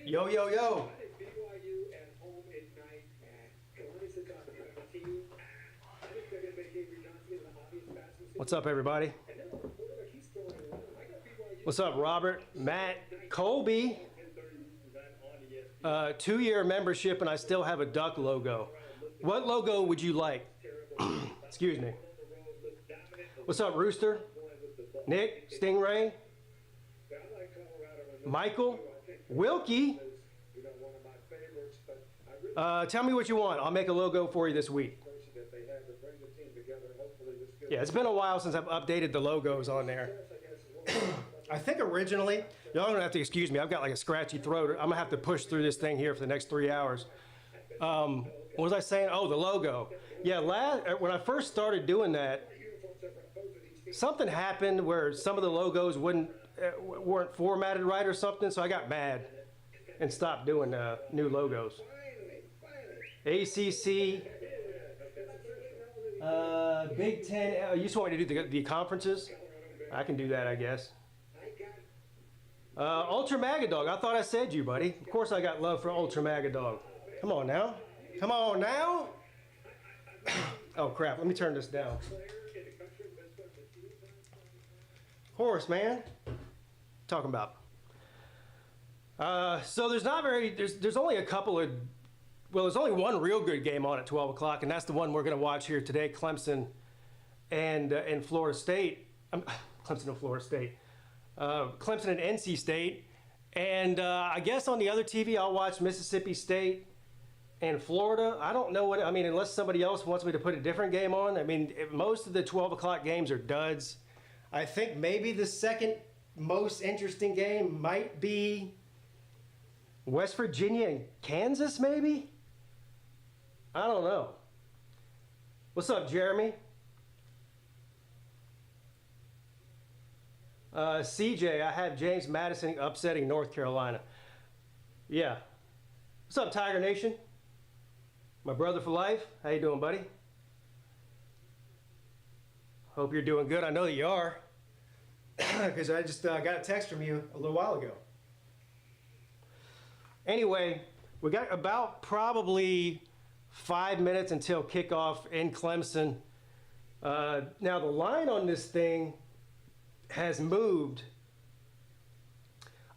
Yo, yo, yo. What's up, everybody? What's up, Robert, Matt, Colby? 2-year membership, and I still have a duck logo. What logo would you like? Excuse me. What's up, Rooster? Nick, Stingray, Michael, Wilkie. Tell me what you want. I'll make a logo for you this week. Yeah, it's been a while since I've updated the logos on there. I think originally, y'all don't have to excuse me. I've got like a scratchy throat. I'm gonna have to push through this thing here for the next 3 hours. What was I saying? Oh, the logo. Yeah, when I first started doing that, something happened where some of the logos weren't formatted right or something, so I got mad and stopped doing new logos. ACC, Big Ten. You just want me to do the conferences? I can do that, I guess. Ultra Magadog. I thought I said you, buddy. Of course I got love for Ultra Magadog. Come on now. Come on now. Oh, crap. Let me turn this down. Horse, man. Talking about. So there's only a couple of, well, there's only one real good game on at 12 o'clock, and that's the one we're going to watch here today, Clemson and Florida State. Clemson and Florida State. Clemson and NC State. And I guess on the other TV, I'll watch Mississippi State and Florida. I don't know I mean, unless somebody else wants me to put a different game on. I mean, most of the 12 o'clock games are duds. I think maybe the second most interesting game might be West Virginia and Kansas, maybe? I don't know. What's up, Jeremy? CJ, I have James Madison upsetting North Carolina. Yeah. What's up, Tiger Nation? My brother for life. How you doing, buddy? Hope you're doing good. I know that you are. Because I just got a text from you a little while ago. Anyway, we got about probably 5 minutes until kickoff in Clemson. Now, the line on this thing has moved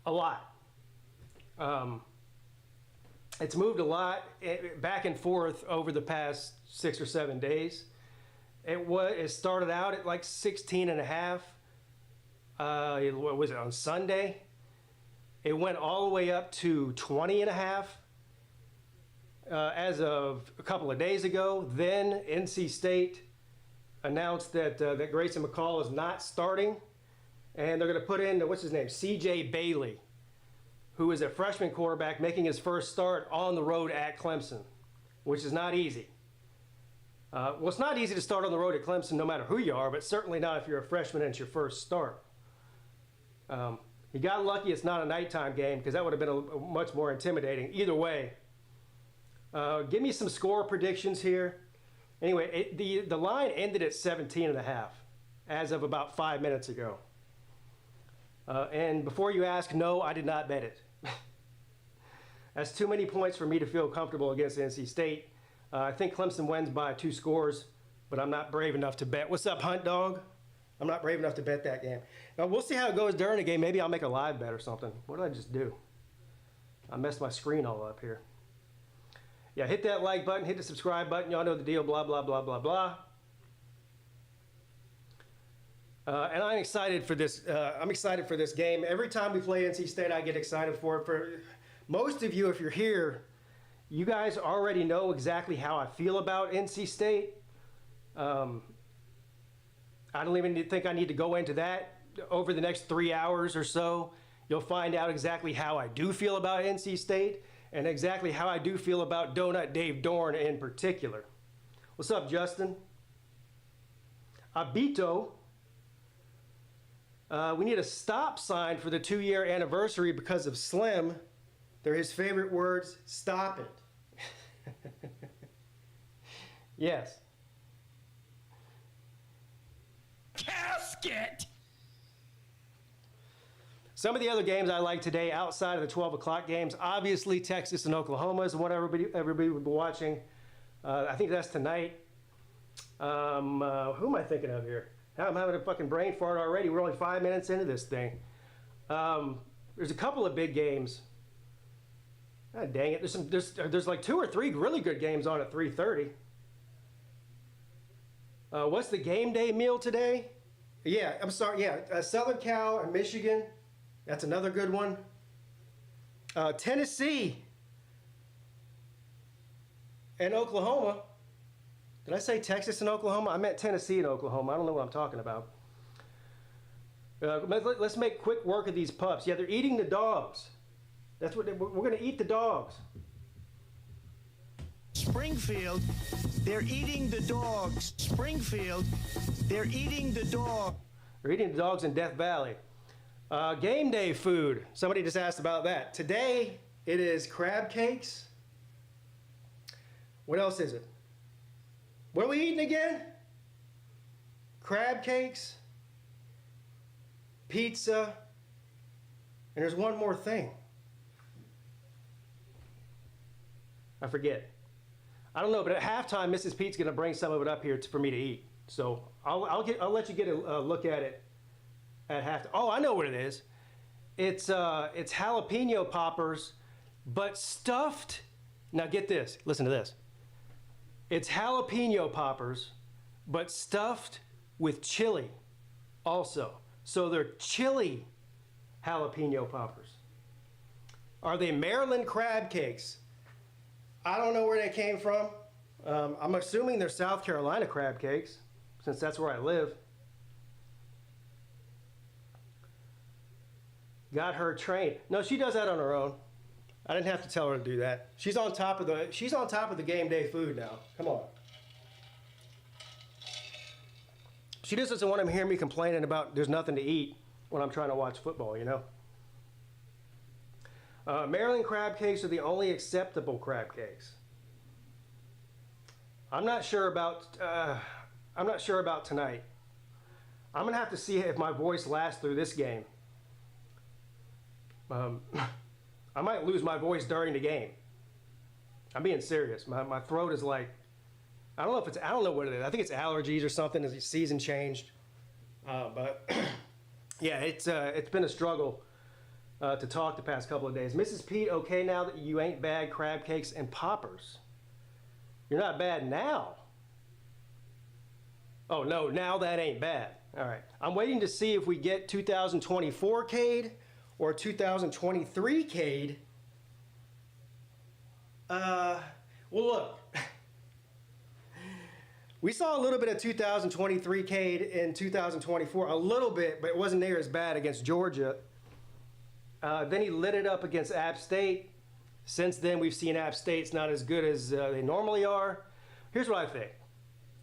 a lot. It's moved a lot back and forth over the past 6 or 7 days. It started out at like 16 and a half. What was it, on Sunday? It went all the way up to 20 and a half as of a couple of days ago. Then NC State announced that Grayson McCall is not starting. And they're going to put in, what's his name, CJ Bailey, who is a freshman quarterback making his first start on the road at Clemson, which is not easy. Well, it's not easy to start on the road at Clemson no matter who you are, but certainly not if you're a freshman and it's your first start. He got lucky it's not a nighttime game because that would have been much more intimidating. Either way, give me some score predictions here. Anyway, the line ended at 17 and a half as of about 5 minutes ago. And before you ask, no, I did not bet it. That's too many points for me to feel comfortable against NC State. I think Clemson wins by 2 scores, but I'm not brave enough to bet. What's up, Hunt Dog? I'm not brave enough to bet that game. Now, we'll see how it goes during the game. Maybe I'll make a live bet or something. What did I just do? I messed my screen all up here. Yeah, hit that like button, hit the subscribe button. Y'all know the deal, blah, blah, blah, blah, blah. And I'm excited for this. I'm excited for this game. Every time we play NC State, I get excited for it. For most of you, if you're here, you guys already know exactly how I feel about NC State. I don't even think I need to go into that. Over the next 3 hours or so, you'll find out exactly how I do feel about NC State and exactly how I do feel about Donut Dave Dorn in particular. What's up, Justin? Abito. We need a stop sign for the 2-year anniversary because of Slim. They're his favorite words. Stop it. Yes. Casket. Some of the other games I like today outside of the 12 o'clock games, obviously Texas and Oklahoma is what everybody would be watching. I think that's tonight. Who am I thinking of here? I'm having a fucking brain fart already. We're only 5 minutes into this thing. There's a couple of big games. God dang it. There's like 2 or 3 really good games on at 3:30. What's the game day meal today? Yeah, I'm sorry. Yeah, Southern Cal and Michigan. That's another good one. Tennessee and Oklahoma. Did I say Texas and Oklahoma? I meant Tennessee and Oklahoma. I don't know what I'm talking about. Let's make quick work of these pups. Yeah, they're eating the dogs. That's what we're going to eat the dogs. Springfield, they're eating the dogs. Springfield, they're eating the dog. They're eating the dogs in Death Valley. Game day food. Somebody just asked about that. Today, it is crab cakes. What else is it? What are we eating again? Crab cakes, pizza, and there's one more thing. I forget. I don't know, but at halftime, Mrs. Pete's going to bring some of it up here for me to eat. So I'll let you get a look at it at halftime. Oh, I know what it is. It's jalapeno poppers, but stuffed. Now get this. Listen to this. It's jalapeno poppers, but stuffed with chili also. So they're chili jalapeno poppers. Are they Maryland crab cakes? I don't know where they came from. I'm assuming they're South Carolina crab cakes, since that's where I live. Got her trained. No, she does that on her own. I didn't have to tell her to do that. She's on top of the game day food now. Come on. She just doesn't want to hear me complaining about there's nothing to eat when I'm trying to watch football, you know? Maryland crab cakes are the only acceptable crab cakes. I'm not sure about tonight. I'm gonna have to see if my voice lasts through this game. I might lose my voice during the game. I'm being serious. My throat is like, I don't know what it is. I think it's allergies or something as the season changed. But yeah, it's been a struggle to talk the past couple of days. Mrs. Peete, okay now that you ain't bad crab cakes and poppers? You're not bad now. Oh no, now that ain't bad. All right. I'm waiting to see if we get 2024 Cade or 2023 Cade. Well, look. We saw a little bit of 2023 Cade in 2024, a little bit, but it wasn't near as bad against Georgia. Then he lit it up against App State. Since then, we've seen App State's not as good as they normally are. Here's what I think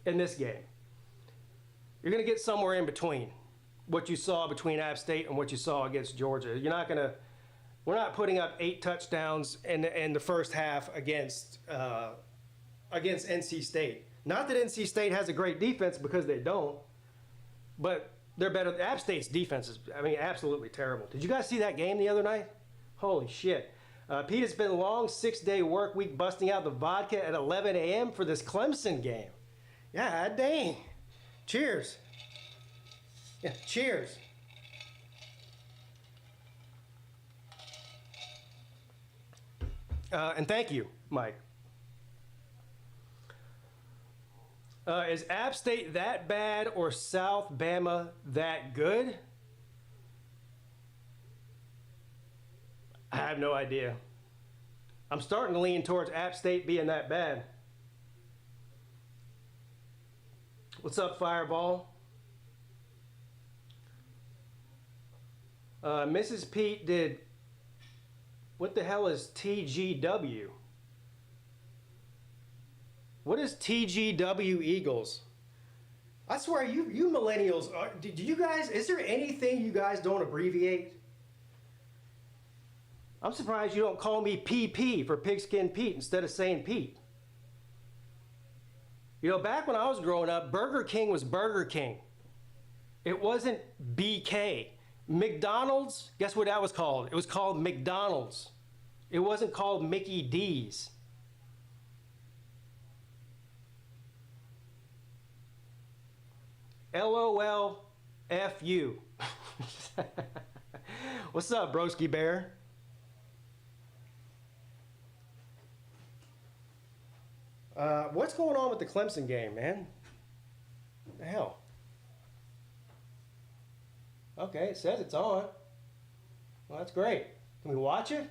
in this game. You're going to get somewhere in between what you saw between App State and what you saw against Georgia. We're not putting up 8 touchdowns in the first half against NC State. Not that NC State has a great defense, because they don't, but they're better. App State's defense is, absolutely terrible. Did you guys see that game the other night? Holy shit. Pete, it's been a long 6-day work week busting out the vodka at 11 a.m. for this Clemson game. Yeah, dang. Cheers. Yeah, cheers. And thank you, Mike. Is App State that bad or South Bama that good? I have no idea. I'm starting to lean towards App State being that bad. What's up, Fireball? Mrs. Peete did... What the hell is TGW? What is TGW Eagles? I swear, you millennials, do you guys, is there anything you guys don't abbreviate? I'm surprised you don't call me PP for PigskinPeete instead of saying Pete. You know, back when I was growing up, Burger King was Burger King. It wasn't BK. McDonald's, guess what that was called? It was called McDonald's. It wasn't called Mickey D's. LOL F you. What's up, broski bear? What's going on with the Clemson game, man? What the hell? Okay, it says it's on. Well, that's great. Can we watch it?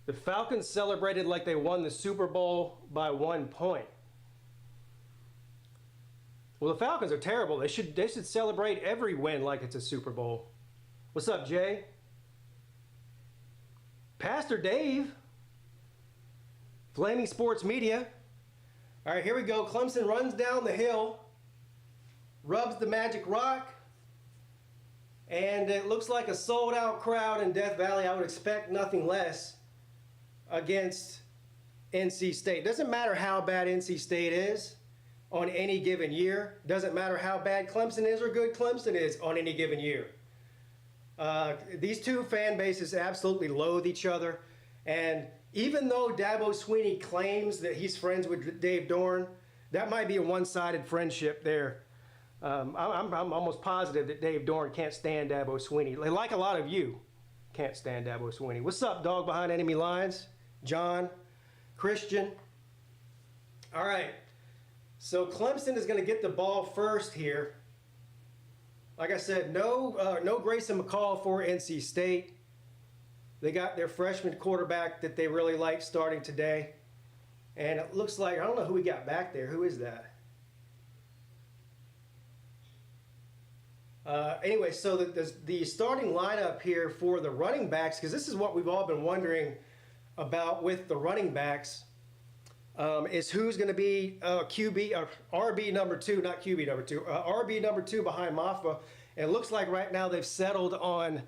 The Falcons celebrated like they won the Super Bowl by 1 point. Well, the Falcons are terrible. They should celebrate every win like it's a Super Bowl. What's up, Jay? Pastor Dave. Flaming Sports Media. All right, here we go. Clemson runs down the hill, rubs the magic rock, and it looks like a sold-out crowd in Death Valley. I would expect nothing less against NC State. Doesn't matter how bad NC State is on any given year. Doesn't matter how bad Clemson is or good Clemson is on any given year. These two fan bases absolutely loathe each other, and even though Dabo Swinney claims that he's friends with Dave Dorn, that might be a one-sided friendship there. I'm almost positive that Dave Dorn can't stand Dabo Swinney, like a lot of you can't stand Dabo Swinney. What's up, dog behind enemy lines? John, Christian. All right, so Clemson is going to get the ball first here. Like I said, no Grayson McCall for NC State. They got their freshman quarterback that they really like starting today. And it looks like, I don't know who we got back there. Who is that? Anyway, so the starting lineup here for the running backs, because this is what we've all been wondering about with the running backs, is who's going to be QB, or RB number 2, not QB number 2, RB number 2 behind Maffa. And it looks like right now they've settled on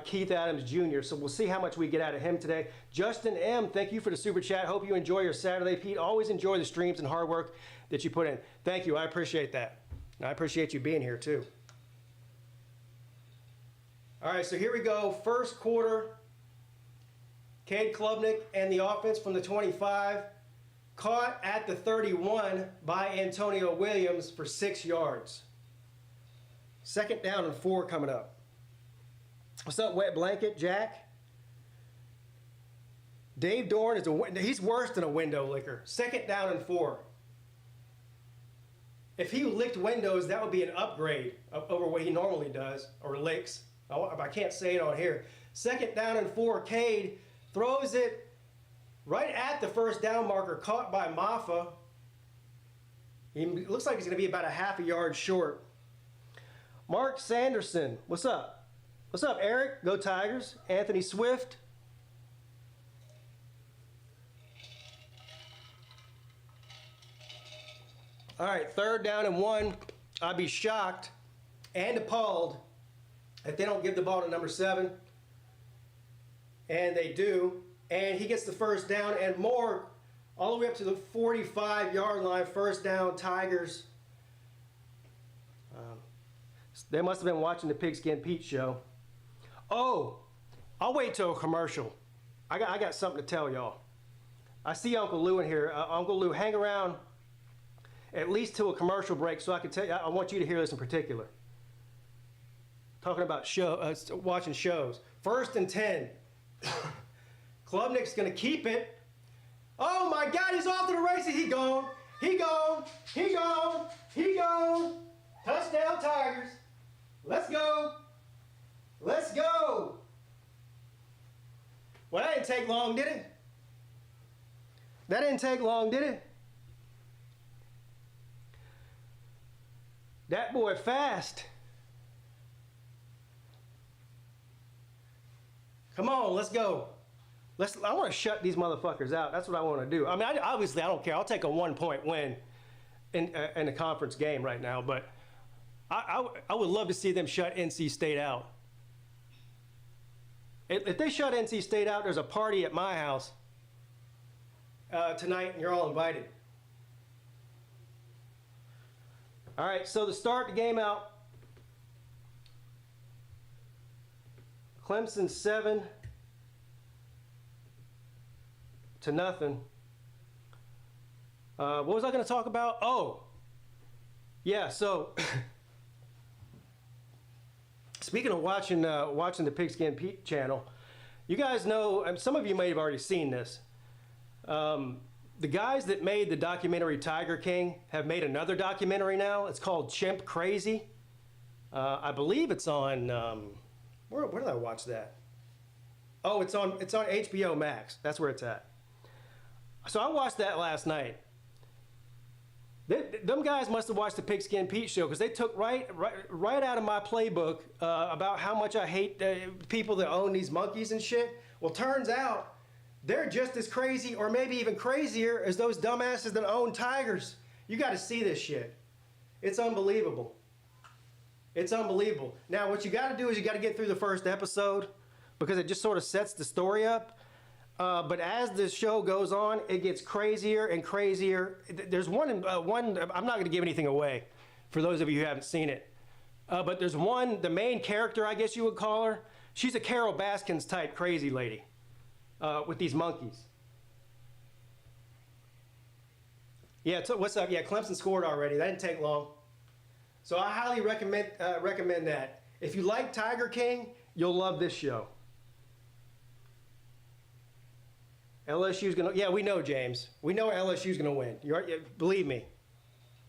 Keith Adams Jr. So we'll see how much we get out of him today. Justin M., thank you for the super chat. Hope you enjoy your Saturday. Pete, always enjoy the streams and hard work that you put in. Thank you. I appreciate that. And I appreciate you being here too. All right, so here we go. First quarter. Cade Klubnik and the offense from the 25. Caught at the 31 by Antonio Williams for 6 yards. Second down and 4 coming up. What's up, Wet Blanket, Jack? Dave Dorn he's worse than a window licker. Second down and 4. If he licked windows, that would be an upgrade over what he normally does, or licks. I can't say it on here. Second down and 4, Cade throws it right at the first down marker, caught by Maffa. He looks like he's going to be about a half a yard short. Mark Sanderson, what's up? What's up, Eric? Go Tigers. Anthony Swift. All right, third down and 1. I'd be shocked and appalled if they don't give the ball to number 7. And they do. And he gets the first down and more, all the way up to the 45-yard line. First down, Tigers. They must have been watching the Pigskin Pete show. Oh, I'll wait till a commercial. I got something to tell y'all. I see Uncle Lou in here. Uncle Lou, hang around at least till a commercial break so I can tell you. I want you to hear this in particular. Talking about watching shows. First and 10. Klubnik's going to keep it. Oh my God, he's off to the races. He gone. He gone. He gone. He gone. Touchdown, Tigers. Let's go. Let's go. Well, that didn't take long, did it? That didn't take long, did it? That boy fast. Come on, let's go. I want to shut these motherfuckers out. That's what I want to do. I mean, obviously, I don't care. I'll take a 1-point win in a conference game right now, but I would love to see them shut NC State out. If they shut NC State out, there's a party at my house tonight, and you're all invited. All right, so to start the game out, Clemson 7-0. What was I going to talk about? Oh, yeah. So, speaking of watching the PigskinPeete channel, you guys know, some of you may have already seen this. The guys that made the documentary Tiger King have made another documentary now. It's called Chimp Crazy. I believe it's on. Where did I watch that? Oh, it's on HBO Max. That's where it's at. So I watched that last night. Them guys must have watched the PigskinPeete show because they took right out of my playbook about how much I hate people that own these monkeys and shit. Well, turns out they're just as crazy, or maybe even crazier, as those dumbasses that own tigers. You got to see this shit. It's unbelievable. It's unbelievable. Now, what you got to do is you got to get through the first episode because it just sort of sets the story up. But as the show goes on, it gets crazier and crazier. There's one. I'm not going to give anything away for those of you who haven't seen it. But there's one, the main character, I guess you would call her. She's a Carol Baskins type crazy lady with these monkeys. Yeah, what's up? Yeah, Clemson scored already. That didn't take long. So I highly recommend that. If you like Tiger King, you'll love this show. LSU's gonna. Yeah, we know, James. We know LSU's gonna win. Believe me,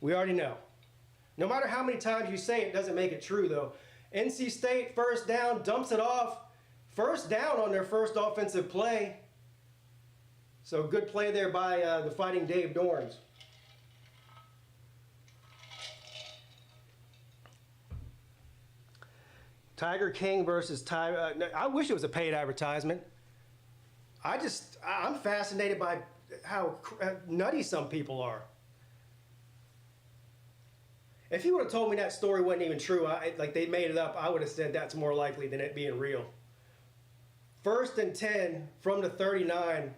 we already know. No matter how many times you say it, doesn't make it true though. NC State first down, dumps it off. First down on their first offensive play. So good play there by the Fighting Dave Dorns. Tiger King versus Tiger. I wish it was a paid advertisement. I'm fascinated by how nutty some people are. If you would have told me that story wasn't even true, like they made it up, I would have said that's more likely than it being real. 1st and 10 from the 39.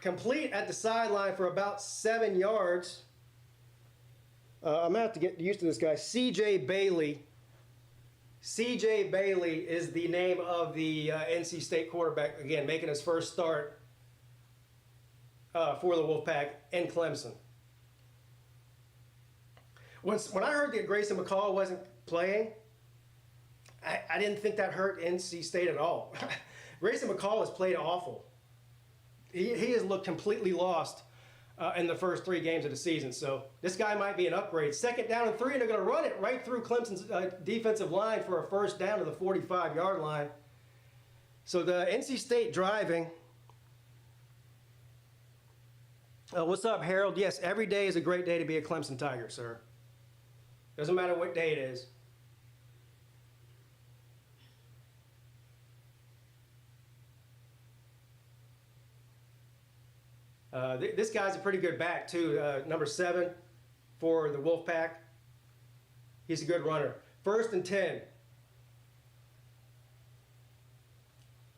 Complete at the sideline for about 7 yards. I'm going to have to get used to this guy. C.J. Bailey. C.J. Bailey is the name of the NC State quarterback, again, making his first start for the Wolfpack in Clemson. When I heard that Grayson McCall wasn't playing, I didn't think that hurt NC State at all. Grayson McCall has played awful. He has looked completely lost in the first 3 games of the season. So this guy might be an upgrade. 2nd down and 3, and they're going to run it right through Clemson's defensive line for a first down to the 45-yard line. So the NC State driving. What's up, Harold? Yes, every day is a great day to be a Clemson Tiger, sir. Doesn't matter what day it is. This guy's a pretty good back, too. Number 7 for the Wolfpack. He's a good runner. 1st and 10.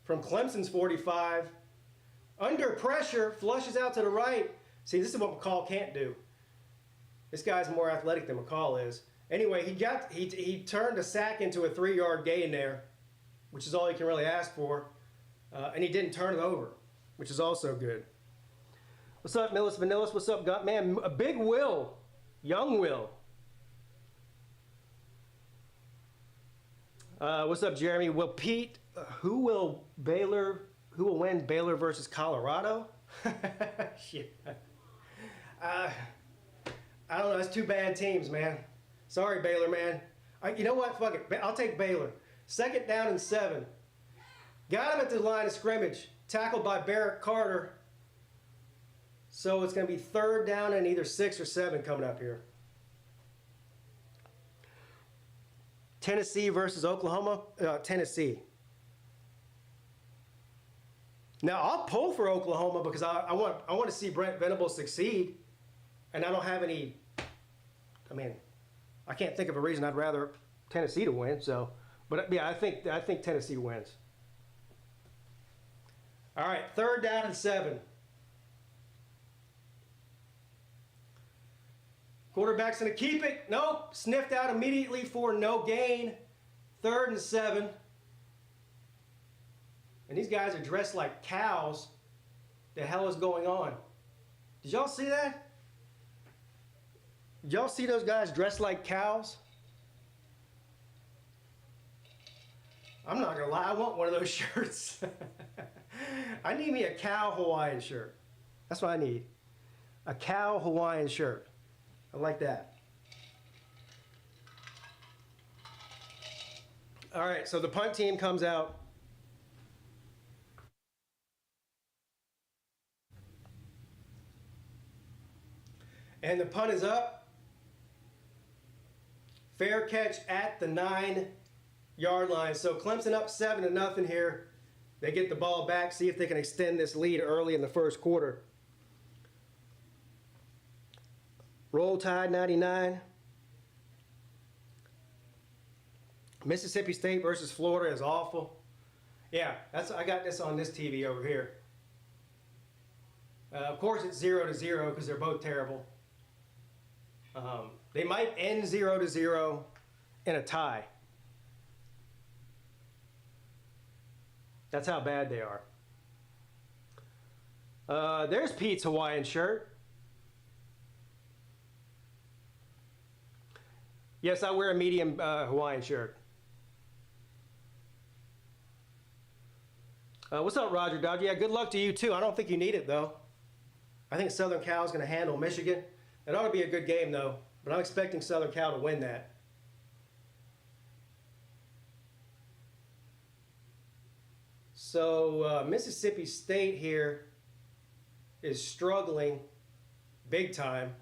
From Clemson's 45. Under pressure, flushes out to the right. See, this is what McCall can't do. This guy's more athletic than McCall is. Anyway, he turned a sack into a 3-yard gain there, which is all he can really ask for. And he didn't turn it over, which is also good. What's up, Millis Vanillis? What's up, Gut? Man, a big Will. Young Will. What's up, Jeremy? Will Peete, who will win Baylor versus Colorado? Shit. I don't know. That's 2 bad teams, man. Sorry, Baylor, man. You know what? Fuck it. I'll take Baylor. 2nd down and 7. Got him at the line of scrimmage. Tackled by Barrett Carter. So it's going to be 3rd down and either 6 or 7 coming up here. Tennessee versus Oklahoma. Tennessee. Now I'll pull for Oklahoma because I want to see Brent Venables succeed, and I don't have any. I mean, I can't think of a reason I'd rather Tennessee to win. So, but yeah, I think Tennessee wins. All right, 3rd down and 7. Quarterback's going to keep it. Nope. Sniffed out immediately for no gain. 3rd and 7. And these guys are dressed like cows. The hell is going on? Did y'all see that? Did y'all see those guys dressed like cows? I'm not going to lie. I want one of those shirts. I need me a cow Hawaiian shirt. That's what I need. A cow Hawaiian shirt. I like that. All right, so the punt team comes out. And the punt is up. Fair catch at the 9-yard line. So Clemson up 7-0 here. They get the ball back, see if they can extend this lead early in the first quarter. Roll Tide 99. Mississippi State versus Florida is awful. Yeah, I got this on this TV over here. Of course, it's 0-0 because they're both terrible. They might end 0-0 in a tie. That's how bad they are. There's Pete's Hawaiian shirt. Yes, I wear a medium Hawaiian shirt. What's up, Roger Dodger? Yeah, good luck to you too. I don't think you need it though. I think Southern Cal is going to handle Michigan. It ought to be a good game though, but I'm expecting Southern Cal to win that. So Mississippi State here is struggling big time.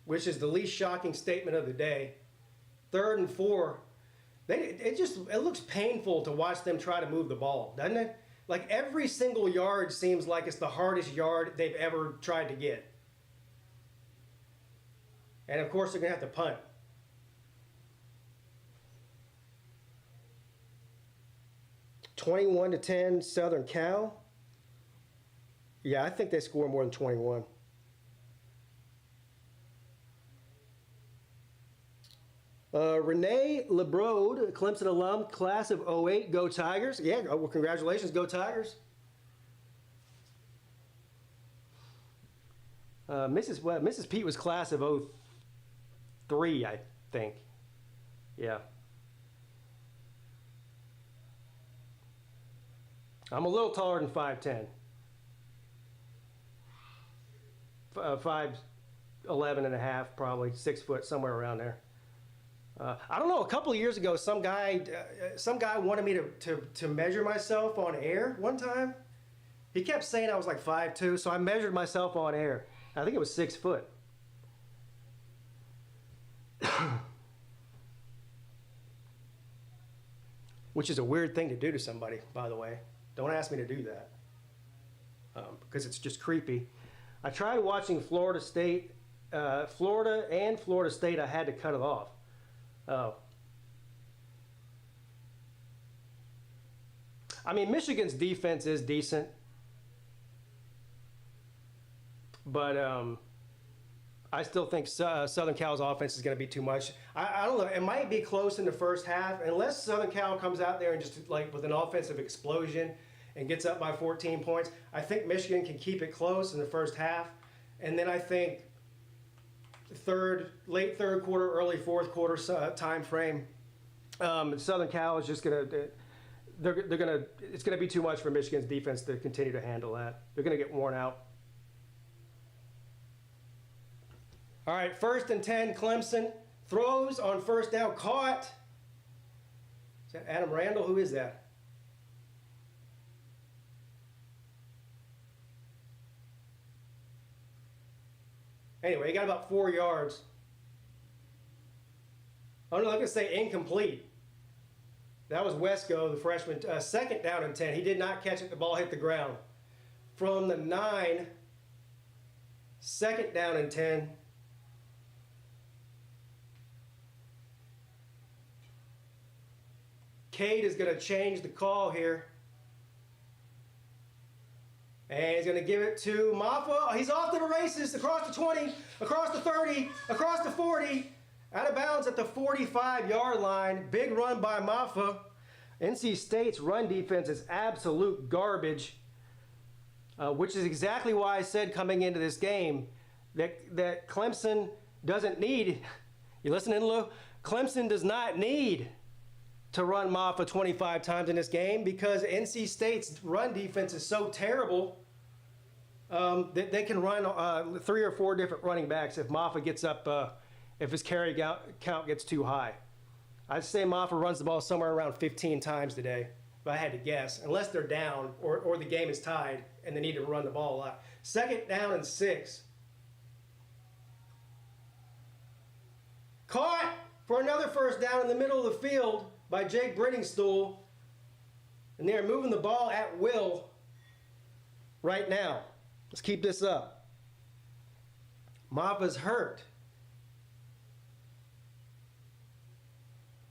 Which is the least shocking statement of the day. 3rd and 4. It looks painful to watch them try to move the ball, doesn't it? Like every single yard seems like it's the hardest yard they've ever tried to get. And of course they're going to have to punt. (21-10) Southern Cal. Yeah, I think they score more than 21. Renee LeBrode, Clemson alum, class of 08, go Tigers. Yeah, well, congratulations, go Tigers. Mrs. Peete was class of 03, I think. Yeah. I'm a little taller than 5'10". 5'11 and a half, probably 6 foot, somewhere around there. I don't know. A couple of years ago, some guy wanted me to measure myself on air one time. He kept saying I was like 5'2", so I measured myself on air. I think it was 6 foot. Which is a weird thing to do to somebody, by the way. Don't ask me to do that because it's just creepy. I tried watching Florida State, Florida and Florida State. I had to cut it off. Oh. I mean, Michigan's defense is decent, but I still think Southern Cal's offense is going to be too much. I don't know. It might be close in the first half, unless Southern Cal comes out there and just like with an offensive explosion and gets up by 14 points. I think Michigan can keep it close in the first half, and then I think late third quarter, early fourth quarter time frame, Southern Cal is just gonna it's gonna be too much for Michigan's defense to continue to handle that. They're gonna get worn out. All right, 1st and 10, Clemson throws on first down, caught. Is that Adam Randall? Who is that? Anyway, he got about 4 yards. Oh no, I'm going to say incomplete. That was Wesco, the freshman. 2nd down and 10. He did not catch it. The ball hit the ground. From the 9, 2nd down and 10. Cade is going to change the call here. And he's going to give it to Maffa. He's off to the races, across the 20, across the 30, across the 40, out of bounds at the 45-yard line. Big run by Maffa. NC State's run defense is absolute garbage, which is exactly why I said coming into this game that Clemson doesn't need, you listening, Lou? Clemson does not need to run Maffa 25 times in this game because NC State's run defense is so terrible that they can run 3 or 4 different running backs if Maffa gets up, if his carry count gets too high. I'd say Maffa runs the ball somewhere around 15 times today, if I had to guess, unless they're down or the game is tied and they need to run the ball a lot. 2nd down and 6. Caught for another 1st down in the middle of the field by Jake Brittingstool. And they're moving the ball at will right now. Let's keep this up. Maffa's hurt.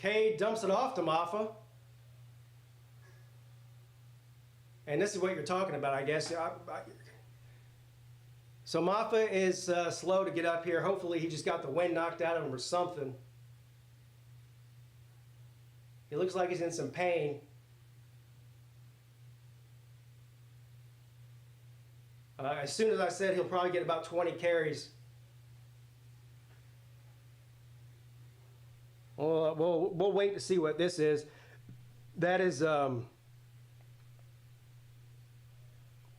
Cade dumps it off to Maffa. And this is what you're talking about, I guess. So Maffa is slow to get up here. Hopefully he just got the wind knocked out of him or something. He looks like he's in some pain. As soon as I said, he'll probably get about 20 carries. Well, we'll wait to see what this is. That is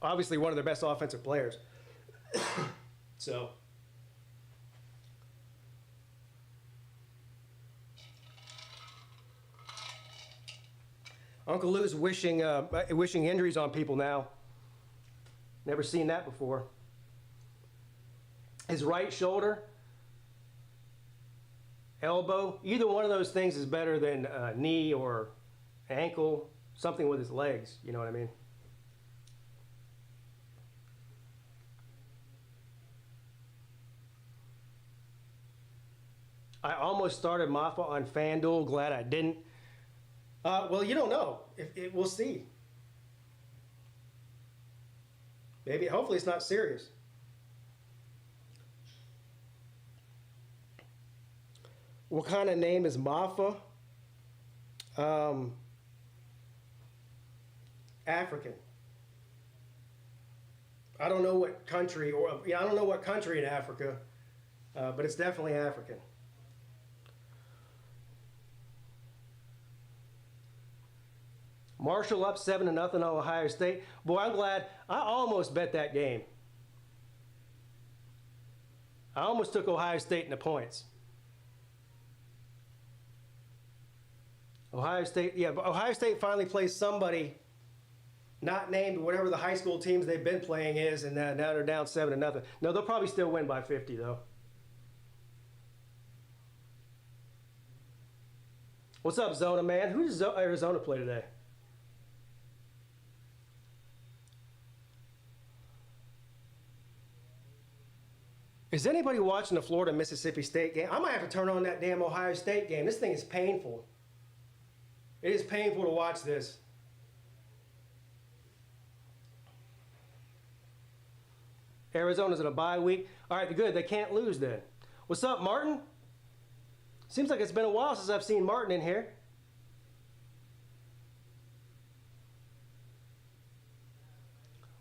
obviously one of their best offensive players. So. Uncle Lou's wishing injuries on people now. Never seen that before. His right shoulder, elbow, either one of those things is better than knee or ankle, something with his legs, you know what I mean? I almost started Maffa on FanDuel, glad I didn't. Well, you don't know. We'll see. Maybe, hopefully it's not serious. What kind of name is Maffa? African. I don't know what country, I don't know what country in Africa, but it's definitely African. Marshall up 7-0 on Ohio State. Boy, I'm glad. I almost bet that game. I almost took Ohio State in the points. Ohio State finally plays somebody not named whatever the high school teams they've been playing is, and now they're down 7-0. No, they'll probably still win by 50, though. What's up, Zona, man? Who does Arizona play today? Is anybody watching the Florida-Mississippi State game? I might have to turn on that damn Ohio State game. This thing is painful. It is painful to watch this. Arizona's in a bye week. All right, good. They can't lose then. What's up, Martin? Seems like it's been a while since I've seen Martin in here.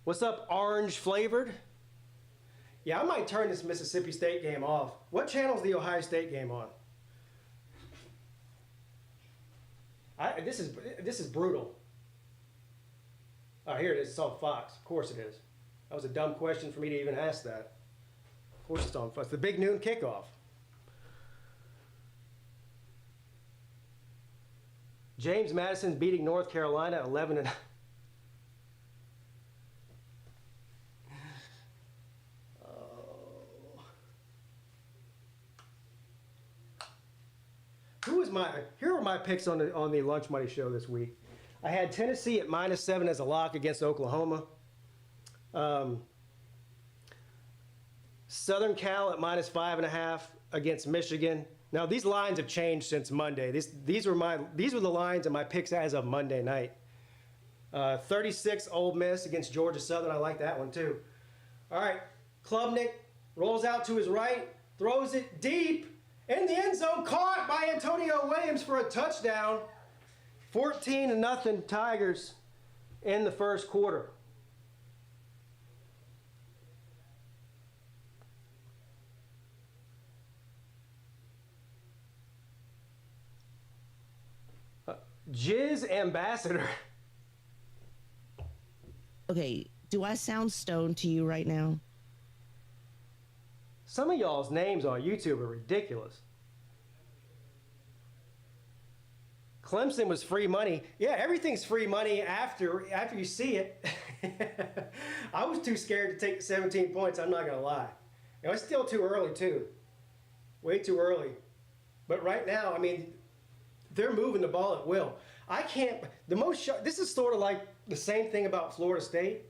What's up, orange flavored? Yeah, I might turn this Mississippi State game off. What channel's the Ohio State game on? This is brutal. Oh, here it is. It's on Fox. Of course it is. That was a dumb question for me to even ask that. Of course it's on Fox. The big noon kickoff. James Madison's beating North Carolina 11-0. Here are my picks on the Lunch Money Show this week. I had Tennessee at -7 as a lock against Oklahoma. Southern Cal at -5.5 against Michigan. Now these lines have changed since Monday. These were the lines of my picks as of Monday night. 36 Ole Miss against Georgia Southern. I like that one too. All right, Klubnik rolls out to his right, throws it deep in the end zone, caught by Antonio Williams for a touchdown. 14-0 Tigers in the first quarter. Jizz Ambassador. Okay, do I sound stoned to you right now? Some of y'all's names on YouTube are ridiculous. Clemson was free money. Yeah, everything's free money after you see it. I was too scared to take the 17 points, I'm not going to lie. You know, it's still too early, too. Way too early. But right now, I mean, they're moving the ball at will. I can't, this is sort of like the same thing about Florida State.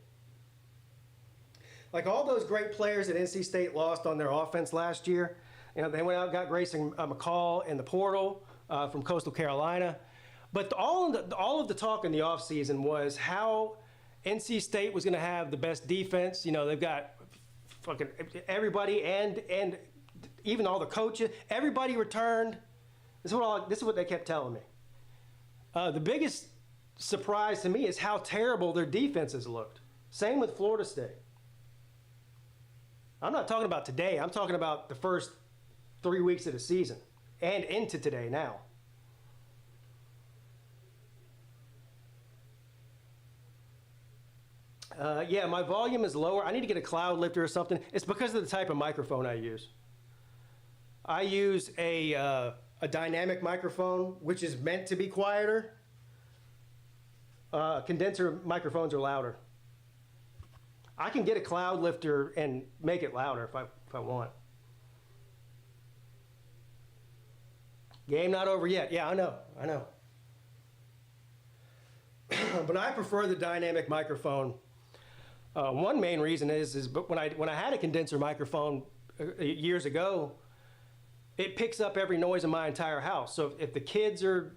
Like all those great players that NC State lost on their offense last year, you know, they went out and got Grayson McCall in the portal from Coastal Carolina. But all of the talk in the offseason was how NC State was going to have the best defense. You know, they've got fucking everybody and even all the coaches. Everybody returned. This is what they kept telling me. The biggest surprise to me is how terrible their defenses looked. Same with Florida State. I'm not talking about today. I'm talking about the first 3 weeks of the season and into today now. Yeah, my volume is lower. I need to get a cloud lifter or something. It's because of the type of microphone I use. I use a dynamic microphone, which is meant to be quieter. Condenser microphones are louder. I can get a cloud lifter and make it louder if I want. Game not over yet. Yeah, I know. But I prefer the dynamic microphone. One main reason is when I had a condenser microphone years ago, it picks up every noise in my entire house. So if the kids are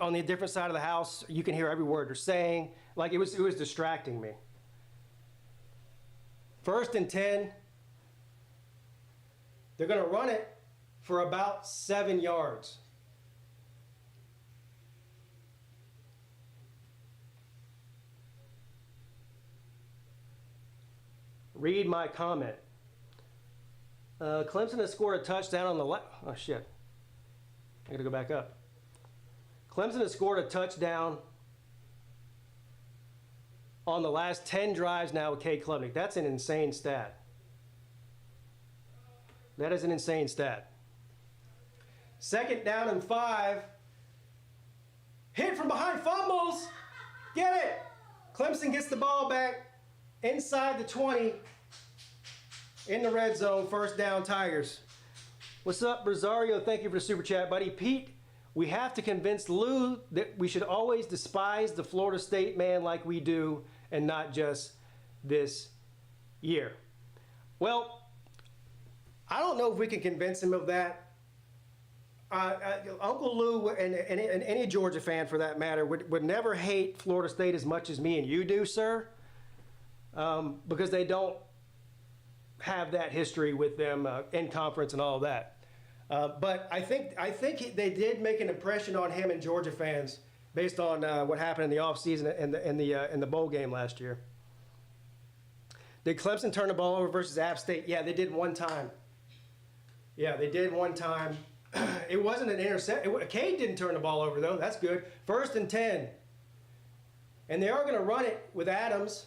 on the different side of the house, you can hear every word they're saying. Like it was distracting me. 1st and 10. They're going to run it for about 7 yards. Read my comment. Clemson has scored a touchdown on the left. Oh, shit. I got to go back up. Clemson has scored a touchdown on the last 10 drives now with Cade Klubnik. That's an insane stat. That is an insane stat. 2nd down and 5. Hit from behind, fumbles. Get it. Clemson gets the ball back inside the 20 in the red zone. 1st down, Tigers. What's up, Rosario? Thank you for the super chat, buddy. Pete, we have to convince Lou that we should always despise the Florida State man like we do and not just this year. Well, I don't know if we can convince him of that. Uncle Lou and any Georgia fan for that matter would never hate Florida State as much as me and you do, sir, because they don't have that history with them in conference and all that. But I think they did make an impression on him and Georgia fans based on what happened in the offseason in the bowl game last year. Did Clemson turn the ball over versus App State? Yeah, they did one time. Yeah, they did one time. It wasn't an interception. Cade didn't turn the ball over, though. That's good. 1st and 10. And they are going to run it with Adams.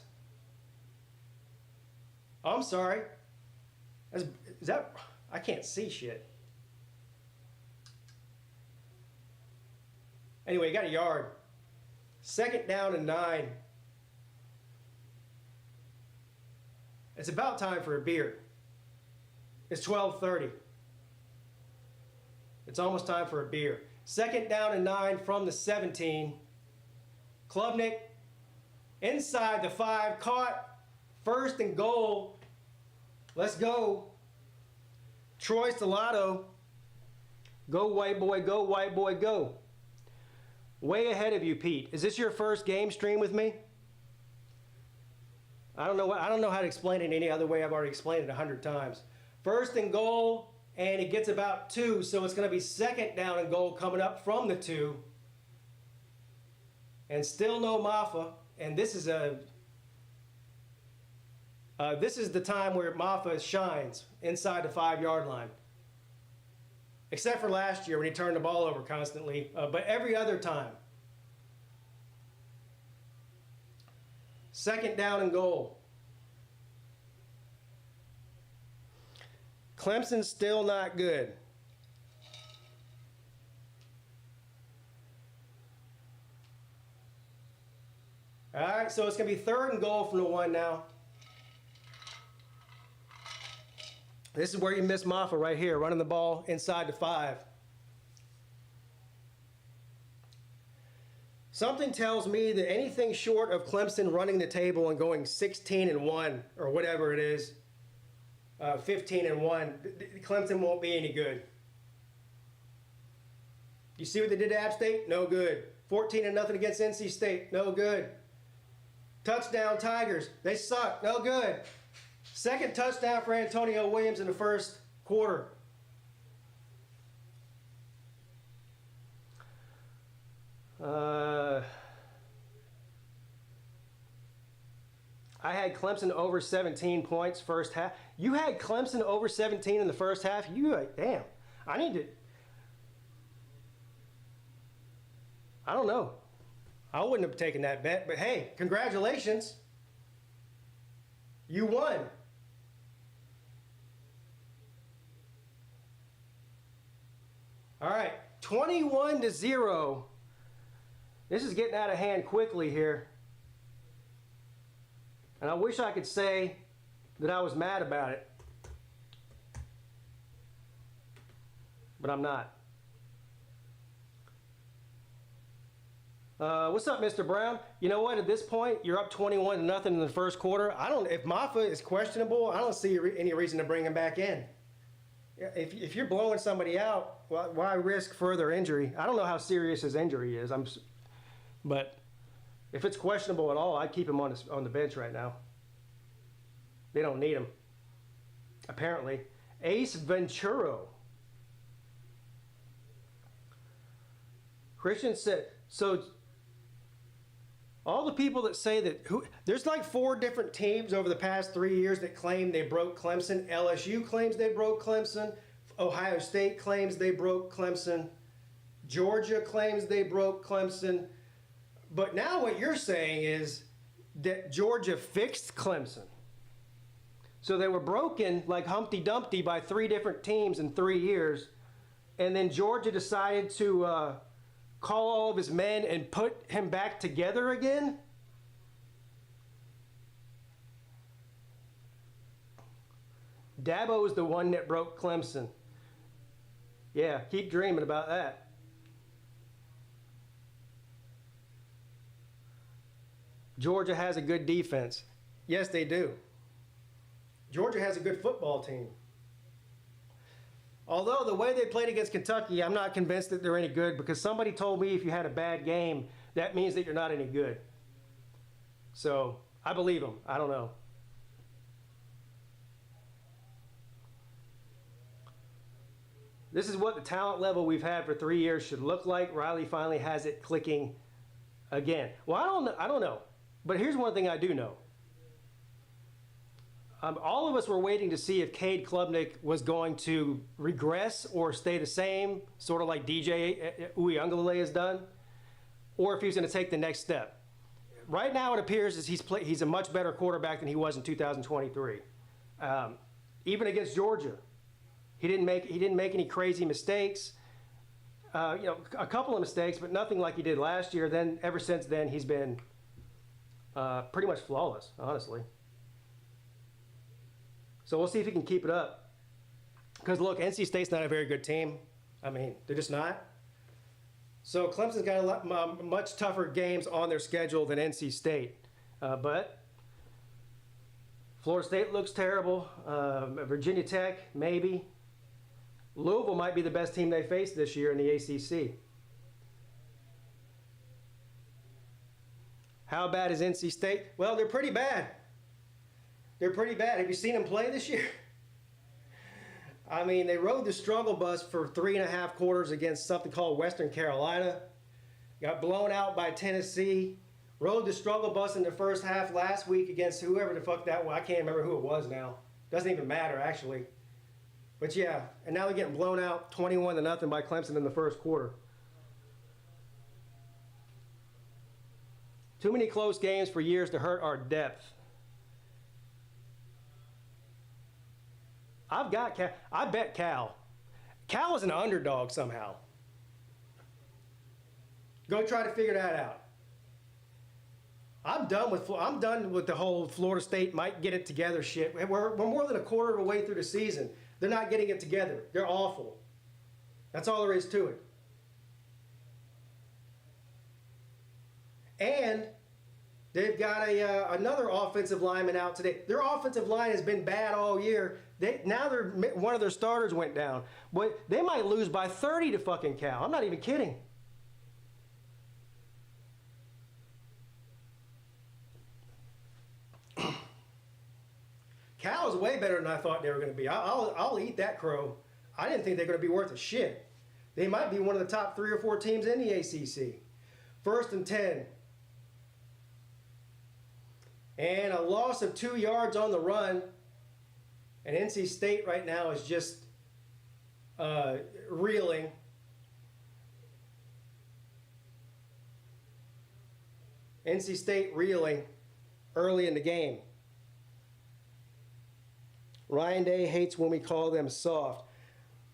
Oh, I'm sorry. Is that... I can't see shit. Anyway, you got a yard. 2nd down and 9. It's about time for a beer. It's 12:30. It's almost time for a beer. 2nd down and 9 from the 17. Klubnik inside the 5, caught. 1st and goal. Let's go. Troy Stellato. Go white boy, go white boy, go. way ahead of you, Pete. Is this your first game stream with me? I don't know how to explain it any other way. I've already explained it 100 times. First and goal, and it gets about 2, so it's going to be second down and goal coming up from the 2. And still no Maffa, and this is the time where Maffa shines inside the 5-yard line. Except for last year when he turned the ball over constantly, but every other time. Second down and goal. Clemson's still not good. All right, so it's going to be third and goal from the 1 now. This is where you miss Maffa right here, running the ball inside the 5. Something tells me that anything short of Clemson running the table and going 16-1 or whatever it is, 15-1, Clemson won't be any good. You see what they did to App State? No good. 14-0 against NC State? No good. Touchdown Tigers. They suck. No good. Second touchdown for Antonio Williams in the first quarter. I had Clemson over 17 points first half. You had Clemson over 17 in the first half? Damn. I don't know. I wouldn't have taken that bet, but hey, congratulations. You won. All right, 21-0. This is getting out of hand quickly here. And I wish I could say that I was mad about it. But I'm not. What's up, Mr. Brown? You know what? At this point, you're up 21-0 in the first quarter. If Maffa is questionable, I don't see any reason to bring him back in. If you're blowing somebody out, why risk further injury? I don't know how serious his injury is. But if it's questionable at all, I'd keep him on the bench right now. They don't need him. Apparently. Ace Venturo. Christian said, so all the people that say that, there's like 4 different teams over the past 3 years that claim they broke Clemson. LSU claims they broke Clemson. Ohio State claims they broke Clemson. Georgia claims they broke Clemson. But now what you're saying is that Georgia fixed Clemson. So they were broken like Humpty Dumpty by 3 different teams in 3 years. And then Georgia decided to call all of his men and put him back together again? Dabo's the one that broke Clemson. Yeah, keep dreaming about that. Georgia has a good defense. Yes, they do. Georgia has a good football team. Although the way they played against Kentucky, I'm not convinced that they're any good, because somebody told me if you had a bad game, that means that you're not any good. So I believe them. I don't know. This is what the talent level we've had for 3 years should look like. Riley finally has it clicking again. Well, I don't know. But here's one thing I do know. All of us were waiting to see if Cade Klubnik was going to regress or stay the same, sort of like DJ Uiagalelei has done, or if he was going to take the next step. Right now it appears as he's a much better quarterback than he was in 2023. Even against Georgia, he didn't make any crazy mistakes. A couple of mistakes, but nothing like he did last year. Then ever since then, he's been pretty much flawless, honestly. So we'll see if he can keep it up. Because look, NC State's not a very good team. I mean, they're just not. So Clemson's got much tougher games on their schedule than NC State. But Florida State looks terrible. Virginia Tech, maybe. Louisville might be the best team they face this year in the ACC. How bad is NC State? Well, they're pretty bad. They're pretty bad. Have you seen them play this year? I mean, they rode the struggle bus for 3.5 quarters against something called Western Carolina. Got blown out by Tennessee. Rode the struggle bus in the first half last week against whoever the fuck that was. I can't remember who it was now. Doesn't even matter, actually. But yeah, and now they're getting blown out 21-0 by Clemson in the first quarter. Too many close games for years to hurt our depth. I've got Cal. I bet Cal. Cal is an underdog somehow. Go try to figure that out. I'm done with the whole Florida State might get it together shit. We're more than a quarter of the way through the season. They're not getting it together. They're awful. That's all there is to it. And they've got another offensive lineman out today. Their offensive line has been bad all year. Now one of their starters went down. But they might lose by 30 to fucking Cal. I'm not even kidding. Cal is way better than I thought they were going to be. I'll eat that crow. I didn't think they were going to be worth a shit. They might be one of the top 3 or 4 teams in the ACC. 1st and 10. And a loss of 2 yards on the run. And NC State right now is just reeling. NC State reeling early in the game. Ryan Day hates when we call them soft.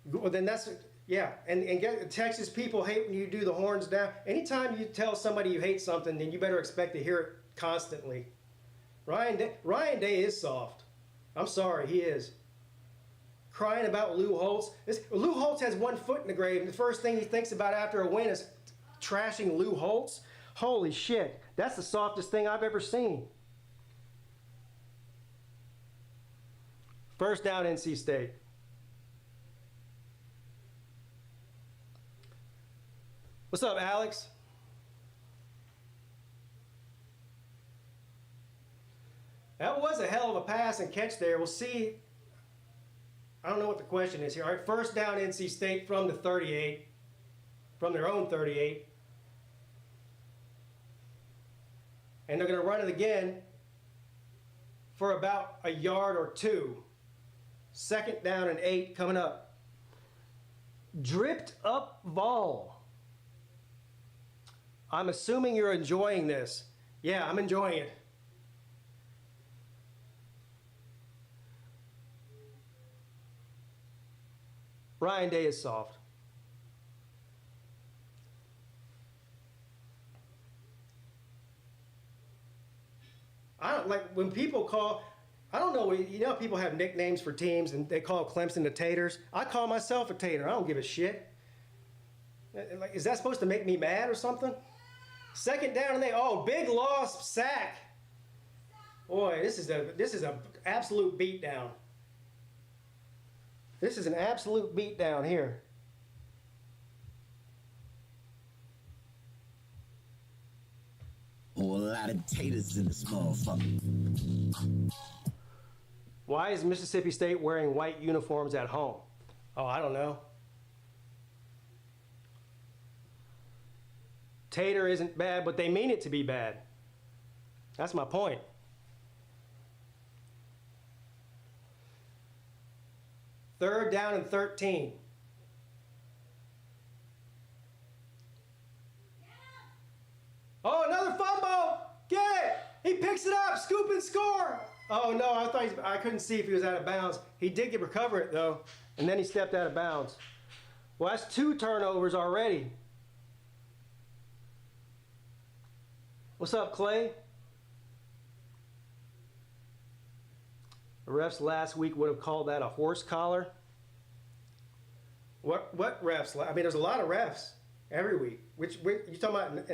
Well, then that's, yeah. And Texas people hate when you do the horns down. Anytime you tell somebody you hate something, then you better expect to hear it constantly. Ryan Day is soft. I'm sorry, he is. Crying about Lou Holtz. Lou Holtz has one foot in the grave, and the first thing he thinks about after a win is trashing Lou Holtz. Holy shit. That's the softest thing I've ever seen. First down, NC State. What's up, Alex? That was a hell of a pass and catch there. We'll see. I don't know what the question is here. All right, first down, NC State from the 38, from their own 38. And they're going to run it again for about a yard or 2. 2nd down and 8 coming up. Dripped up ball. I'm assuming you're enjoying this. Yeah, I'm enjoying it. Ryan Day is soft. I don't like when people call, I don't know, you know people have nicknames for teams and they call Clemson the Taters. I call myself a Tater. I don't give a shit. Like, is that supposed to make me mad or something? 2nd down and big loss, sack. Boy, this is a absolute beatdown. This is an absolute beatdown here. A lot of taters in this motherfucker. Why is Mississippi State wearing white uniforms at home? Oh, I don't know. Tater isn't bad, but they mean it to be bad. That's my point. Third down and 13. Oh, another fumble! Get it! He picks it up, scoop and score! Oh no, I couldn't see if he was out of bounds. He did recover it though, and then he stepped out of bounds. Well, that's 2 turnovers already. What's up, Clay? The refs last week would have called that a horse collar. What refs? I mean, there's a lot of refs every week. Which you talking about?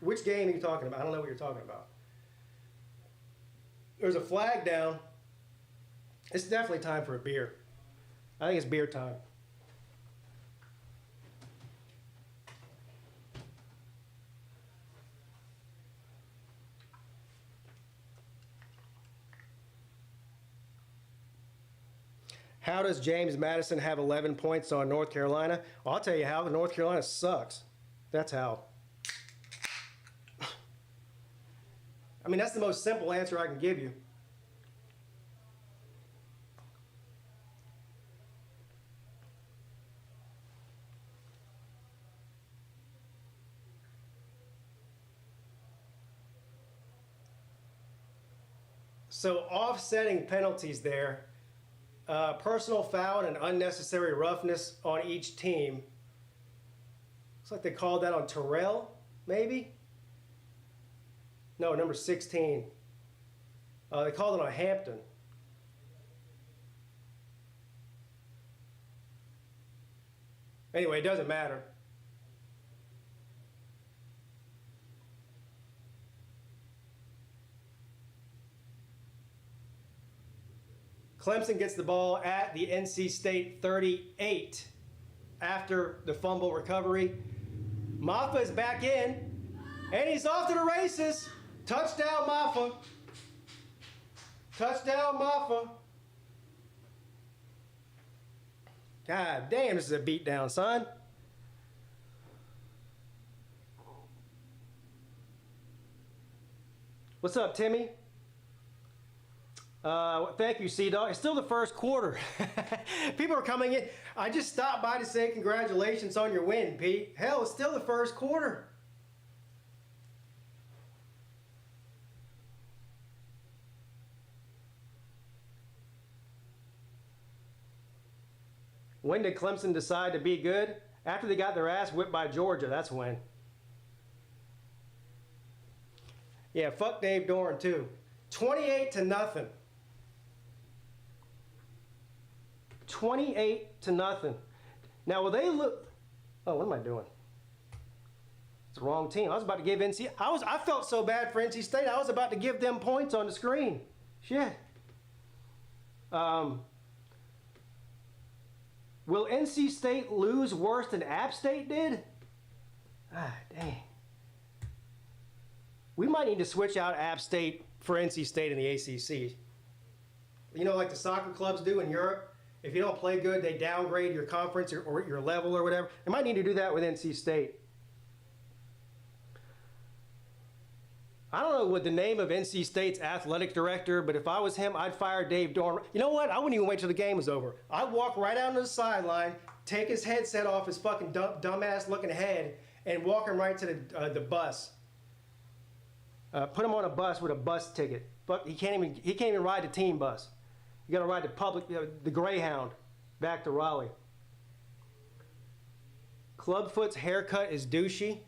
Which game are you talking about? I don't know what you're talking about. There's a flag down. It's definitely time for a beer. I think it's beer time. How does James Madison have 11 points on North Carolina? Well, I'll tell you how. North Carolina sucks. That's how. I mean, that's the most simple answer I can give you. So offsetting penalties there, personal foul and unnecessary roughness on each team. Looks like they called that on Terrell, maybe? No, number 16. They called it on Hampton. Anyway, it doesn't matter. Clemson gets the ball at the NC State 38 after the fumble recovery. Maffa is back in, and he's off to the races. Touchdown, Maffa. Touchdown, Maffa. God damn, this is a beatdown, son. What's up, Timmy? Thank you, C-Dog. It's still the first quarter. People are coming in. I just stopped by to say congratulations on your win, Pete. Hell, it's still the first quarter. When did Clemson decide to be good? After they got their ass whipped by Georgia, that's when. Yeah, fuck Dave Doran, too. 28-0. 28-0. Now, will they look? Oh, what am I doing? It's the wrong team. I was about to give NC. I felt so bad for NC State. I was about to give them points on the screen. Shit. Will NC State lose worse than App State did? Ah, dang. We might need to switch out App State for NC State in the ACC. You know, like the soccer clubs do in Europe. If you don't play good, they downgrade your conference or your level or whatever. They might need to do that with NC State. I don't know what the name of NC State's athletic director, but if I was him, I'd fire Dave Doran. You know what? I wouldn't even wait till the game was over. I'd walk right out to the sideline, take his headset off his fucking dumbass looking head, and walk him right to the bus. Put him on a bus with a bus ticket. Fuck, he can't even ride the team bus. You got to ride the Greyhound back to Raleigh. Clubfoot's haircut is douchey.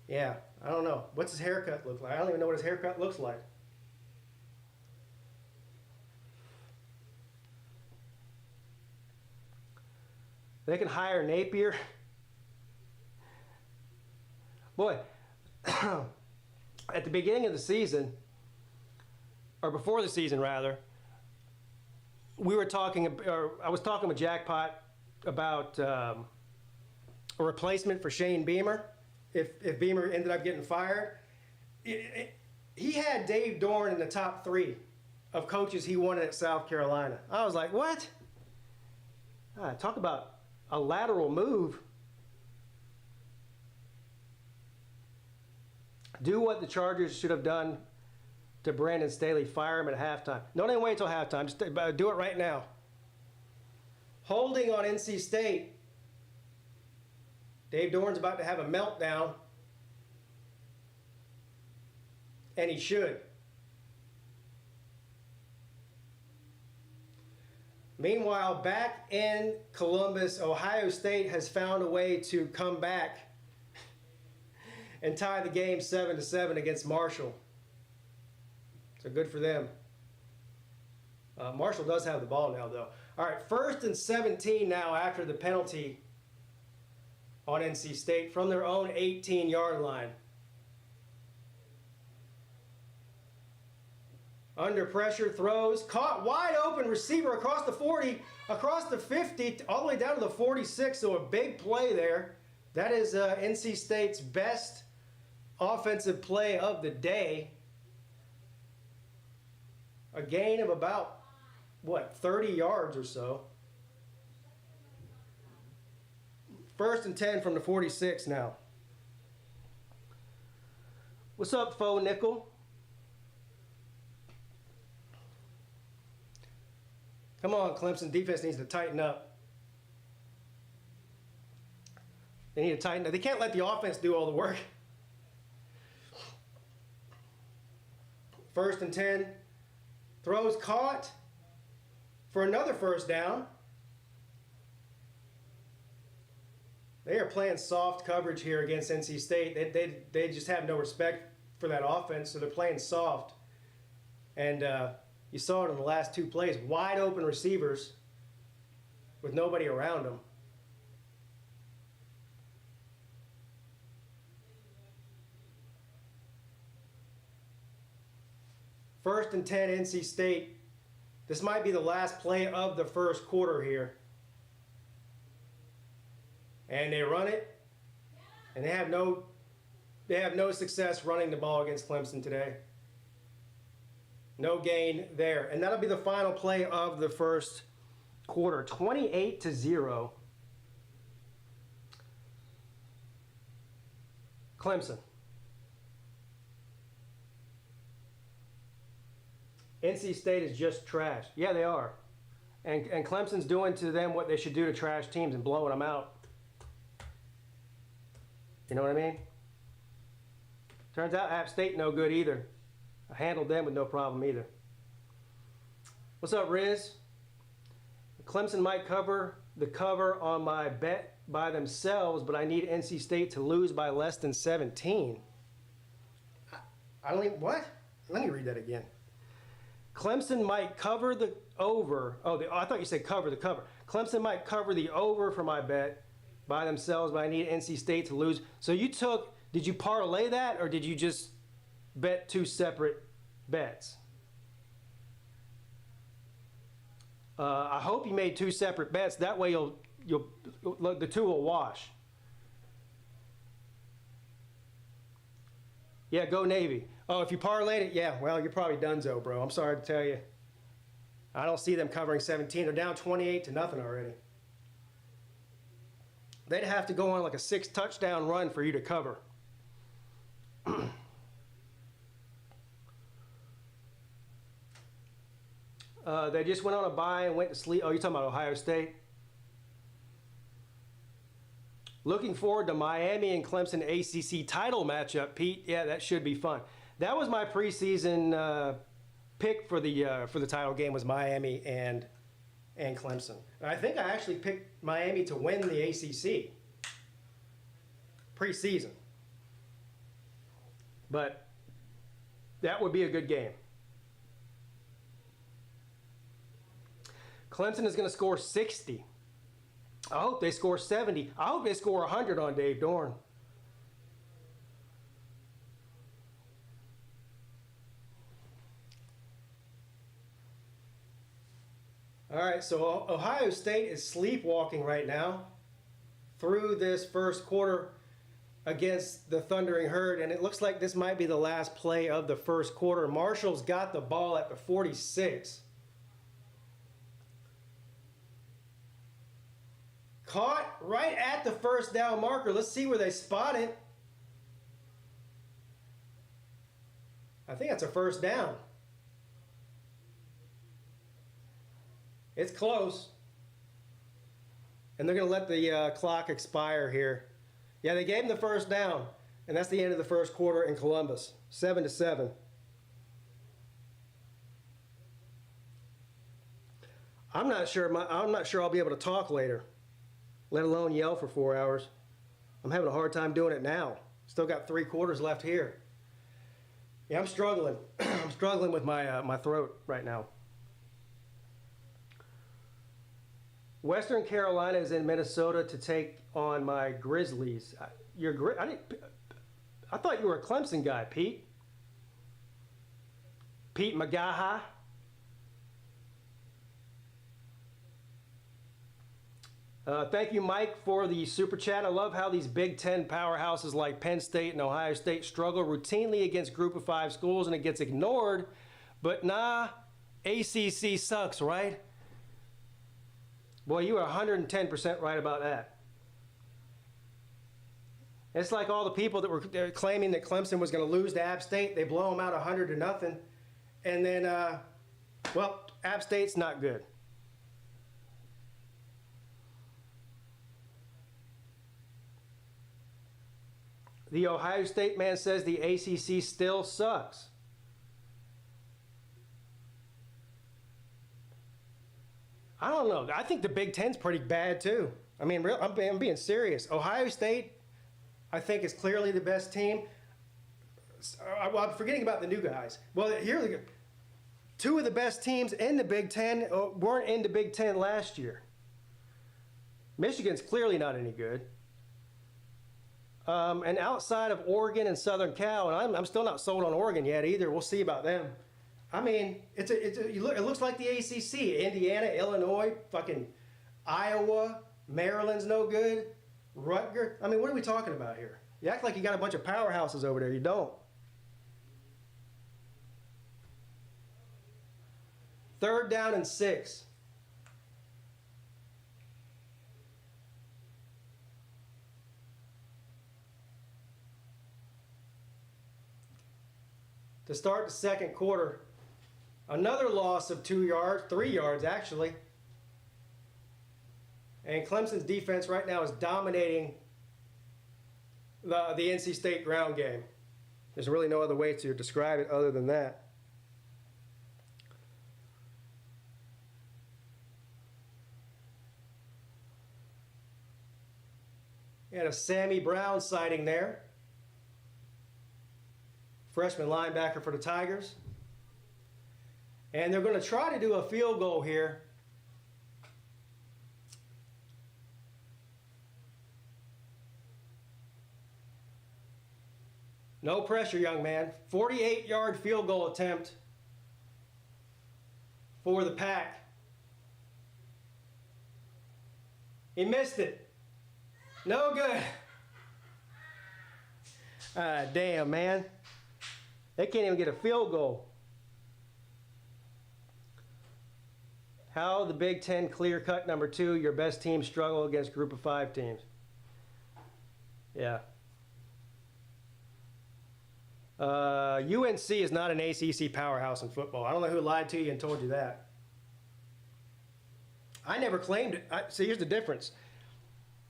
Yeah, I don't know. What's his haircut look like? I don't even know what his haircut looks like. They can hire Napier. Boy, at the beginning of the season, or before the season rather, I was talking with Jackpot about a replacement for Shane Beamer if Beamer ended up getting fired. He had Dave Doran in the top 3 of coaches he wanted at South Carolina. I was like, what? Talk about a lateral move. Do what the Chargers should have done to Brandon Staley, fire him at halftime. Don't even wait until halftime. Just do it right now. Holding on NC State. Dave Doran's about to have a meltdown. And he should. Meanwhile, back in Columbus, Ohio State has found a way to come back and tie the game 7-7 against Marshall. So good for them. Marshall does have the ball now, though. All right, 1st and 17 now after the penalty on NC State from their own 18-yard line. Under pressure, throws, caught wide open receiver across the 40, across the 50, all the way down to the 46, so a big play there. That is NC State's best offensive play of the day. A gain of about what, 30 yards or so. 1st and 10 from the 46 now. What's up, faux nickel? Come on, Clemson. Defense needs to tighten up. They need to tighten up. They can't let the offense do all the work. 1st and 10. Throws caught for another 1st down. They are playing soft coverage here against NC State. They just have no respect for that offense, so they're playing soft. And you saw it in the last 2 plays. Wide open receivers with nobody around them. First and 10, NC State. This might be the last play of the 1st quarter here. And they run it, and they have no success running the ball against Clemson today. No gain there. And that'll be the final play of the 1st quarter. 28-0. Clemson. NC State is just trash. Yeah, they are. And Clemson's doing to them what they should do to trash teams and blowing them out. You know what I mean? Turns out App State no good either. I handled them with no problem either. What's up, Riz? Clemson might cover the cover on my bet by themselves, but I need NC State to lose by less than 17. I don't even, what? Let me read that again. Clemson might cover the over. Oh, I thought you said cover the cover. Clemson might cover the over for my bet by themselves, but I need NC State to lose. So you took, did you parlay that, or did you just bet 2 separate bets? I hope you made 2 separate bets. That way the 2 will wash. Yeah, go Navy. Oh, if you parlayed it, yeah, well, you're probably donezo, bro. I'm sorry to tell you. I don't see them covering 17. They're down 28-0 already. They'd have to go on like a 6-touchdown run for you to cover. They just went on a bye and went to sleep. Oh, you're talking about Ohio State? Looking forward to Miami and Clemson ACC title matchup, Pete. Yeah, that should be fun. That was my preseason pick for the title game, was Miami and Clemson. I think I actually picked Miami to win the ACC preseason. But that would be a good game. Clemson is going to score 60. I hope they score 70. I hope they score 100 on Dave Dorn. All right, so Ohio State is sleepwalking right now through this 1st quarter against the Thundering Herd, and it looks like this might be the last play of the 1st quarter. Marshall's got the ball at the 46. Caught right at the 1st down marker. Let's see where they spot it. I think that's a 1st down. It's close. And they're going to let the clock expire here. Yeah, they gave him the 1st down. And that's the end of the 1st quarter in Columbus. 7-7. I'm not sure I'll be able to talk later, let alone yell for 4 hours. I'm having a hard time doing it now. Still got 3 quarters left here. Yeah, I'm struggling. I'm struggling with my throat right now. Western Carolina is in Minnesota to take on my Grizzlies. I thought you were a Clemson guy, Pete. Pete Magaha. Thank you, Mike, for the super chat. I love how these Big Ten powerhouses like Penn State and Ohio State struggle routinely against Group of 5 schools, and it gets ignored. But nah, ACC sucks, right? Boy, you are 110% right about that. It's like all the people that were claiming that Clemson was going to lose to App State. They blow them out 100-0. And then, well, App State's not good. The Ohio State man says the ACC still sucks. I don't know. I think the Big Ten's pretty bad too. I mean, I'm being serious. Ohio State, I think, is clearly the best team. Well, I'm forgetting about the new guys. Well, here we go. Two of the best teams in the Big Ten weren't in the Big Ten last year. Michigan's clearly not any good. And outside of Oregon and Southern Cal, and I'm still not sold on Oregon yet either. We'll see about them. I mean, it looks like the ACC. Indiana, Illinois, fucking Iowa, Maryland's no good. Rutgers. I mean, what are we talking about here? You act like you got a bunch of powerhouses over there. You don't. Third down and 6. To start the second quarter, another loss of 2 yards, 3 yards actually. And Clemson's defense right now is dominating the NC State ground game. There's really no other way to describe it other than that. You had a Sammy Brown sighting there. Freshman linebacker for the Tigers. And they're going to try to do a field goal here. No pressure, young man. 48-yard field goal attempt for the Pack. He missed it. No good. Damn, man. They can't even get a field goal. How the Big Ten clear-cut number 2, your best teams struggle against group of 5 teams. Yeah. UNC is not an ACC powerhouse in football. I don't know who lied to you and told you that. I never claimed it. See, here's the difference.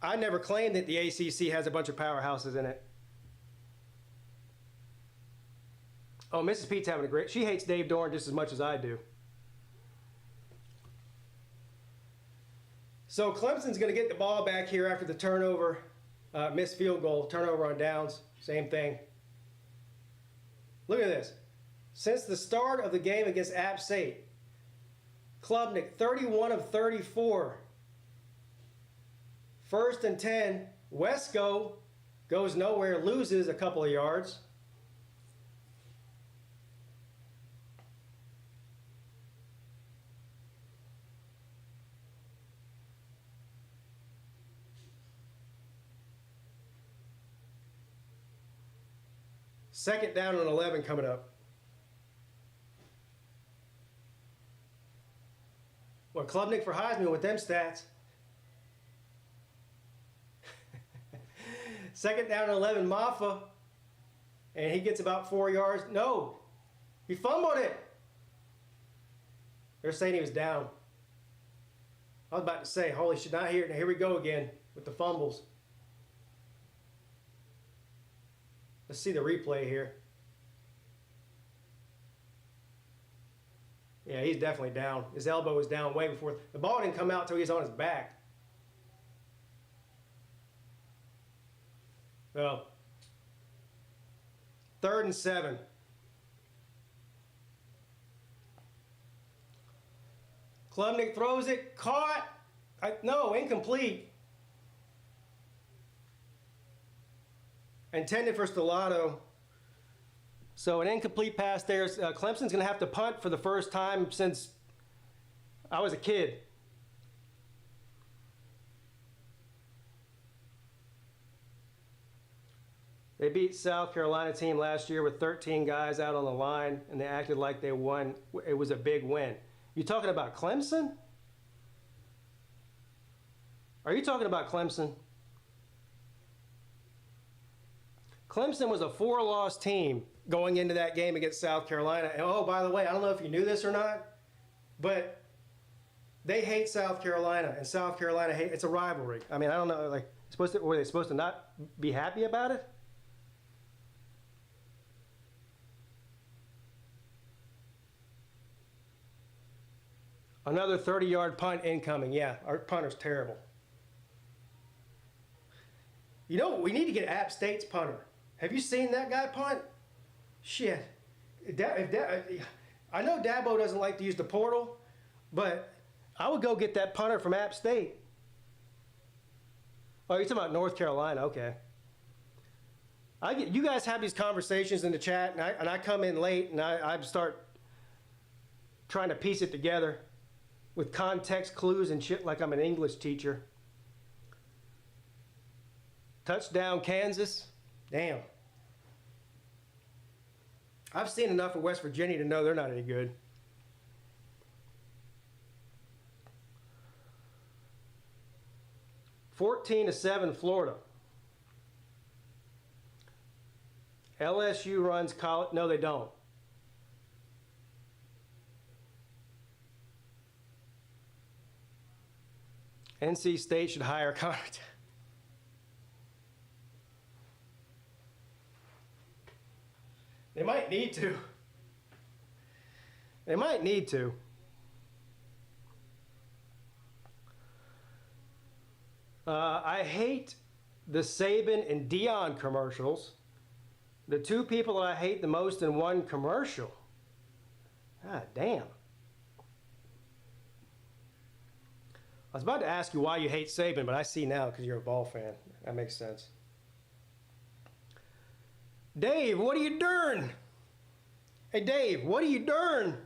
I never claimed that the ACC has a bunch of powerhouses in it. Oh, Mrs. Pete's having a great... She hates Dave Dorn just as much as I do. So Clemson's going to get the ball back here after the turnover, missed field goal, turnover on downs, same thing. Look at this. Since the start of the game against App State, Klubnik, 31 of 34. First and 10. Wesco goes nowhere, loses a couple of yards. Second down and 11 coming up. Well, Klubnik for Heisman with them stats. Second down and 11, Maffa. And he gets about 4 yards. No, he fumbled it. They're saying he was down. I was about to say, holy shit, not here. Here we go again with the fumbles. Let's see the replay here. Yeah, he's definitely down. His elbow was down way before. The ball didn't come out until he was on his back. Well, 3rd and 7. Klubnik throws it, caught. No, incomplete. Intended for Stellato. So an incomplete pass there. Clemson's going to have to punt for the first time since I was a kid. They beat South Carolina team last year with 13 guys out on the line, and they acted like they won. It was a big win. You talking about Clemson? Are you talking about Clemson? Clemson was a 4-loss team going into that game against South Carolina. And oh, by the way, I don't know if you knew this or not, but they hate South Carolina, and South Carolina hate. It's a rivalry. I mean, I don't know. Like, were they supposed to not be happy about it? Another 30-yard punt incoming. Yeah, our punter's terrible. You know, we need to get App State's punter. Have you seen that guy punt? Shit. I know Dabo doesn't like to use the portal, but I would go get that punter from App State. Oh, you're talking about North Carolina. Okay. You guys have these conversations in the chat, and I come in late, and I start trying to piece it together with context clues and shit like I'm an English teacher. Touchdown, Kansas. Damn. I've seen enough of West Virginia to know they're not any good. (14-7) Florida. LSU runs college. No, they don't. NC State should hire Connor. They might need to. They might need to. I hate the Saban and Dion commercials. The two people that I hate the most in one commercial. God damn. I was about to ask you why you hate Saban, but I see now because you're a ball fan. That makes sense. Dave, what are you doing? Hey, Dave, what are you doing?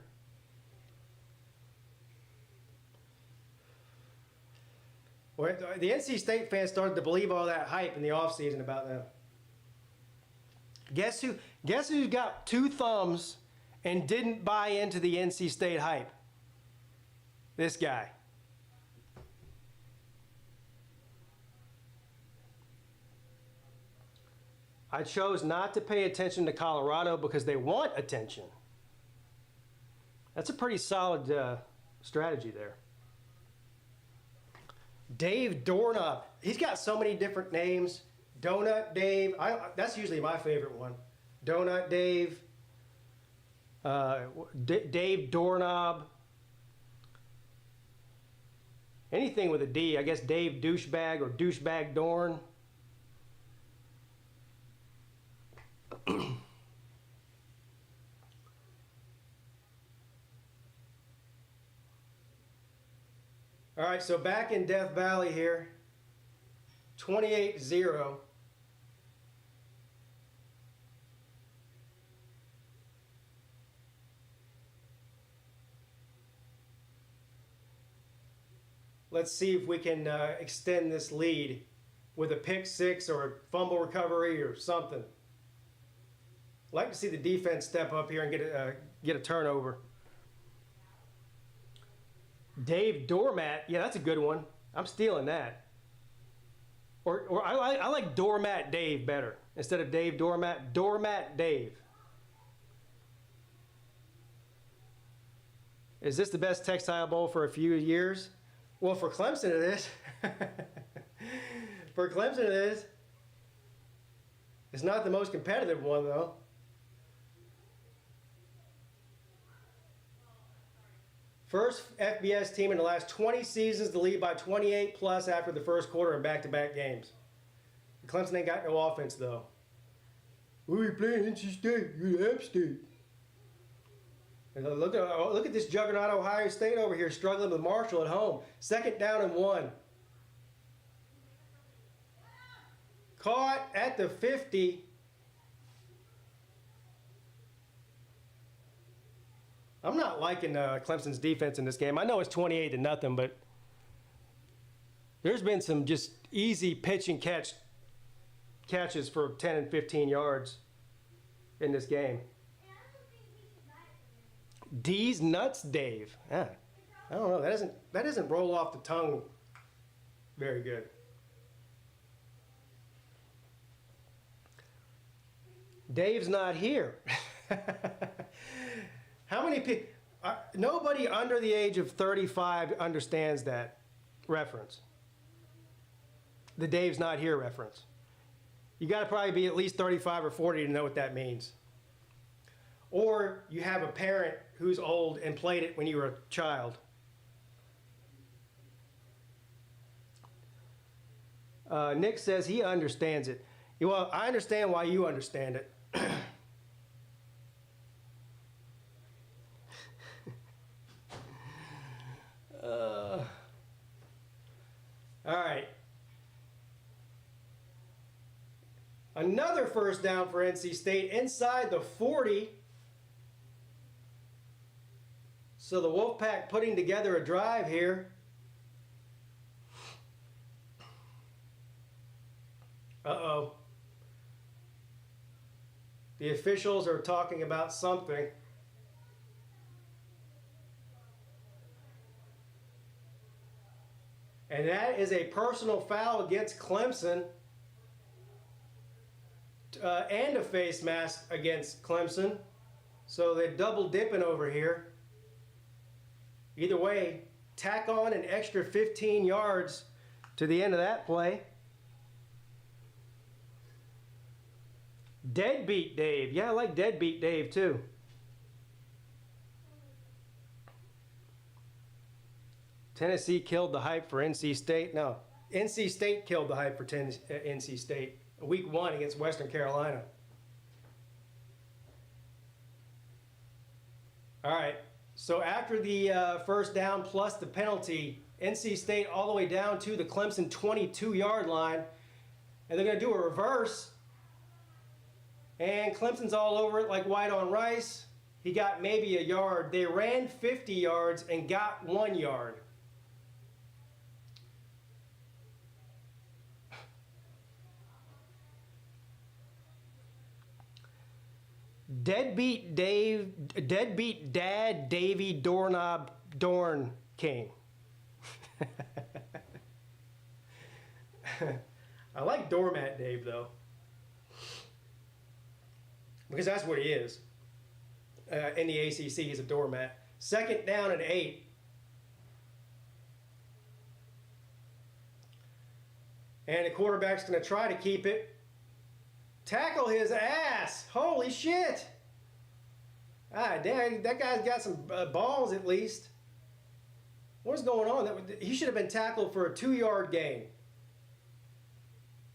Well, the NC State fans started to believe all that hype in the offseason about them. Guess who's got two thumbs and didn't buy into the NC State hype? This guy. I chose not to pay attention to Colorado because they want attention. That's a pretty solid strategy there. Dave Doorknob. He's got so many different names. Donut Dave. That's usually my favorite one. Donut Dave. Dave Doorknob. Anything with a D. I guess Dave Douchebag or Douchebag Dorn. All right, so back in Death Valley here, 28-0. Let's see if we can extend this lead with a pick six or a fumble recovery or something. I'd like to see the defense step up here and get a turnover. Dave Doormat, yeah, that's a good one. I'm stealing that. Or I like Doormat Dave better. Instead of Dave Doormat, Doormat Dave. Is this the best textile bowl for a few years? Well, for Clemson it is. For Clemson it is. It's not the most competitive one, though. First FBS team in the last 20 seasons to lead by 28 plus after the first quarter in back-to-back games. Clemson ain't got no offense, though. Oh, you're playing NC State. You're App State. And look at this juggernaut Ohio State over here struggling with Marshall at home. 2nd down and 1. Caught at the 50. I'm not liking Clemson's defense in this game. I know it's 28-0, but there's been some just easy pitch and catch catches for 10 and 15 yards in this game. D's nuts, Dave. Yeah. I don't know. That doesn't roll off the tongue very good. Dave's not here. How many people? Nobody under the age of 35 understands that reference. The Dave's not here reference. You got to probably be at least 35 or 40 to know what that means. Or you have a parent who's old and played it when you were a child. Nick says he understands it. Well, I understand why you understand it. All right. Another first down for NC State inside the 40. So the Wolfpack putting together a drive here. Uh-oh. The officials are talking about something. And that is a personal foul against Clemson and a face mask against Clemson. So they're double dipping over here. Either way, tack on an extra 15 yards to the end of that play. Deadbeat Dave. Yeah, I like Deadbeat Dave too. Tennessee killed the hype for NC State. No, NC State killed the hype for NC State. Week 1 against Western Carolina. All right, so after the first down plus the penalty, NC State all the way down to the Clemson 22-yard line. And they're going to do a reverse. And Clemson's all over it like white on rice. He got maybe a yard. They ran 50 yards and got 1 yard. Deadbeat Dad Davy Doorknob Dorn King. I like Doormat Dave though, because that's what he is. In the ACC, he's a doormat. Second down and 8. And the quarterback's going to try to keep it. Tackle his ass. Holy shit. Ah, dang, that guy's got some balls at least. What's going on? He should have been tackled for a 2-yard gain.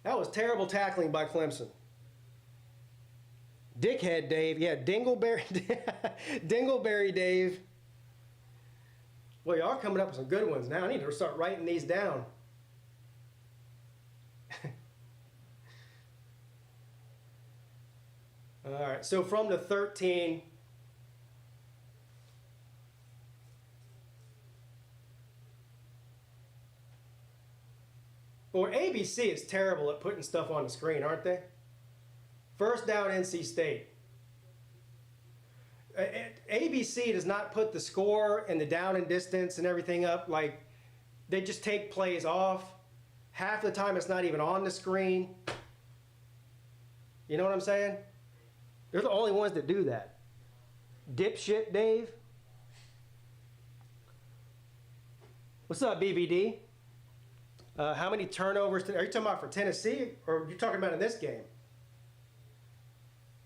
That was terrible tackling by Clemson. Dickhead Dave. Yeah, Dingleberry. Dingleberry Dave. Well, y'all are coming up with some good ones now. I need to start writing these down. All right, so from the 13, well, ABC is terrible at putting stuff on the screen, aren't they? First down, NC State. ABC does not put the score and the down and distance and everything up. Like, they just take plays off. Half the time it's not even on the screen. You know what I'm saying? They're the only ones that do that. Dipshit Dave. What's up, BBD? How many turnovers? Are you talking about for Tennessee, or are you talking about in this game?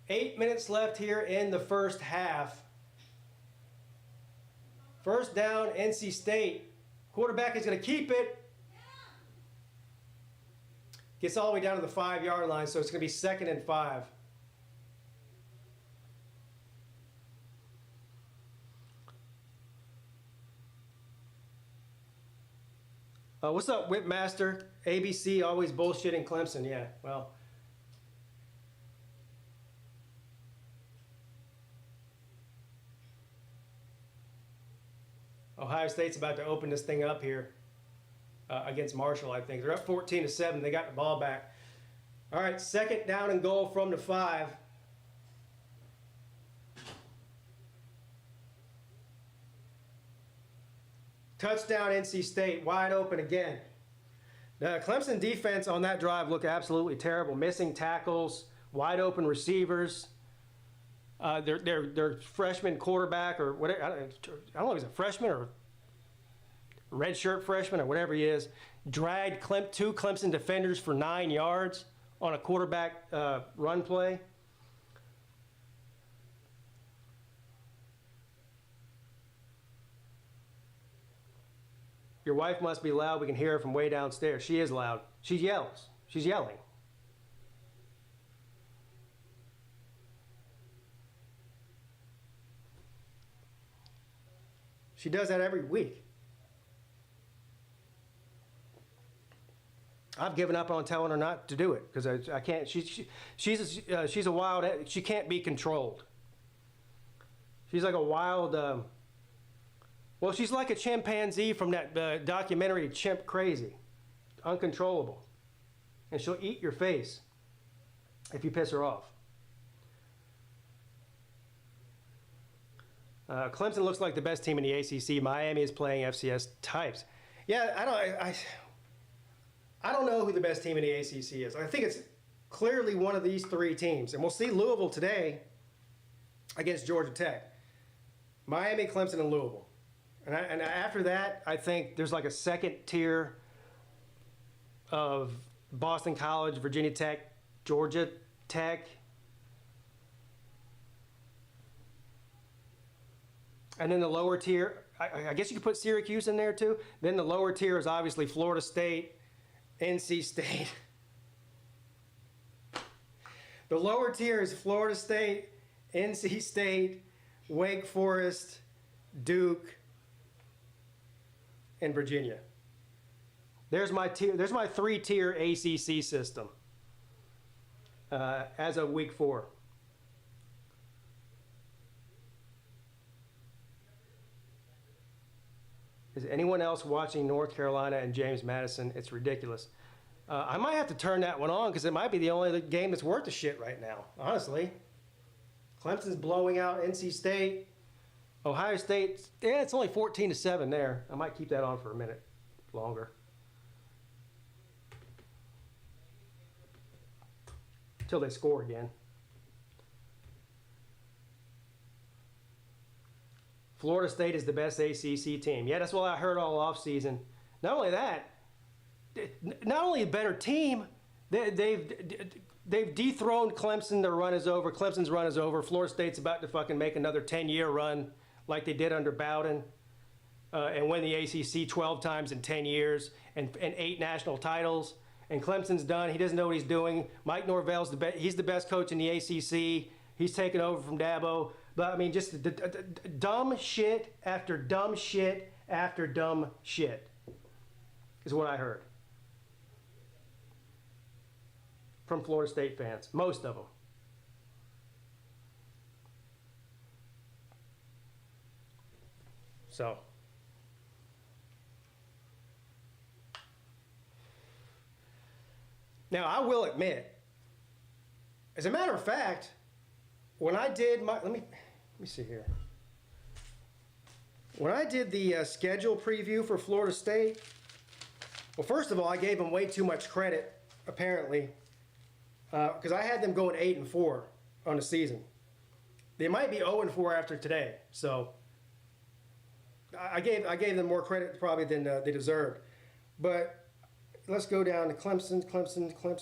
8 minutes left here in the first half. First down, NC State. Quarterback is going to keep it. Gets all the way down to the 5-yard line, so it's going to be 2nd and 5. What's up, Whipmaster? ABC always bullshitting Clemson. Yeah, well. Ohio State's about to open this thing up here against Marshall, I think. They're up 14-7. They got the ball back. All right, 2nd down and goal from the 5. Touchdown NC State, wide open again. The Clemson defense on that drive looked absolutely terrible. Missing tackles, wide open receivers. Their freshman quarterback or whatever, I don't know if he's a freshman or redshirt freshman or whatever he is, dragged 2 Clemson defenders for 9 yards on a quarterback run play. Your wife must be loud. We can hear her from way downstairs. She is loud. She yells. She's yelling. She does that every week. I've given up on telling her not to do it because I can't. She's a wild. She can't be controlled. She's like a wild. Well, she's like a chimpanzee from that documentary Chimp Crazy, uncontrollable, and she'll eat your face if you piss her off. Clemson looks like the best team in the ACC. Miami is playing FCS types. Yeah, I don't know who the best team in the ACC is. I think it's clearly one of these 3 teams. And we'll see Louisville today against Georgia Tech. Miami, Clemson, and Louisville. And after that, I think there's like a 2nd tier of Boston College, Virginia Tech, Georgia Tech. And then the lower tier, I guess you could put Syracuse in there too. Then the lower tier is obviously Florida State, NC State. The lower tier is Florida State, NC State, Wake Forest, Duke, and Virginia. There's my 3-tier ACC system as of week 4. Is anyone else watching North Carolina and James Madison? It's ridiculous. I might have to turn that one on because it might be the only game that's worth a shit right now, honestly. Clemson's blowing out NC State. Ohio State, yeah, it's only 14-7 there. I might keep that on for a minute longer. Until they score again. Florida State is the best ACC team. Yeah, that's what I heard all offseason. Not only that, not only a better team, they've dethroned Clemson. Their run is over. Clemson's run is over. Florida State's about to fucking make another 10-year run like they did under Bowden and win the ACC 12 times in 10 years and 8 national titles. And Clemson's done. He doesn't know what he's doing. Mike Norvell's he's the best coach in the ACC. He's taken over from Dabo. But, I mean, just dumb shit after dumb shit after dumb shit is what I heard from Florida State fans, most of them. So, now I will admit, as a matter of fact, when I did my, let me see here. When I did the schedule preview for Florida State, well, first of all, I gave them way too much credit, apparently, because I had them going 8-4 on the season. They might be 0-4 after today, so I gave them more credit probably than they deserved. But let's go down to Clemson.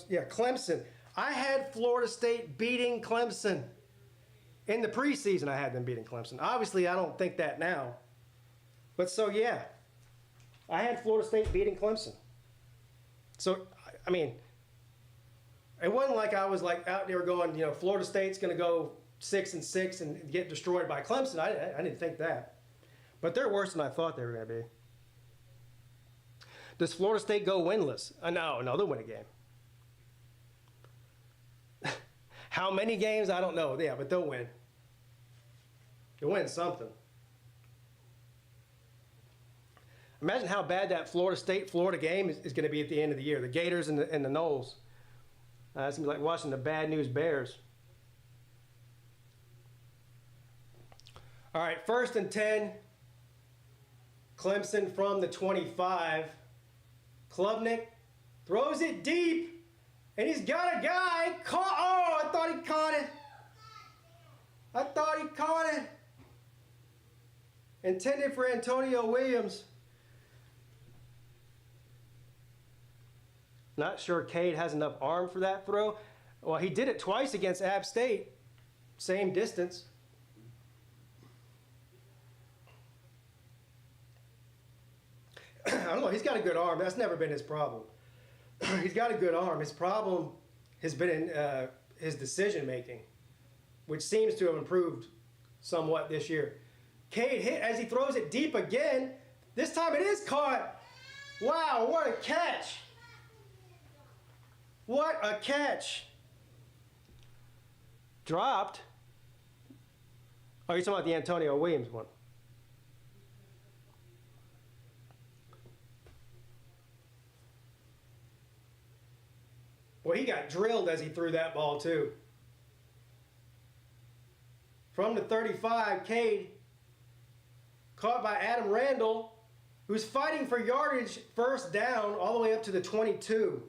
Yeah, Clemson. I had Florida State beating Clemson. In the preseason, I had them beating Clemson. Obviously, I don't think that now. But so, yeah, I had Florida State beating Clemson. So, I mean, it wasn't like I was like out there going, you know, Florida State's going to go 6-6 and get destroyed by Clemson. I didn't think that. But they're worse than I thought they were going to be. Does Florida State go winless? No, they'll win a game. How many games? I don't know. Yeah, but they'll win. They'll win something. Imagine how bad that Florida State-Florida game is going to be at the end of the year. The Gators and the Noles. It's going to be like watching the Bad News Bears. All right, 1st and 10. Clemson from the 25. Klubnik throws it deep, and he's got a guy. Oh, I thought he caught it. I thought he caught it. Intended for Antonio Williams. Not sure Cade has enough arm for that throw. Well, he did it twice against App State. Same distance. I don't know. He's got a good arm. That's never been his problem. He's got a good arm. His problem has been in his decision making, which seems to have improved somewhat this year. Cade hit as he throws it deep again. This time it is caught. Wow, what a catch. What a catch. Dropped. Oh, you're talking about the Antonio Williams one. Well, he got drilled as he threw that ball, too. From the 35, Cade, caught by Adam Randall, who's fighting for yardage, first down, all the way up to the 22.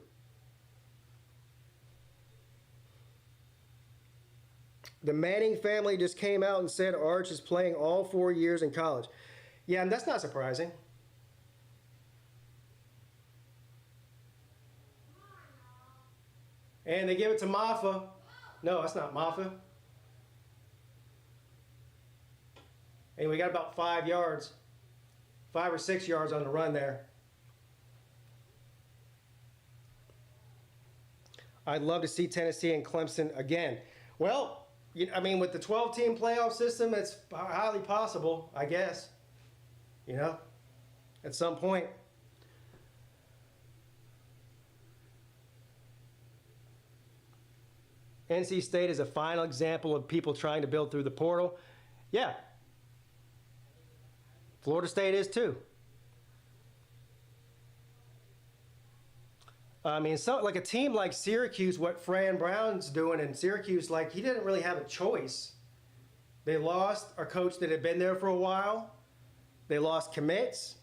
The Manning family just came out and said Arch is playing all 4 years in college. Yeah, and that's not surprising. And they give it to Maffa. No, that's not Maffa. And we got about 5 yards. 5 or 6 yards on the run there. I'd love to see Tennessee and Clemson again. Well, I mean, with the 12-team playoff system, it's highly possible, I guess. You know, at some point. NC State is a final example of people trying to build through the portal. Yeah. Florida State is too. I mean, so like a team like Syracuse, what Fran Brown's doing in Syracuse, like he didn't really have a choice. They lost a coach that had been there for a while. They lost commits.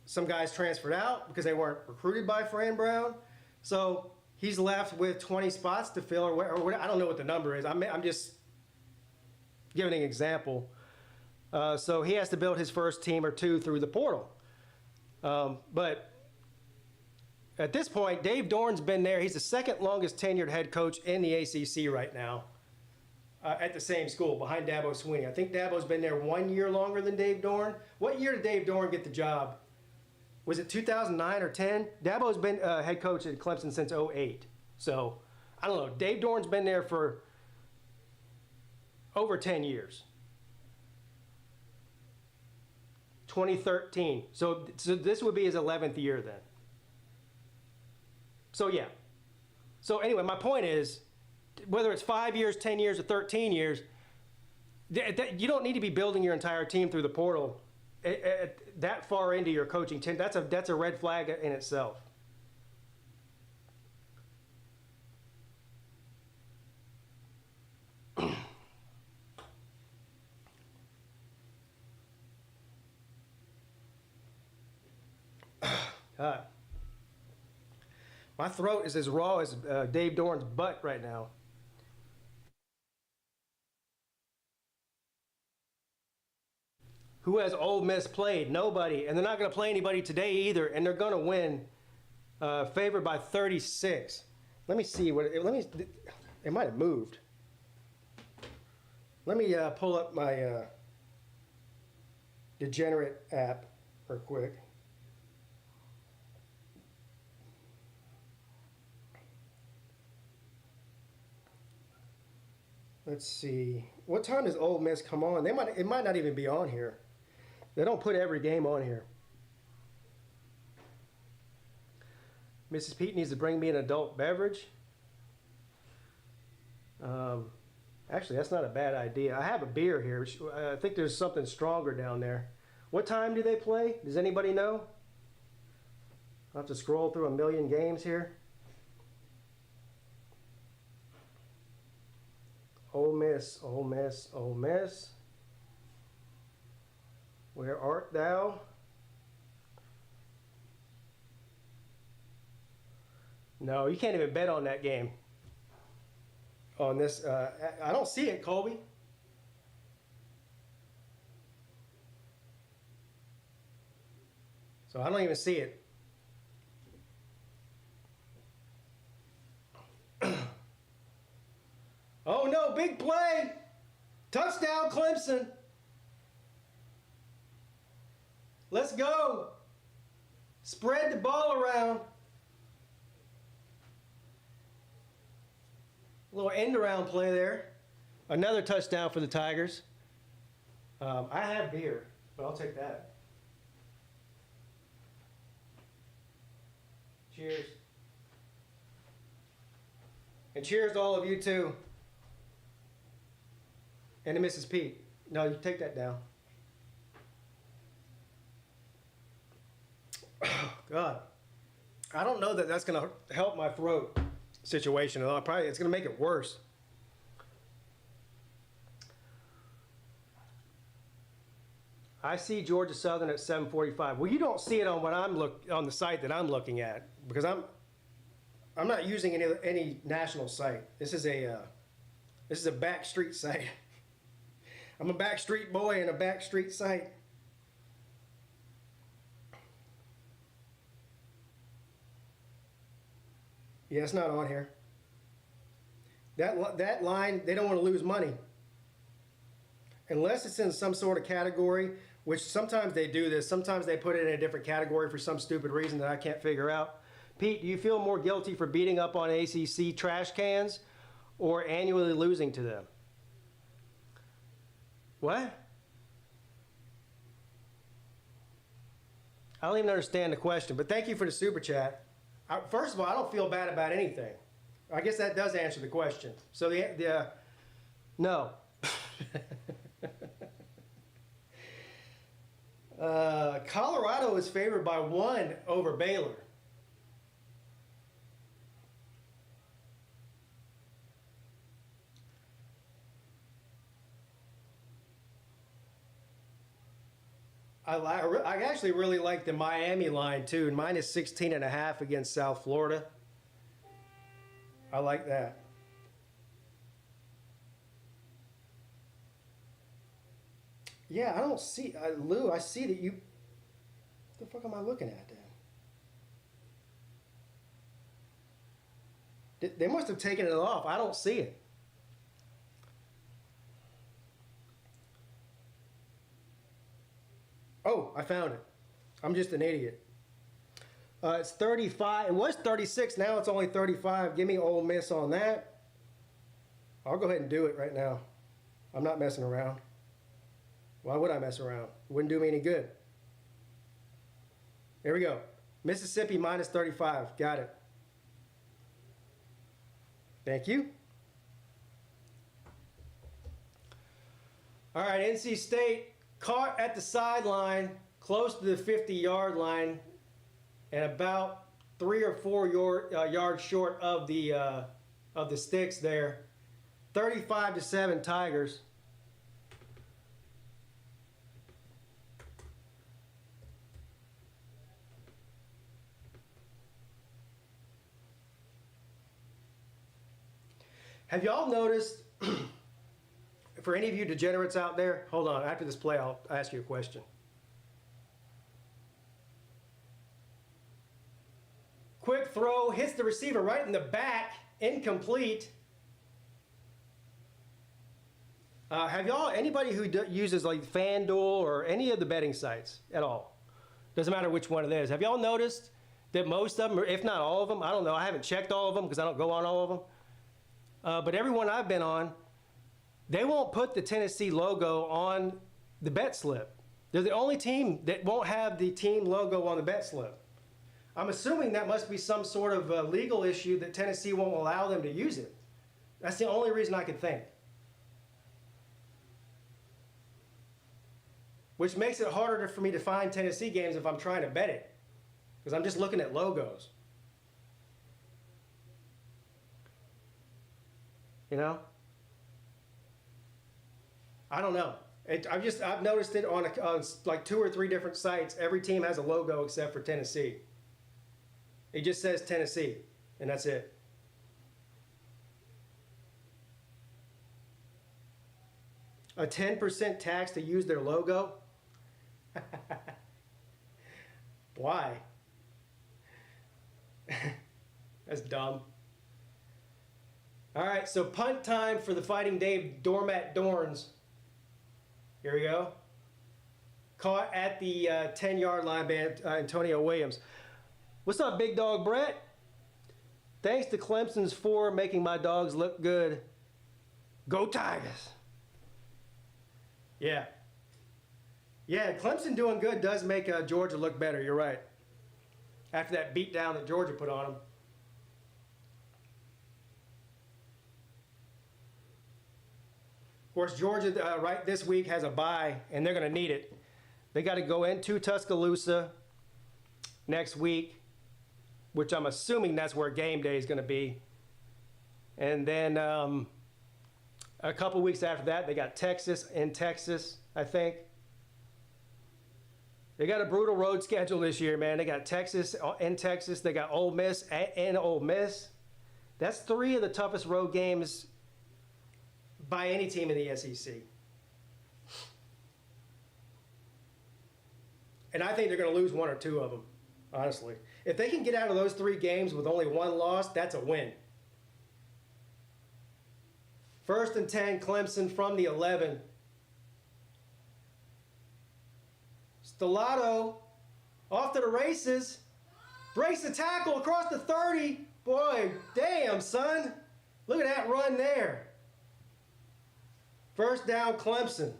Some guys transferred out because they weren't recruited by Fran Brown. So he's left with 20 spots to fill, or I don't know what the number is. I'm just giving an example. So he has to build his first team or two through the portal. But at this point, Dave Dorn's been there. He's the second longest tenured head coach in the ACC right now at the same school, behind Dabo Swinney. I think Dabo's been there 1 year longer than Dave Dorn. What year did Dave Dorn get the job? Was it 2009 or 10? Dabo's been head coach at Clemson since 2008. So, I don't know. Dave Dorn's been there for over 10 years. 2013. So this would be his 11th year then. So, yeah. So, anyway, my point is, whether it's 5 years, 10 years, or 13 years, you don't need to be building your entire team through the portal that far into your coaching team. That's a red flag in itself. God. My throat is as raw as Dave Dorn's butt right now. Who has Ole Miss played? Nobody. And they're not going to play anybody today either. And they're going to win, favored by 36. Let me see. It might have moved. Let me pull up my Degenerate app real quick. Let's see. What time does Ole Miss come on? It might not even be on here. They don't put every game on here. Mrs. Peete needs to bring me an adult beverage. Actually, that's not a bad idea. I have a beer here. I think there's something stronger down there. What time do they play? Does anybody know? I'll have to scroll through a million games here. Ole Miss, Ole Miss, Ole Miss. Where art thou? No, you can't even bet on that game. On this, I don't see it, Colby. So I don't even see it. Oh no, big play! Touchdown, Clemson! Let's go! Spread the ball around. A little end around play there. Another touchdown for the Tigers. I have beer, but I'll take that. Cheers. And cheers to all of you too. And to Mrs. Peete. No, you take that down. Oh, God. I don't know that that's going to help my throat situation at all. Probably it's going to make it worse. I see Georgia Southern at 7:45. Well, you don't see it on what on the site that I'm looking at because I'm not using any national site. This is a back street site. I'm a back street boy in a back street site. Yeah, it's not on here. That line, they don't want to lose money. Unless it's in some sort of category, which sometimes they do this. Sometimes they put it in a different category for some stupid reason that I can't figure out. Pete, do you feel more guilty for beating up on ACC trash cans or annually losing to them? What? I don't even understand the question, but thank you for the super chat. First of all, I don't feel bad about anything. I guess that does answer the question. So no. Colorado is favored by 1 over Baylor. I actually really like the Miami line too. Mine is 16.5 against South Florida. I like that. Yeah, I don't see, Lou, I see that you, what the fuck am I looking at then? They must have taken it off. I don't see it. Oh, I found it. I'm just an idiot. It's 35. It was 36. Now it's only 35. Give me Ole Miss on that. I'll go ahead and do it right now. I'm not messing around. Why would I mess around? It wouldn't do me any good. There we go. Mississippi minus 35. Got it. Thank you. All right, NC State caught at the sideline, close to the 50-yard line, and about 3 or 4 yards short of the sticks there. 35-7 Tigers. Have y'all noticed, for any of you degenerates out there, hold on, after this play I'll ask you a question. Quick throw, hits the receiver right in the back, incomplete. Have y'all, anybody who uses like FanDuel or any of the betting sites at all, doesn't matter which one it is, have y'all noticed that most of them, or if not all of them, I don't know, I haven't checked all of them because I don't go on all of them, but every one I've been on, they won't put the Tennessee logo on the bet slip. They're the only team that won't have the team logo on the bet slip. I'm assuming that must be some sort of legal issue that Tennessee won't allow them to use it. That's the only reason I can think. Which makes it harder for me to find Tennessee games if I'm trying to bet it. Because I'm just looking at logos. You know? I don't know. I've noticed it on like 2 or 3 different sites. Every team has a logo except for Tennessee. It just says Tennessee, and that's it. A 10% tax to use their logo? Why? That's dumb. All right, so punt time for the Fighting Dave Doormat Dorns. Here we go. Caught at the 10-yard line by Antonio Williams. What's up, Big Dog Brett? Thanks to Clemson's for making my dogs look good. Go Tigers. Yeah. Yeah, Clemson doing good does make Georgia look better. You're right. After that beatdown that Georgia put on them. Of course, Georgia right this week has a bye, and they're going to need it. They got to go into Tuscaloosa next week, which I'm assuming that's where game day is going to be. And then a couple weeks after that, they got Texas in Texas, I think. They got a brutal road schedule this year, man. They got Texas in Texas. They got Ole Miss and Ole Miss. That's 3 of the toughest road games by any team in the SEC. And I think they're going to lose 1 or 2 of them, honestly. If they can get out of those 3 games with only 1 loss, that's a win. 1st and 10, Clemson from the 11. Stellato off to the races. Breaks the tackle across the 30. Boy, damn, son. Look at that run there. 1st down, Clemson.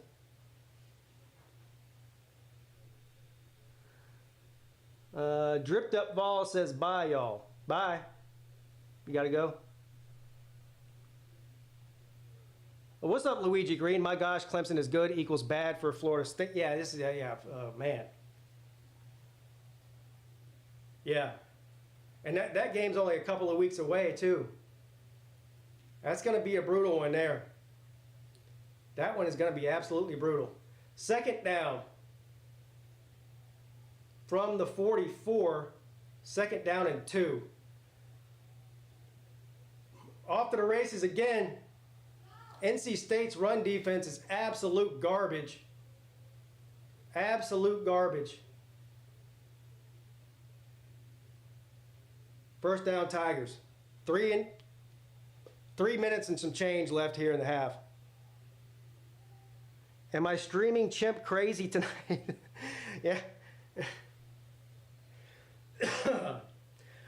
Dripped up ball says bye, y'all. Bye. You got to go. Well, what's up, Luigi Green? My gosh, Clemson is good equals bad for Florida State. Yeah, this is, man. Yeah. And that game's only a couple of weeks away, too. That's going to be a brutal one there. That one is going to be absolutely brutal. 2nd down. From the 44, 2nd down and 2. Off to the races again. NC State's run defense is absolute garbage. Absolute garbage. 1st down, Tigers. 3 minutes and some change left here in the half. Am I streaming chimp crazy tonight? Yeah.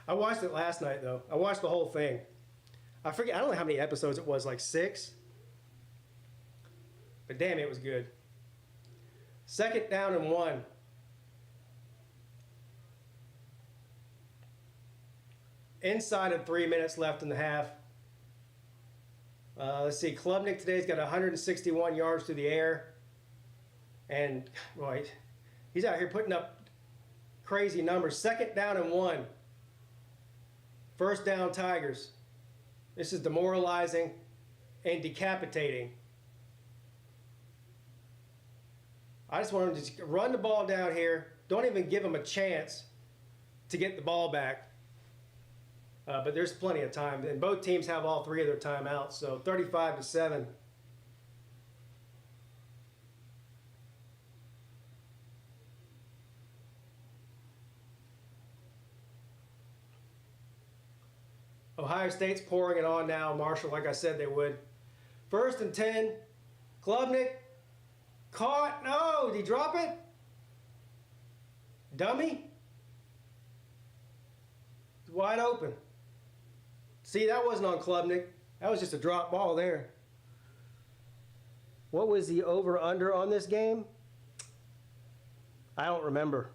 I watched it last night, though. I watched the whole thing. I forget, I don't know how many episodes it was, like 6? But damn, it was good. 2nd down and 1. Inside of 3 minutes left in the half. Let's see, Klubnik today's got 161 yards through the air. And, boy, he's out here putting up crazy numbers. 2nd down and 1. 1st down, Tigers. This is demoralizing and decapitating. I just want him to just run the ball down here. Don't even give him a chance to get the ball back. But there's plenty of time. And both teams have all 3 of their timeouts. So 35-7. Ohio State's pouring it on now, Marshall, like I said they would. 1st and 10. Klubnik. Caught. No, did he drop it? Dummy. It's wide open. See, that wasn't on Klubnik. That was just a drop ball there. What was the over-under on this game? I don't remember.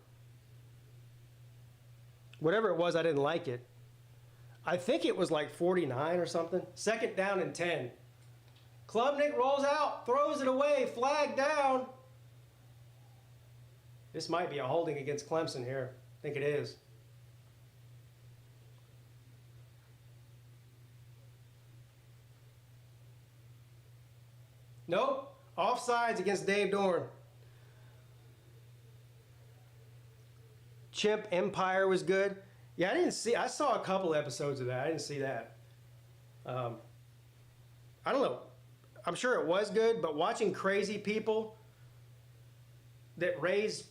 Whatever it was, I didn't like it. I think it was like 49 or something. 2nd down and 10. Klubnik rolls out, throws it away, flag down. This might be a holding against Clemson here. I think it is. Nope. Offsides against Dave Dorn. Chimp Empire was good. Yeah, I saw a couple episodes of that. I didn't see that. I don't know. I'm sure it was good, but watching crazy people that raise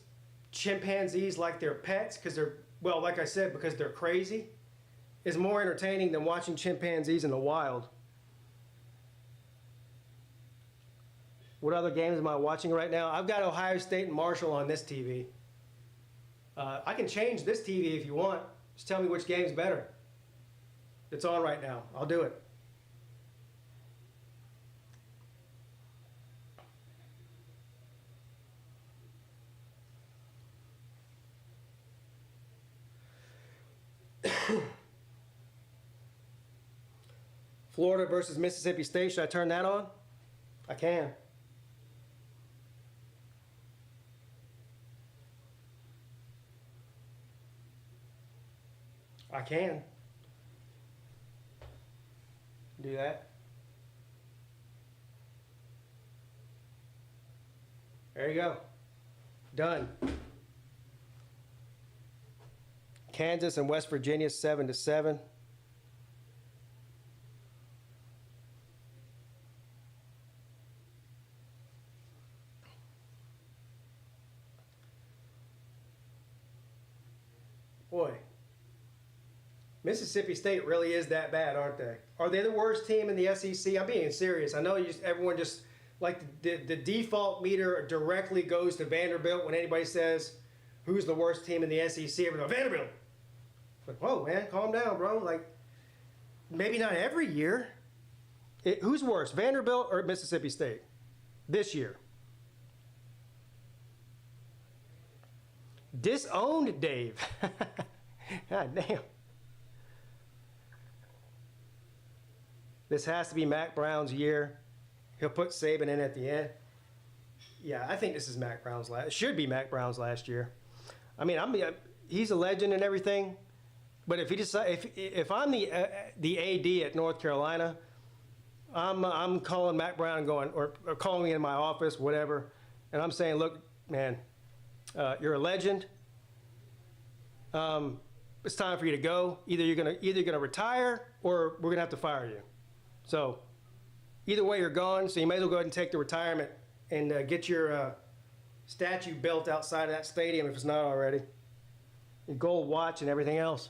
chimpanzees like they're pets because they're, well, like I said, because they're crazy, is more entertaining than watching chimpanzees in the wild. What other games am I watching right now? I've got Ohio State and Marshall on this TV. I can change this TV if you want. Just tell me which game's better. It's on right now. I'll do it. Florida versus Mississippi State. Should I turn that on? I can. I can. Do that. There you go. Done. Kansas and West Virginia 7-7. Boy, Mississippi State really is that bad, aren't they? Are they the worst team in the SEC? I'm being serious. I know everyone just, like, the default meter directly goes to Vanderbilt when anybody says, who's the worst team in the SEC? Everyone goes, Vanderbilt. Like, whoa, man, calm down, bro. Like, maybe not every year. Who's worse, Vanderbilt or Mississippi State this year? Disowned Dave. God damn. This has to be Mac Brown's year. He'll put Saban in at the end. Yeah, I think this is Mac Brown's last. It should be Mac Brown's last year. I mean, he's a legend and everything, but if he decide, if I'm the AD at North Carolina, I'm calling Mac Brown and going, or calling me in my office, whatever, and I'm saying, look, man, you're a legend. It's time for you to go. Either you're gonna retire or we're gonna have to fire you. So either way, you're gone. So you may as well go ahead and take the retirement and get your statue built outside of that stadium if it's not already. Your gold watch and everything else.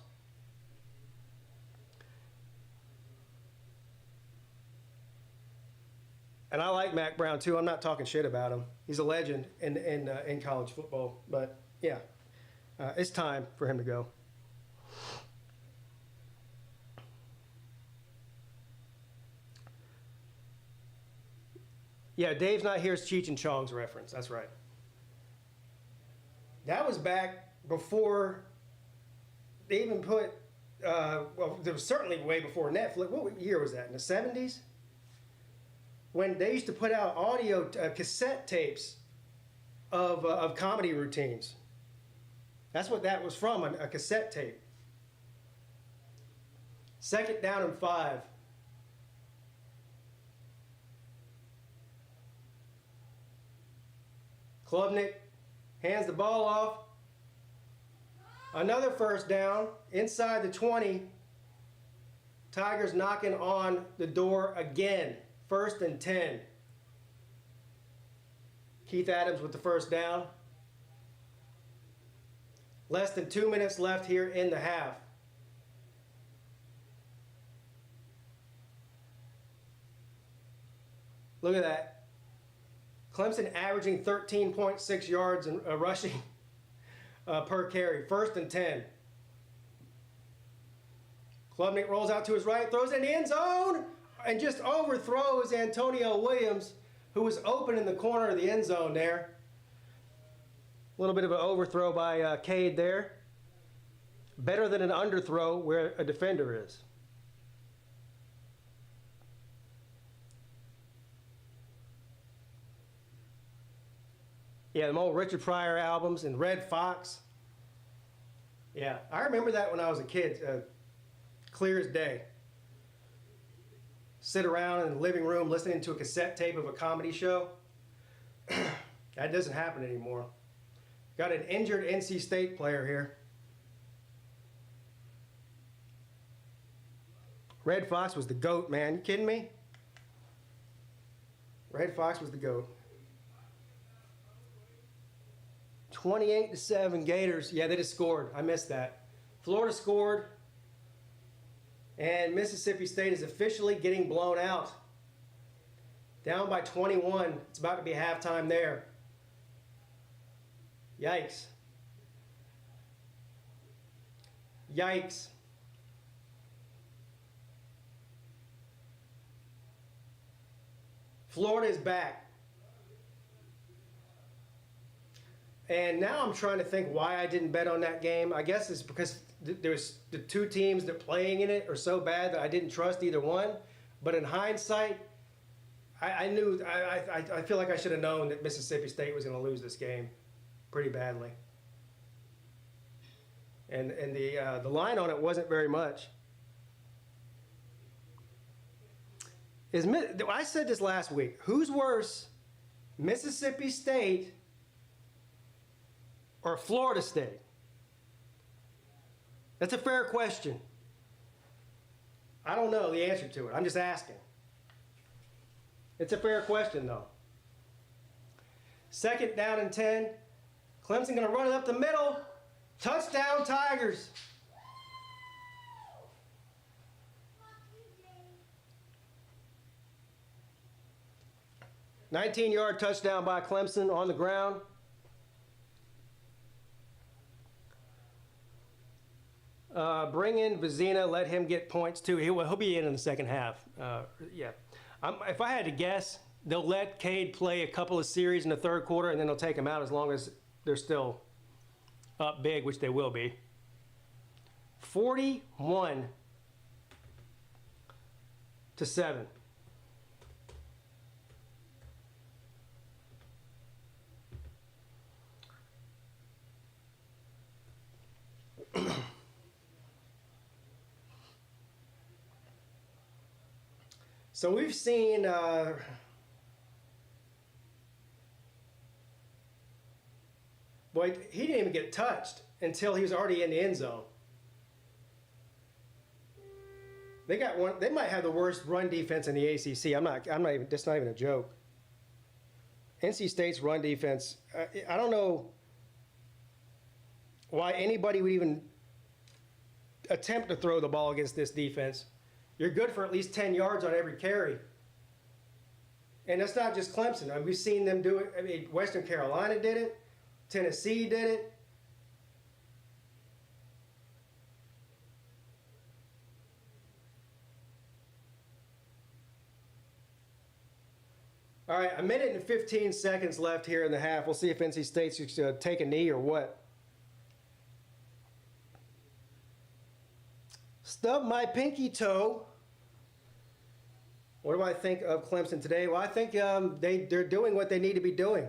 And I like Mac Brown too. I'm not talking shit about him. He's a legend in college football. But yeah, it's time for him to go. Yeah, Dave's not here. It's Cheech and Chong's reference. That's right. That was back before they even put, well, there was certainly way before Netflix. What year was that? In the 70s? When they used to put out audio cassette tapes of comedy routines. That's what that was from, a cassette tape. 2nd down and 5. Klubnik hands the ball off. Another 1st down inside the 20. Tigers knocking on the door again. 1st and 10. Keith Adams with the 1st down. Less than 2 minutes left here in the half. Look at that. Clemson averaging 13.6 yards in rushing per carry. 1st and 10. Klubnik rolls out to his right, throws it in the end zone, and just overthrows Antonio Williams, who was open in the corner of the end zone there. A little bit of an overthrow by Cade there. Better than an underthrow where a defender is. Yeah, the old Richard Pryor albums and Red Fox. Yeah, I remember that when I was a kid, clear as day. Sit around in the living room listening to a cassette tape of a comedy show. That doesn't happen anymore. Got an injured NC State player here. Red Fox was the GOAT, man. You kidding me? Red Fox was the GOAT. 28-7 Gators. Yeah, they just scored. I missed that. Florida scored. And Mississippi State is officially getting blown out. Down by 21. It's about to be halftime there. Yikes. Yikes. Florida is back. And now I'm trying to think why I didn't bet on that game. I guess it's because there's the two teams that are playing in it are so bad that I didn't trust either one. But in hindsight, I feel like I should have known that Mississippi State was going to lose this game pretty badly. And the line on it wasn't very much. I said this last week. Who's worse, Mississippi State or Florida State? That's a fair question. I don't know the answer to it. I'm just asking. It's a fair question, though. 2nd down and 10. Clemson going to run it up the middle. Touchdown, Tigers. $19-yard touchdown by Clemson on the ground. Bring in Vizina, let him get points too. He'll be in the second half. Yeah. If I had to guess, they'll let Cade play a couple of series in the third quarter, and then they'll take him out as long as they're still up big, which they will be. 41-7. So we've seen boy, he didn't even get touched until he was already in the end zone. They got one. They might have the worst run defense in the ACC. I'm not even. That's not even a joke. NC State's run defense. I don't know why anybody would even attempt to throw the ball against this defense. You're good for at least 10 yards on every carry. And that's not just Clemson. I mean, we've seen them do it. I mean, Western Carolina did it. Tennessee did it. All right, a minute and 15 seconds left here in the half. We'll see if NC State's going to take a knee or what. Stub my pinky toe. What do I think of Clemson today? Well, I think they're doing what they need to be doing.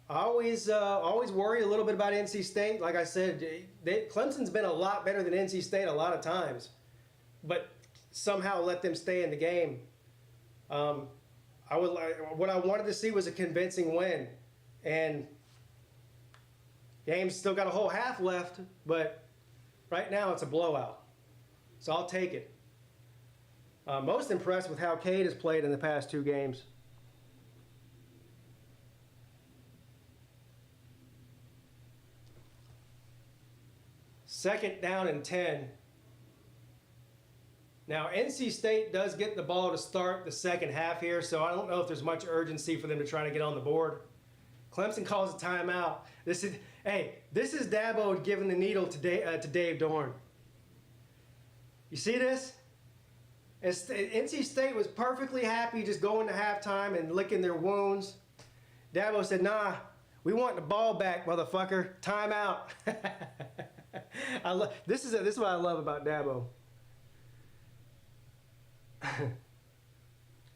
I always worry a little bit about NC State. Like I said, Clemson's been a lot better than NC State a lot of times, but somehow let them stay in the game. What I wanted to see was a convincing win, and game's still got a whole half left, but right now it's a blowout, so I'll take it. Most impressed with how Cade has played in the past two games. Second down and 10. Now, NC State does get the ball to start the second half here, so I don't know if there's much urgency for them to try to get on the board. Clemson calls a timeout. This is Dabo giving the needle to Dave Dorn. You see this? NC State was perfectly happy just going to halftime and licking their wounds. Dabo said, nah, we want the ball back, motherfucker. Timeout. This is what I love about Dabo.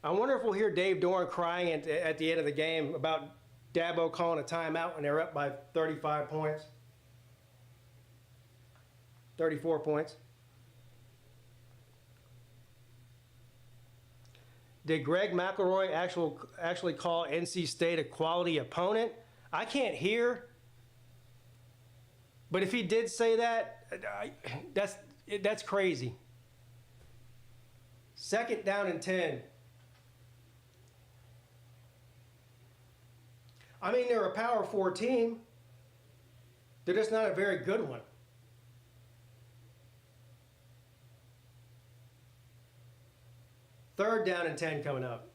I wonder if we'll hear Dave Dorn crying at the end of the game about Dabo calling a timeout when they're up by 35 points. 34 points. Did Greg McElroy actually call NC State a quality opponent? I can't hear. But if he did say that, that's crazy. 2nd down and 10. I mean, they're a Power 4 team. They're just not a very good one. Third down and 10 coming up.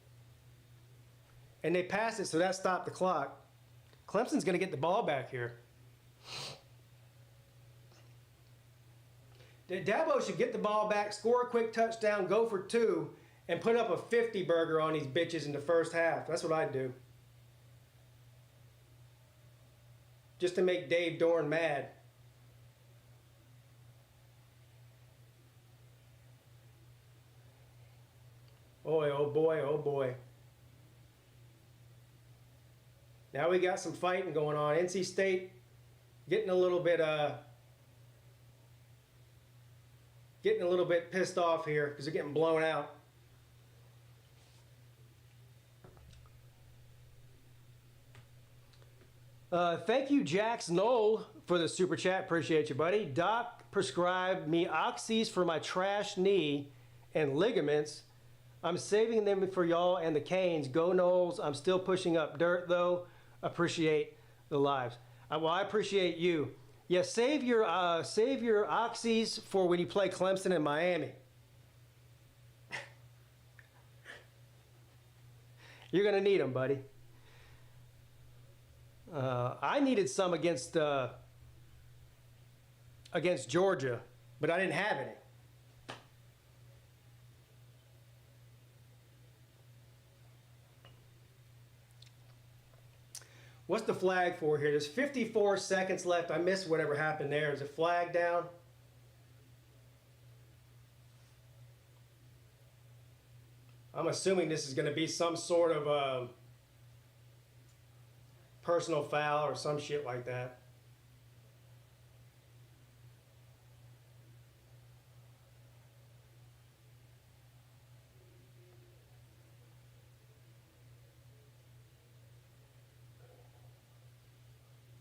And they passed it, so that stopped the clock. Clemson's going to get the ball back here. Dabo should get the ball back, score a quick touchdown, go for 2, and put up a 50 burger on these bitches in the first half. That's what I'd do. Just to make Dave Dorn mad. Boy, oh boy, oh boy. Now we got some fighting going on. NC State getting a little bit pissed off here because they're getting blown out. Thank you, Jax Knoll, for the super chat. Appreciate you, buddy. Doc prescribed me oxys for my trash knee and ligaments. I'm saving them for y'all and the Canes. Go Knowles. I'm still pushing up dirt, though. Appreciate the lives. Well, I appreciate you. Yeah, save your oxys for when you play Clemson and Miami. You're going to need them, buddy. I needed some against Georgia, but I didn't have any. What's the flag for here? There's 54 seconds left. I missed whatever happened there. Is a flag down? I'm assuming this is going to be some sort of personal foul or some shit like that.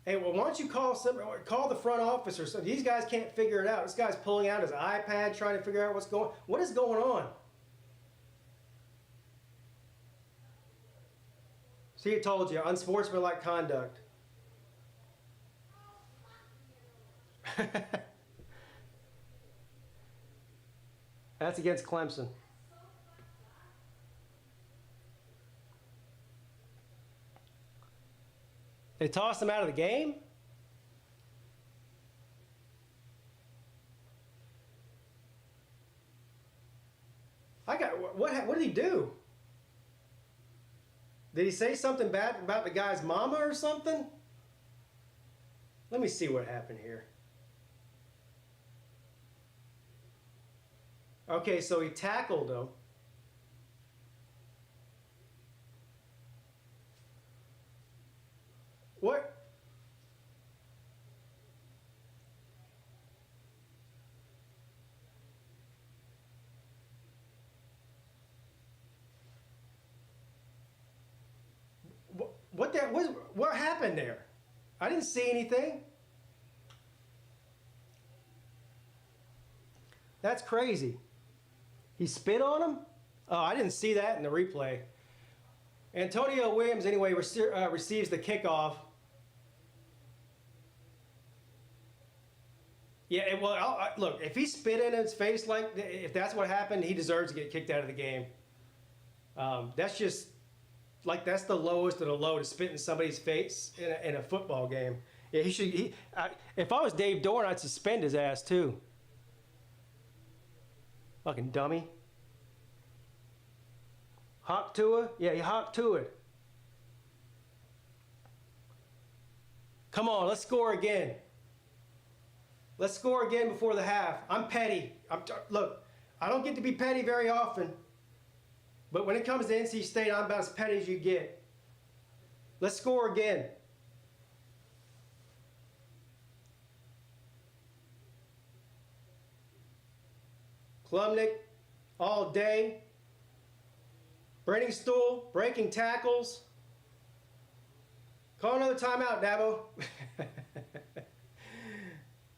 Hey, well, why don't you call the front office or something? These guys can't figure it out. This guy's pulling out his iPad trying to figure out what is going on. See, I told you, unsportsmanlike conduct. That's against Clemson. They tossed him out of the game? What did he do? Did he say something bad about the guy's mama or something? Let me see what happened here. Okay, so he tackled him. What? What happened there? I didn't see anything. That's crazy. He spit on him? Oh, I didn't see that in the replay. Antonio Williams, anyway, receives the kickoff. Yeah, look, if he spit in his face, if that's what happened, he deserves to get kicked out of the game. That's just, that's the lowest of the low, to spit in somebody's face in a football game. Yeah, if I was Dave Dorn, I'd suspend his ass too. Fucking dummy. Hawk Tua? Yeah, he hawked to it. Come on, let's score again. Let's score again before the half. I'm petty. Look, I don't get to be petty very often. But when it comes to NC State, I'm about as petty as you get. Let's score again. Klubnik, all day. Breaking stool, breaking tackles. Call another timeout, Dabo.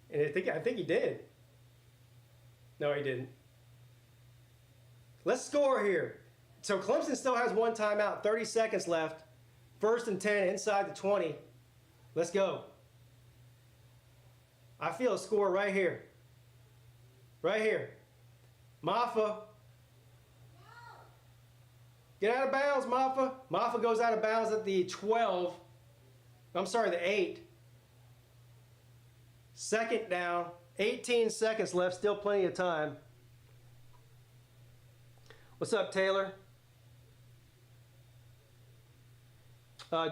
And I think he did. No, he didn't. Let's score here. So Clemson still has one timeout, 30 seconds left. 1st and 10 inside the 20. Let's go. I feel a score right here. Right here. Maffa. Get out of bounds, Maffa. Maffa goes out of bounds at the 12. I'm sorry, the 8. 2nd down. 18 seconds left. Still plenty of time. What's up, Taylor?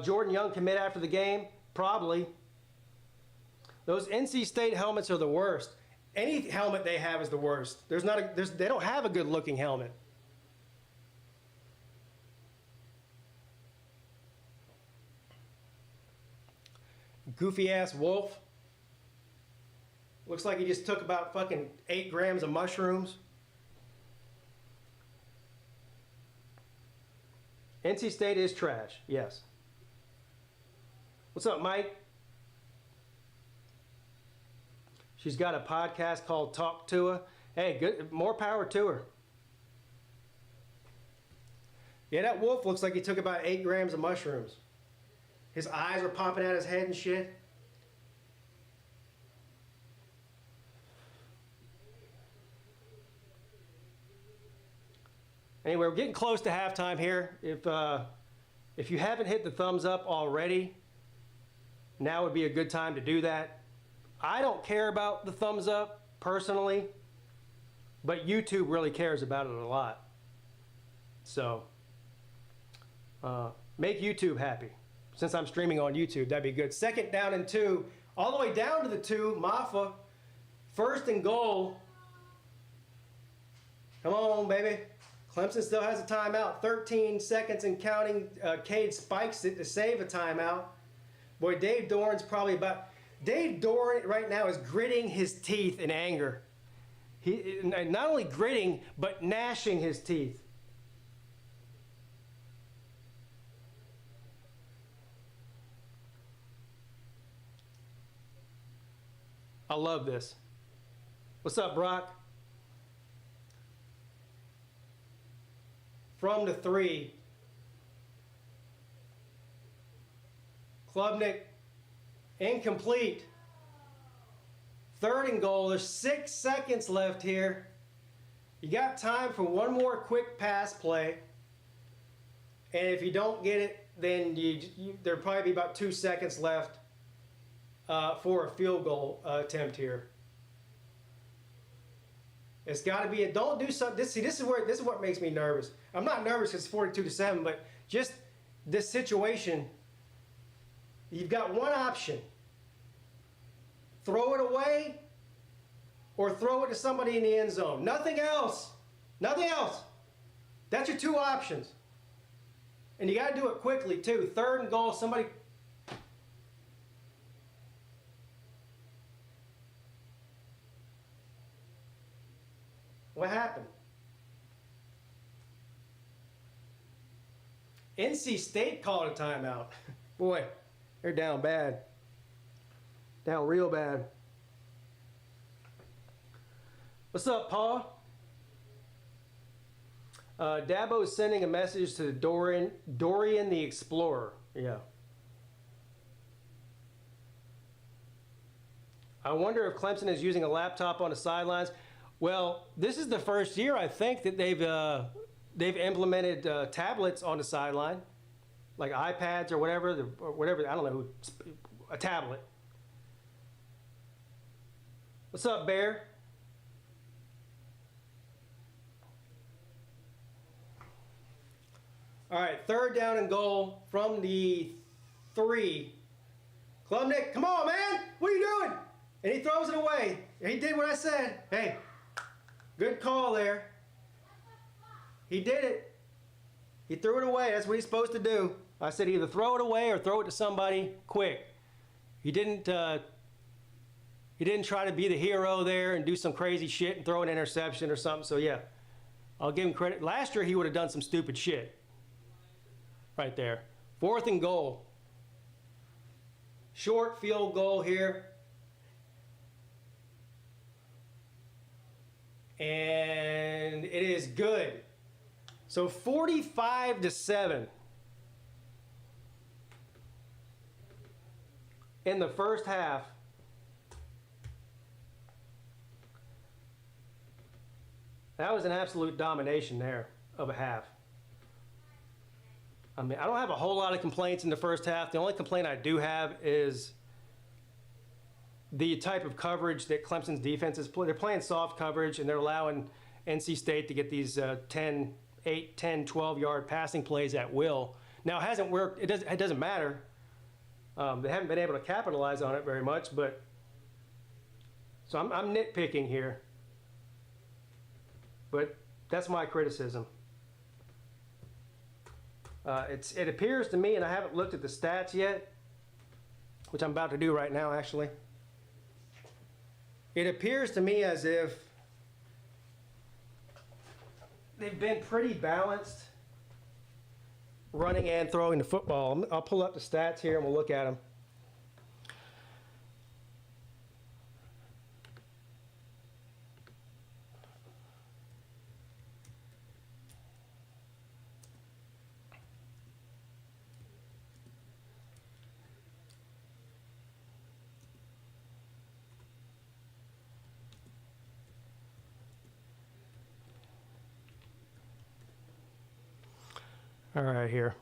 Jordan Young commit after the game? Probably. Those NC State helmets are the worst. Any helmet they have is the worst. They don't have a good looking helmet. Goofy ass wolf. Looks like he just took about fucking 8 grams of mushrooms. NC State is trash, yes. What's up, Mike? She's got a podcast called Talk to Her. Hey, good, more power to her. Yeah, that wolf looks like he took about 8 grams of mushrooms. His eyes are popping out his head and shit. Anyway, we're getting close to halftime here. If you haven't hit the thumbs up already, now would be a good time to do that. I don't care about the thumbs up personally, but YouTube really cares about it a lot. So make YouTube happy. Since I'm streaming on YouTube, that'd be good. 2nd down and 2, all the way down to the 2. Maffa, 1st and goal. Come on, baby. Clemson still has a timeout. 13 seconds and counting. Cade spikes it to save a timeout. Boy, Dave Doran's probably about... Dave Doran right now is gritting his teeth in anger. He not only gritting, but gnashing his teeth. I love this. What's up, Brock? From the 3. Klubnik, incomplete. 3rd and goal. There's 6 seconds left here. You got time for one more quick pass play. And if you don't get it, then there'll probably be about 2 seconds left for a field goal attempt here. It's got to be a, don't do something. This is what makes me nervous. I'm not nervous because it's 42-7, but just this situation. You've got one option. Throw it away or throw it to somebody in the end zone. Nothing else. Nothing else. That's your 2 options. And you got to do it quickly too. 3rd and goal, somebody. What happened? NC State called a timeout. Boy, they're down bad. Down real bad. What's up, Paul? Dabo is sending a message to Dorian the Explorer. Yeah. I wonder if Clemson is using a laptop on the sidelines. Well, this is the first year, I think, that they've implemented tablets on the sideline, like iPads or whatever. I don't know, a tablet. What's up, Bear? All right, 3rd down and goal from the 3. Klubnik, come on, man. What are you doing? And he throws it away. He did what I said. Hey, good call there. He did it. He threw it away. That's what he's supposed to do. I said either throw it away or throw it to somebody quick. He didn't try to be the hero there and do some crazy shit and throw an interception or something. So, yeah, I'll give him credit. Last year, he would have done some stupid shit. right there. 4th and goal. Short field goal here. And it is good. So 45-7 in the first half. That was an absolute domination there of a half. I mean, I don't have a whole lot of complaints in the first half. The only complaint I do have is the type of coverage that Clemson's defense is playing. They're playing soft coverage, and they're allowing NC State to get these 10, 8, 10, 12-yard passing plays at will. Now, it hasn't worked. It doesn't matter. They haven't been able to capitalize on it very much, but so I'm nitpicking here. But that's my criticism. It appears to me, and I haven't looked at the stats yet, which I'm about to do right now, actually. It appears to me as if they've been pretty balanced running and throwing the football. I'll pull up the stats here and we'll look at them. All right, here.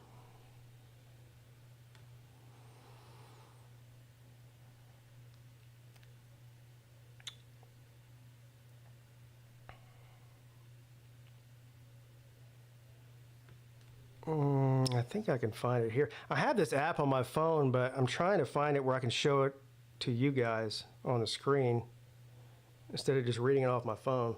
I think I can find it here. I have this app on my phone, but I'm trying to find it where I can show it to you guys on the screen instead of just reading it off my phone.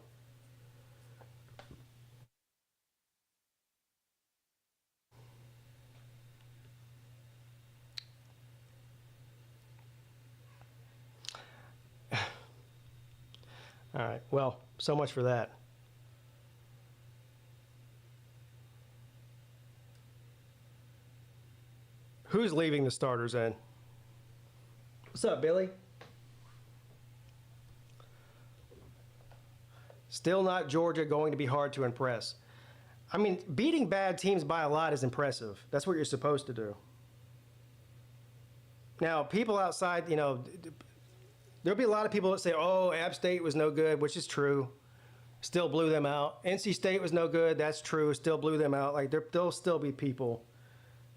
All right, well, so much for that. Who's leaving the starters in? What's up, Billy? Still not Georgia going to be hard to impress. I mean, beating bad teams by a lot is impressive. That's what you're supposed to do. Now, people outside, you know, there'll be a lot of people that say, oh, App State was no good, which is true. Still blew them out. NC State was no good. That's true. Still blew them out. Like, there'll still be people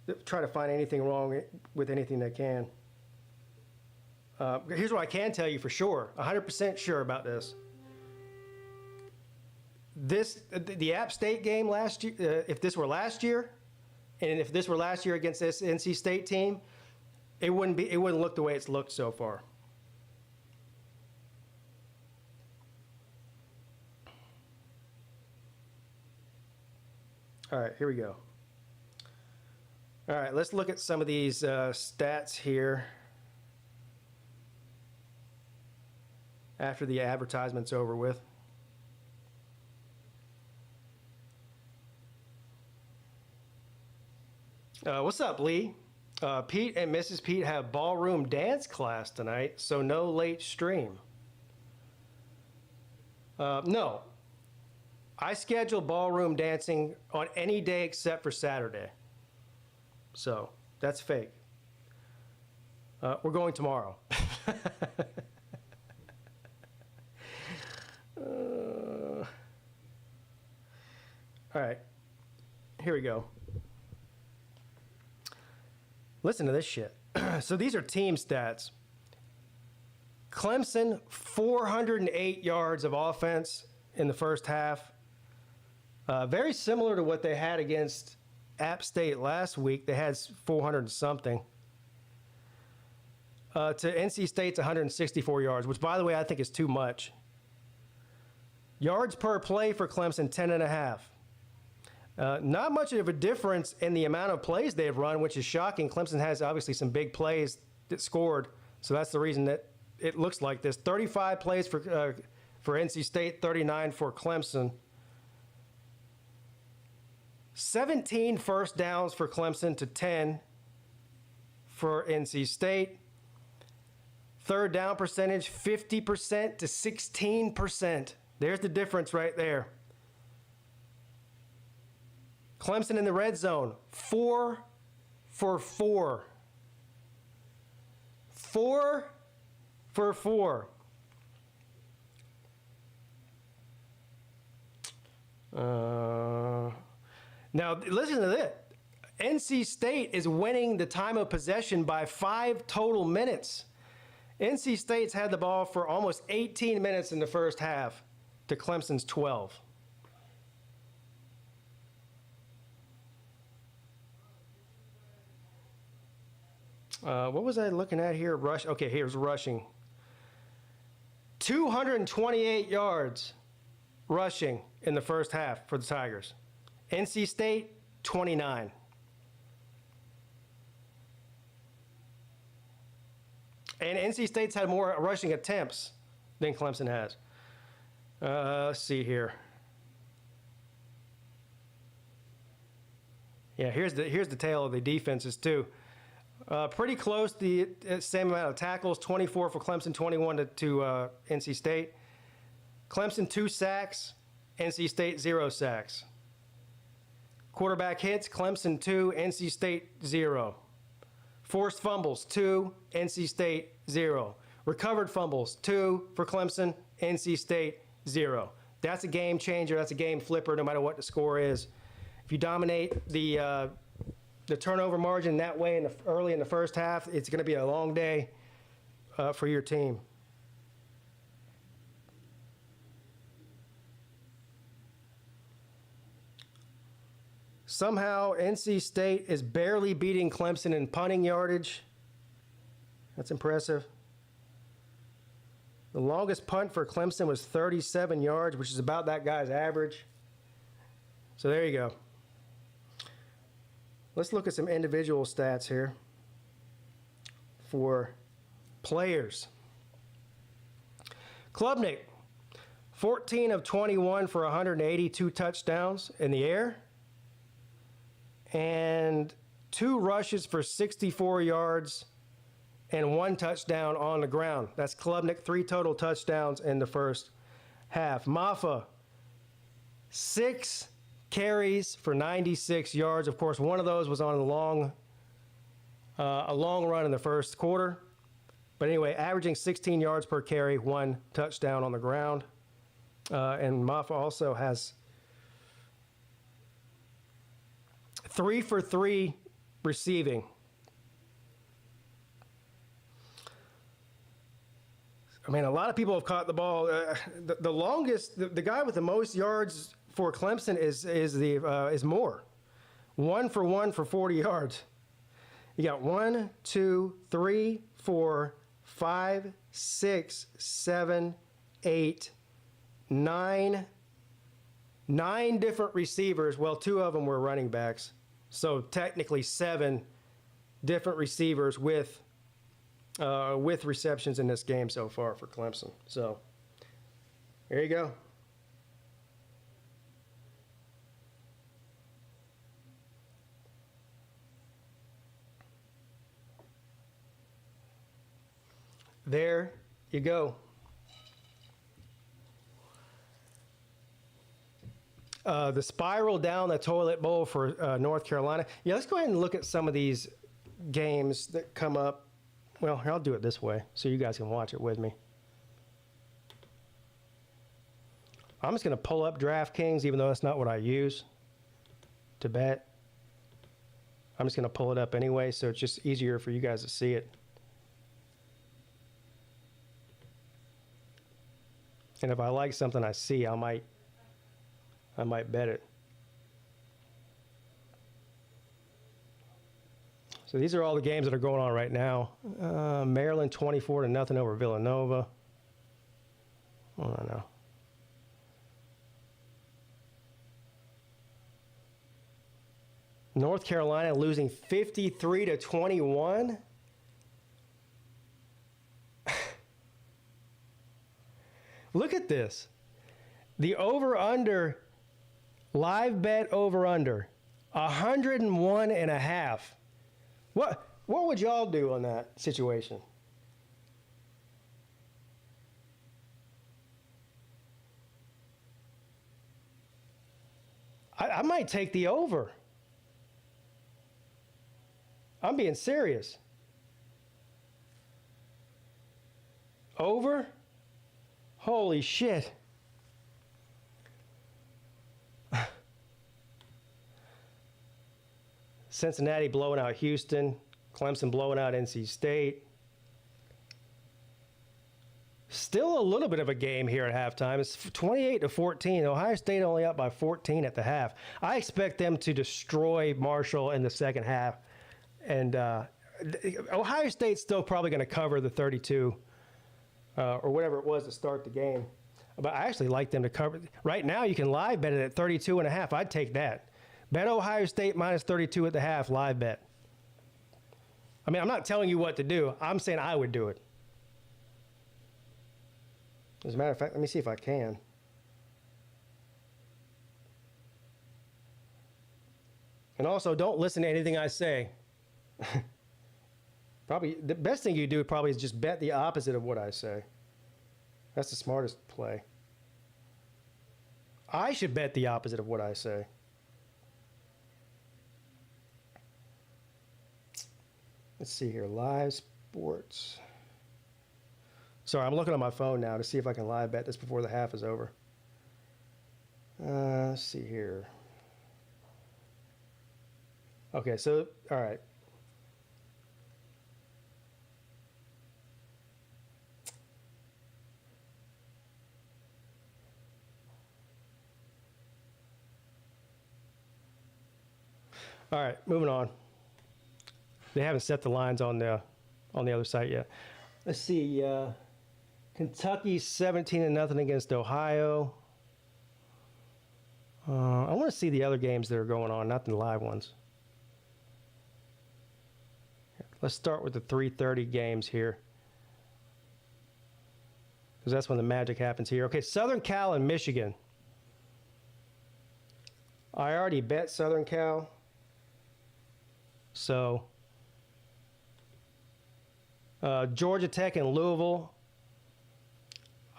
that try to find anything wrong with anything they can. Here's what I can tell you for sure, 100% sure about this. The App State game last year, if this were last year, and if this were last year against this NC State team, it wouldn't look the way it's looked so far. All right, here we go. All right, let's look at some of these stats here after the advertisement's over with. What's up, Lee? Pete and Mrs. Pete have ballroom dance class tonight, so no late stream. No. I schedule ballroom dancing on any day except for Saturday. So, that's fake. We're going tomorrow. All right. Here we go. Listen to this shit. So these are team stats. Clemson, 408 yards of offense in the first half. Very similar to what they had against App State last week. They had 400 and something. To NC State's 164 yards, which, by the way, I think is too much. Yards per play for Clemson, 10.5. Not much of a difference in the amount of plays they've run, which is shocking. Clemson has obviously some big plays that scored, so that's the reason that it looks like this. 35 plays for NC State, 39 for Clemson. 17 first downs for Clemson to 10 for NC State. Third down percentage, 50% to 16%. There's the difference right there. Clemson in the red zone, 4 for 4. 4 for 4. Now, listen to this. NC State is winning the time of possession by 5 total minutes. NC State's had the ball for almost 18 minutes in the first half to Clemson's 12. What was I looking at here? Okay, here's rushing. 228 yards rushing in the first half for the Tigers. NC State, 29. And NC State's had more rushing attempts than Clemson has. Let's see here. Yeah, here's the tale of the defenses too. Pretty close, the same amount of tackles, 24 for Clemson, 21 to NC State. Clemson 2 sacks, NC State 0 sacks. Quarterback hits, Clemson 2, NC State 0. Forced fumbles 2, NC State 0. Recovered fumbles 2 for Clemson, NC State 0. That's a game changer. That's a game flipper, no matter what the score is. If you dominate the turnover margin that way early in the first half, it's going to be a long day for your team. Somehow, NC State is barely beating Clemson in punting yardage. That's impressive. The longest punt for Clemson was 37 yards, which is about that guy's average. So there you go. Let's look at some individual stats here for players. Klubnik, 14 of 21 for 182 touchdowns in the air, and 2 rushes for 64 yards and 1 touchdown on the ground. That's Klubnik, 3 total touchdowns in the first half. Maffa, 6 carries for 96 yards. Of course, one of those was on a long run in the first quarter. But anyway, averaging 16 yards per carry, 1 touchdown on the ground. And Maffa also has 3 for 3 receiving. I mean, a lot of people have caught the ball. The longest, the guy with the most yards for Clemson is Moore. 1 for 1 for 40 yards. You got 1, 2, 3, 4, 5, 6, 7, 8, 9 different receivers. Well, 2 of them were running backs. So technically 7 different receivers with receptions in this game so far for Clemson. So there you go. There you go. The spiral down the toilet bowl for North Carolina. Yeah, let's go ahead and look at some of these games that come up. Well, here, I'll do it this way so you guys can watch it with me. I'm just going to pull up DraftKings, even though that's not what I use to bet. I'm just going to pull it up anyway, so it's just easier for you guys to see it. And if I like something I see, I might bet it. So these are all the games that are going on right now. Maryland 24-0 over Villanova. I don't know. North Carolina losing 53-21. Look at this. The over-under, live bet over-under, 101.5. What would y'all do on that situation? I might take the over. I'm being serious. Over? Holy shit. Cincinnati blowing out Houston. Clemson blowing out NC State. Still a little bit of a game here at halftime. It's 28-14. Ohio State only up by 14 at the half. I expect them to destroy Marshall in the second half. And Ohio State's still probably going to cover the 32 or whatever it was to start the game. But I actually like them to cover. Right now, you can live bet it at 32.5. I'd take that. Bet Ohio State minus 32 at the half, live bet. I mean, I'm not telling you what to do. I'm saying I would do it. As a matter of fact, let me see if I can. And also, don't listen to anything I say. Probably the best thing you do probably is just bet the opposite of what I say. That's the smartest play. I should bet the opposite of what I say. Let's see here, live sports. Sorry, I'm looking on my phone now to see if I can live bet this before the half is over. Let's see here. Okay, so, all right. All right, moving on. They haven't set the lines on the other site yet. Let's see. Kentucky 17-0 against Ohio. I want to see the other games that are going on, not the live ones. Let's start with the 3:30 games here, because that's when the magic happens here. Okay, Southern Cal and Michigan. I already bet Southern Cal. So, Georgia Tech and Louisville.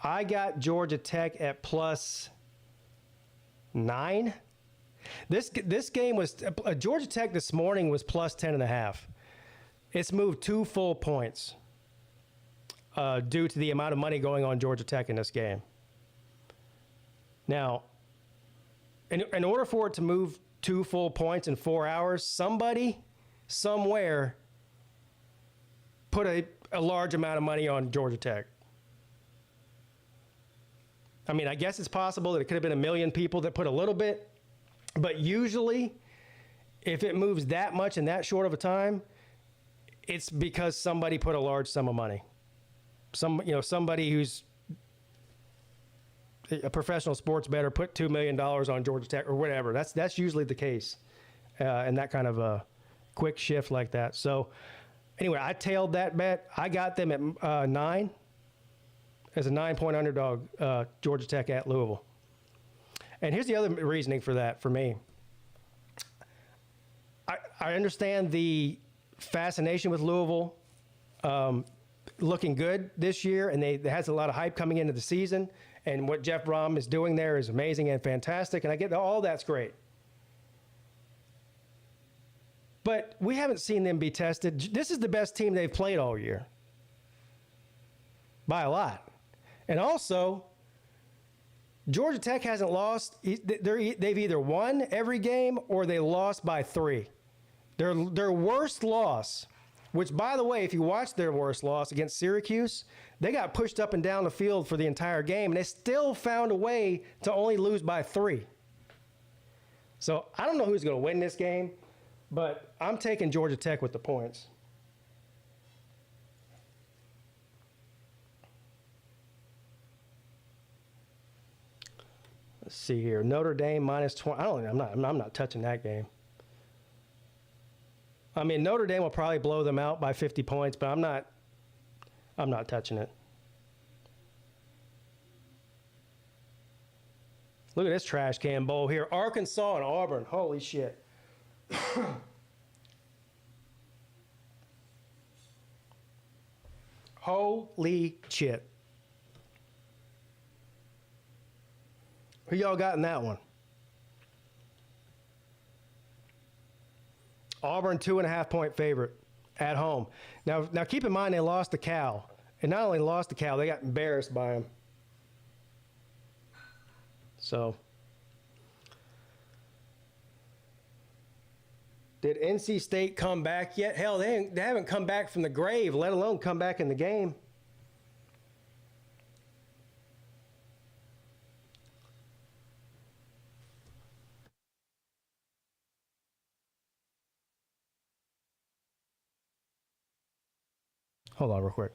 I got Georgia Tech at +9. This game was Georgia Tech this morning was +10.5. It's moved 2 full points due to the amount of money going on Georgia Tech in this game. Now, in order for it to move 2 full points in 4 hours, somebody somewhere put a large amount of money on Georgia Tech. I mean, I guess it's possible that it could have been 1 million people that put a little bit, but usually if it moves that much in that short of a time, it's because somebody put a large sum of money. Somebody who's a professional sports bettor put $2 million on Georgia Tech or whatever. That's usually the case in that kind of a quick shift like that. So anyway, I tailed that bet. I got them at 9 as a 9-point underdog, Georgia Tech at Louisville. And here's the other reasoning for that for me. I understand the fascination with Louisville looking good this year, and there has a lot of hype coming into the season, and what Jeff Brom is doing there is amazing and fantastic, and I get all that's great. But we haven't seen them be tested. This is the best team they've played all year by a lot. And also, Georgia Tech hasn't lost. They've either won every game or they lost by 3. Their worst loss, which, by the way, if you watch their worst loss against Syracuse, they got pushed up and down the field for the entire game, and they still found a way to only lose by 3. So I don't know who's going to win this game, but I'm taking Georgia Tech with the points. Let's see here. Notre Dame -20. I'm not touching that game. I mean, Notre Dame will probably blow them out by 50 points, but I'm not touching it. Look at this trash can bowl here. Arkansas and Auburn. Holy shit. Holy shit. Who y'all got in that one? Auburn 2.5-point favorite at home. Now keep in mind they lost to Cal. And not only lost to Cal, they got embarrassed by him. So, did NC State come back yet? Hell, they haven't come back from the grave, let alone come back in the game. Hold on real quick.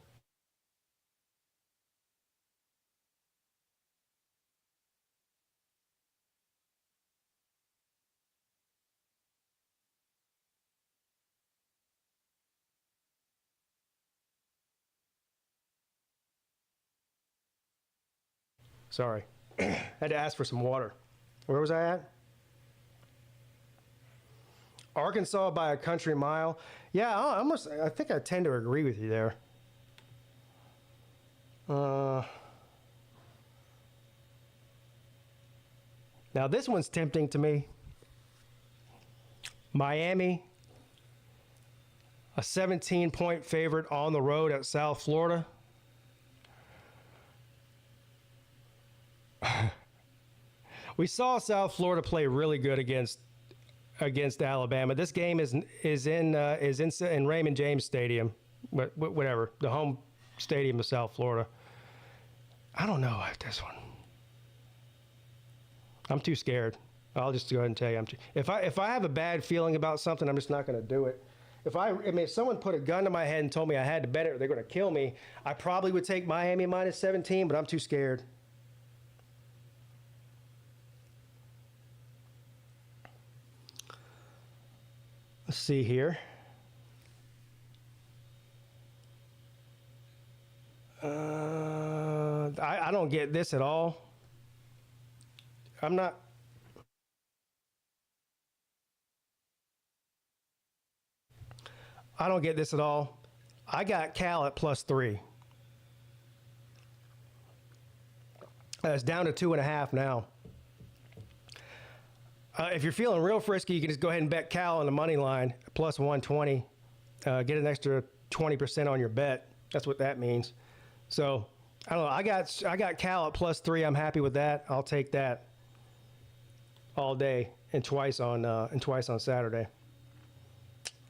Sorry. Had to ask for some water. Where was I at? Arkansas by a country mile. Yeah, I think I tend to agree with you there. Now this one's tempting to me. Miami, a 17-point favorite on the road at South Florida. We saw South Florida play really good against Alabama. This game is in Raymond James Stadium, whatever, the home stadium of South Florida. I don't know this one. I'm too scared. I'll just go ahead and tell you, if I have a bad feeling about something, I'm just not going to do it. If someone put a gun to my head and told me I had to bet it or they're going to kill me, I probably would take Miami minus 17, but I'm too scared. Let's see here. I don't get this at all. I don't get this at all. I got Cal at +3. It's down to 2.5 now. If you're feeling real frisky, you can just go ahead and bet Cal on the money line, +120. Get an extra 20% on your bet. That's what that means. So I don't know. I got Cal at +3. I'm happy with that. I'll take that all day and twice on Saturday.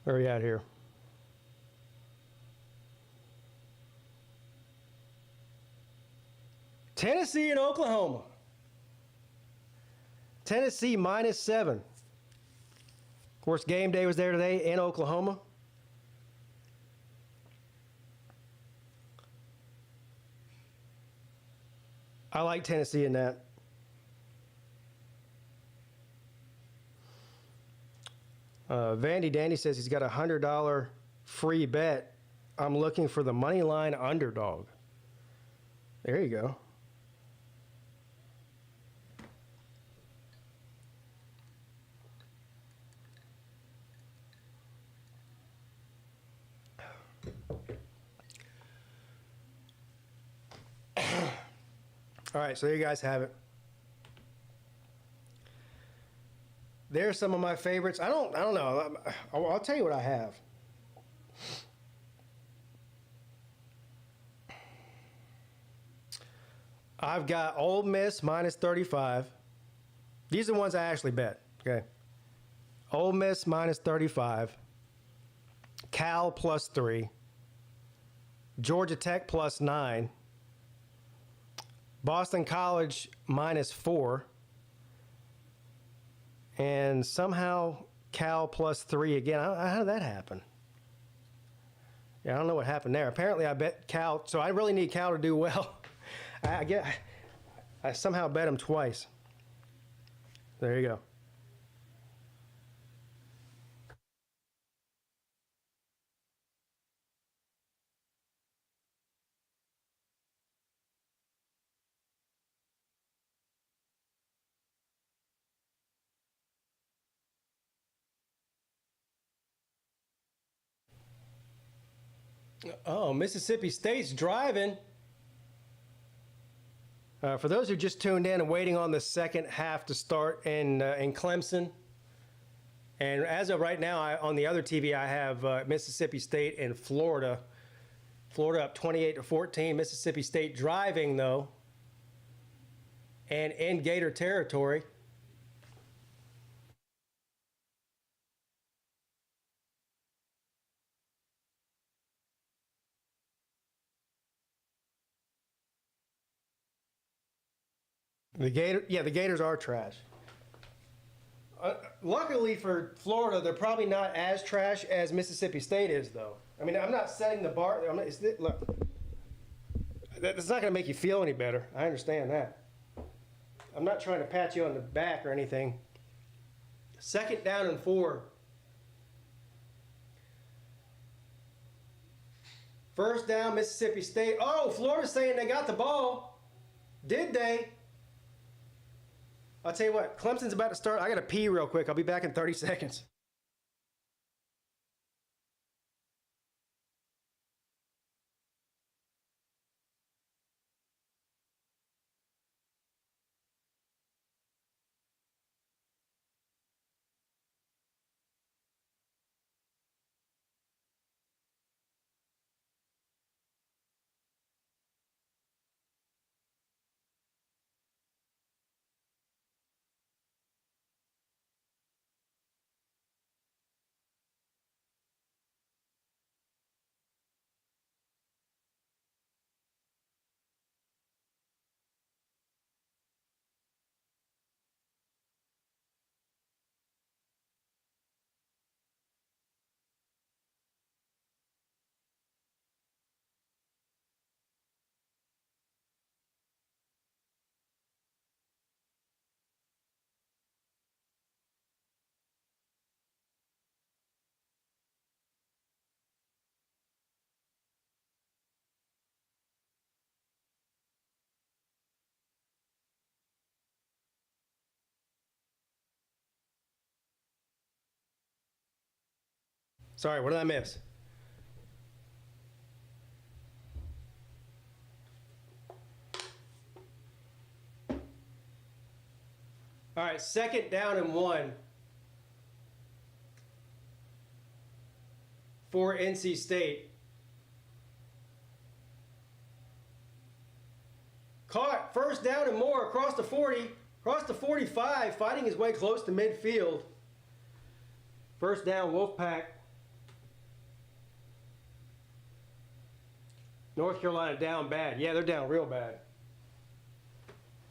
Where are we at here? Tennessee and Oklahoma. Tennessee -7. Of course, game day was there today in Oklahoma. I like Tennessee in that. Vandy Dandy says he's got a $100 free bet. I'm looking for the money line underdog. There you go. All right, so you guys have it. There's some of my favorites. I don't know. I'll tell you what I have. I've got Ole Miss -35. These are the ones I actually bet. Okay. Ole Miss -35. Cal +3. Georgia Tech +9. Boston College -4. And somehow Cal +3 again. How did that happen? Yeah, I don't know what happened there. Apparently I bet Cal, so I really need Cal to do well. I somehow bet him twice. There you go. Oh, Mississippi State's driving. For those who just tuned in and waiting on the second half to start in Clemson, and as of right now, on the other TV, I have Mississippi State and Florida. Florida up 28-14. Mississippi State driving, though, and in Gator territory. The Gators are trash. Luckily for Florida, they're probably not as trash as Mississippi State is, though. I mean, I'm not setting the bar. Look, that's not going to make you feel any better. I understand that. I'm not trying to pat you on the back or anything. 2nd down and 4. 1st down, Mississippi State. Oh, Florida's saying they got the ball. Did they? I'll tell you what, Clemson's about to start. I got to pee real quick. I'll be back in 30 seconds. Sorry, what did I miss? All right, 2nd down and 1 for NC State. Caught, 1st down and more across the 40, across the 45, fighting his way close to midfield. 1st down, Wolfpack. North Carolina down bad. Yeah, they're down real bad.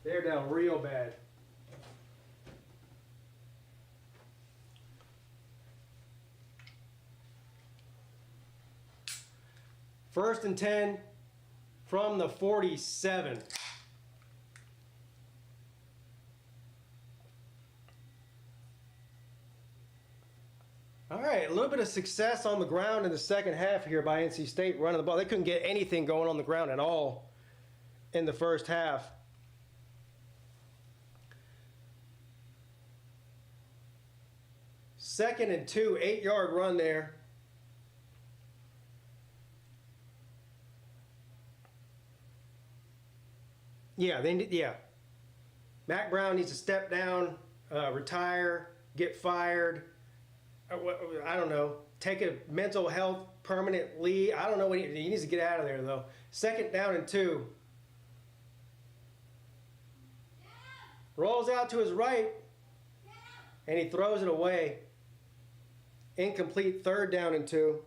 They're down real bad. First and 10 from the 47. All right, a little bit of success on the ground in the second half here by NC State running the ball. They couldn't get anything going on the ground at all in the first half. Second and 2, 8-yard run there. Yeah. Mac Brown needs to step down, retire, get fired. I don't know. Take a mental health permanent leave. I don't know what he needs to get out of there, though. 2nd down and 2. Rolls out to his right, and he throws it away. Incomplete. 3rd down and 2.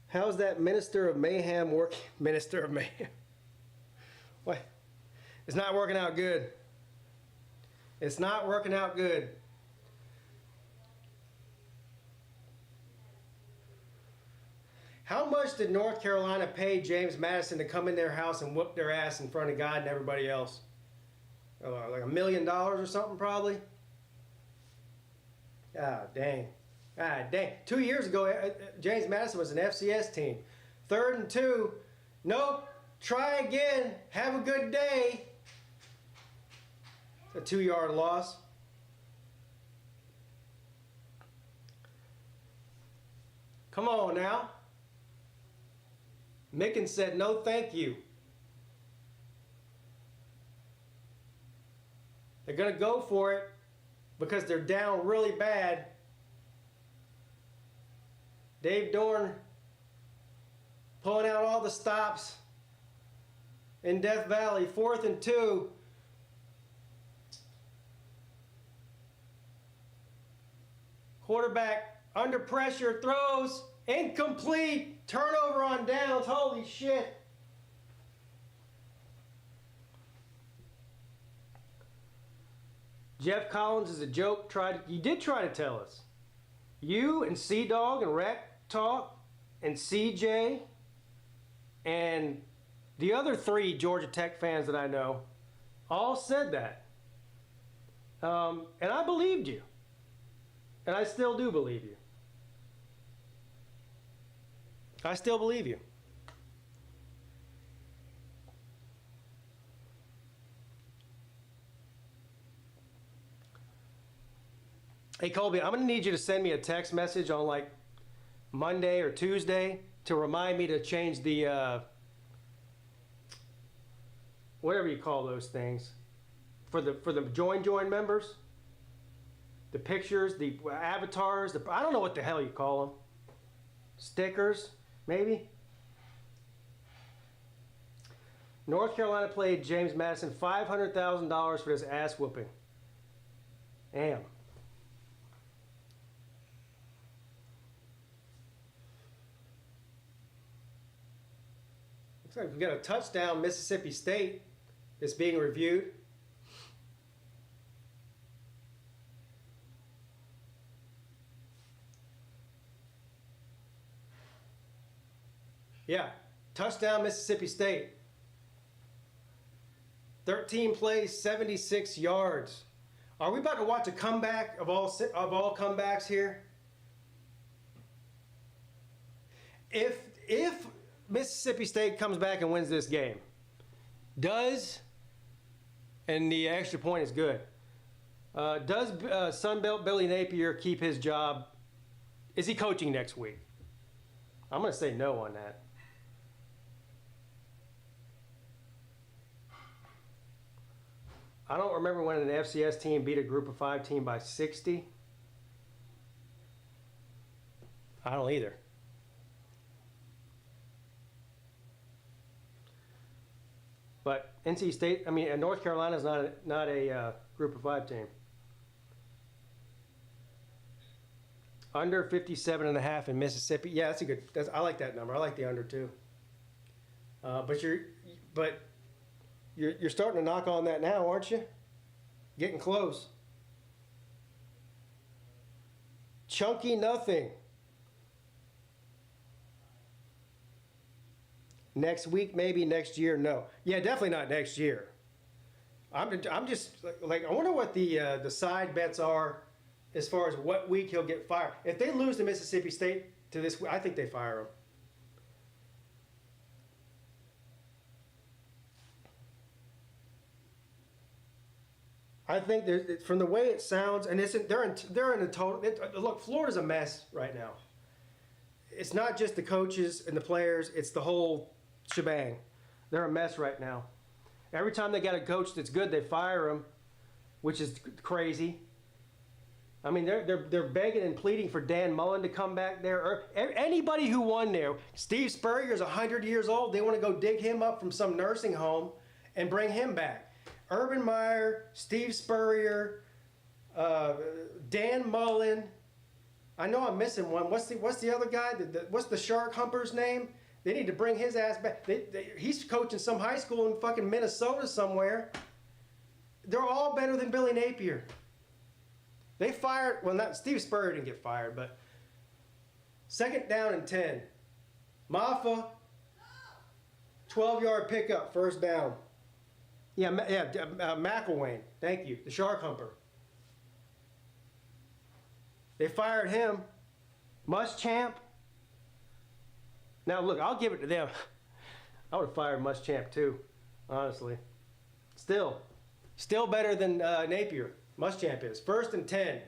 How's that Minister of Mayhem working? Minister of Mayhem. What? It's not working out good. It's not working out good. How much did North Carolina pay James Madison to come in their house and whoop their ass in front of God and everybody else? Like $1 million or something, probably? Ah, dang. 2 years ago, James Madison was an FCS team. 3rd and 2. Nope. Try again. Have a good day. A 2-yard loss. Come on now. Mickens said no thank you. They're going to go for it because they're down really bad. Dave Dorn pulling out all the stops in Death Valley. 4th and 2. Quarterback under pressure, throws, incomplete, turnover on downs, holy shit. Jeff Collins is a joke. You did try to tell us. You and Sea-Dog and Rec Talk and CJ and the other 3 Georgia Tech fans that I know all said that. And I believed you. And I still do believe you. I still believe you. Hey, Colby, I'm going to need you to send me a text message on like Monday or Tuesday to remind me to change the, whatever you call those things, for the join members. The pictures, the avatars, I don't know what the hell you call them. Stickers, maybe? North Carolina paid James Madison $500,000 for this ass whooping. Damn. Looks like we've got a touchdown, Mississippi State, that's being reviewed. Yeah, touchdown Mississippi State. 13 plays, 76 yards. Are we about to watch a comeback of all comebacks here? If Mississippi State comes back and wins this game, and the extra point is good, does Sunbelt Billy Napier keep his job? Is he coaching next week? I'm going to say no on that. I don't remember when an FCS team beat a Group of 5 team by 60. I don't either. But NC State, North Carolina is not a Group of 5 team. Under 57.5 in Mississippi. Yeah, I like that number. I like the under too. But you're starting to knock on that now, aren't you? Getting close. Chunky nothing. Next week, maybe. Next year, no. Yeah, definitely not next year. I'm just like, I wonder what the side bets are as far as what week he'll get fired. If they lose to Mississippi State to this, I think they fire him. I think from the way it sounds, and they're in a total. Look, Florida's a mess right now. It's not just the coaches and the players; it's the whole shebang. They're a mess right now. Every time they got a coach that's good, they fire him, which is crazy. I mean, they're begging and pleading for Dan Mullen to come back there. Or anybody who won there. Steve Spurrier's 100 years old. They want to go dig him up from some nursing home and bring him back. Urban Meyer, Steve Spurrier, Dan Mullen. I know I'm missing one. What's the other guy? What's the shark humper's name? They need to bring his ass back. He's coaching some high school in fucking Minnesota somewhere. They're all better than Billy Napier. They fired, well, not Steve Spurrier didn't get fired, but 2nd down and 10. Maffa, 12-yard pickup, 1st down. McElwain, thank you, the shark humper. They fired him. Muschamp. Now, look, I'll give it to them. I would have fired Muschamp too, honestly. Still better than Napier. Muschamp is. 1st and 10.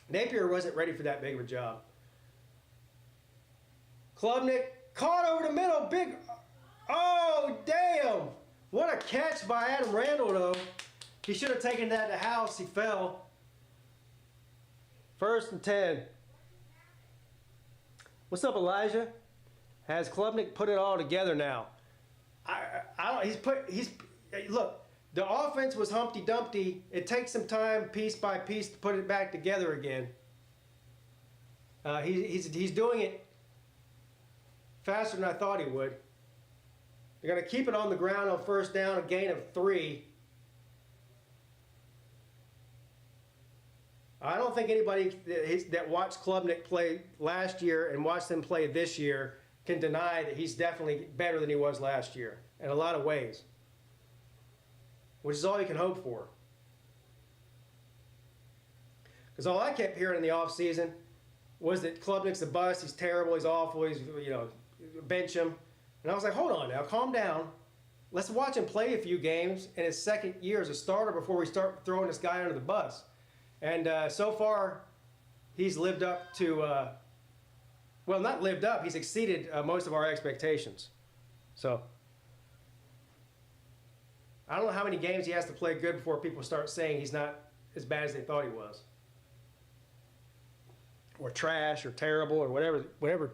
Napier wasn't ready for that big of a job. Klubnik caught over the middle. Big. Oh, damn. What a catch by Adam Randall, though. He should have taken that to the house. He fell. 1st and 10. What's up, Elijah? Has Klubnik put it all together now? Look, the offense was Humpty Dumpty. It takes some time, piece by piece, to put it back together again. He's doing it faster than I thought he would. They're going to keep it on the ground on 1st down, a gain of 3. I don't think anybody that watched Klubnik play last year and watched him play this year can deny that he's definitely better than he was last year in a lot of ways, which is all you can hope for. Because all I kept hearing in the offseason was that Klubnik's a bust, he's terrible, he's awful, he's, bench him. And I was like, hold on now, calm down. Let's watch him play a few games in his 2nd year as a starter before we start throwing this guy under the bus. And so far, he's lived up to, well, not lived up, he's exceeded most of our expectations. So, I don't know how many games he has to play good before people start saying he's not as bad as they thought he was. Or trash, or terrible, or whatever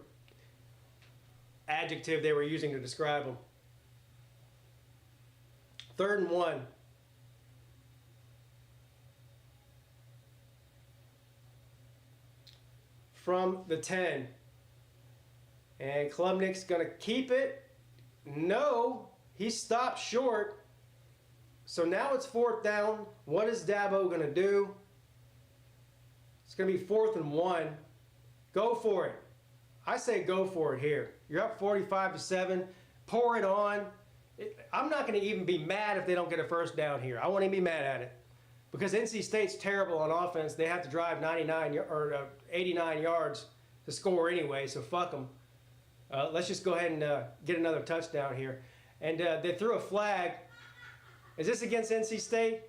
adjective they were using to describe him. 3rd and 1. From the 10. And Klubnik's going to keep it. No, he stopped short. So now it's 4th down. What is Dabo going to do? It's going to be 4th and 1. Go for it. I say go for it here. You're up 45-7. Pour it on. I'm not going to even be mad if they don't get a 1st down here. I won't even be mad at it. Because NC State's terrible on offense. They have to drive 89 yards to score anyway, so fuck them. Let's just go ahead and get another touchdown here. And they threw a flag. Is this against NC State?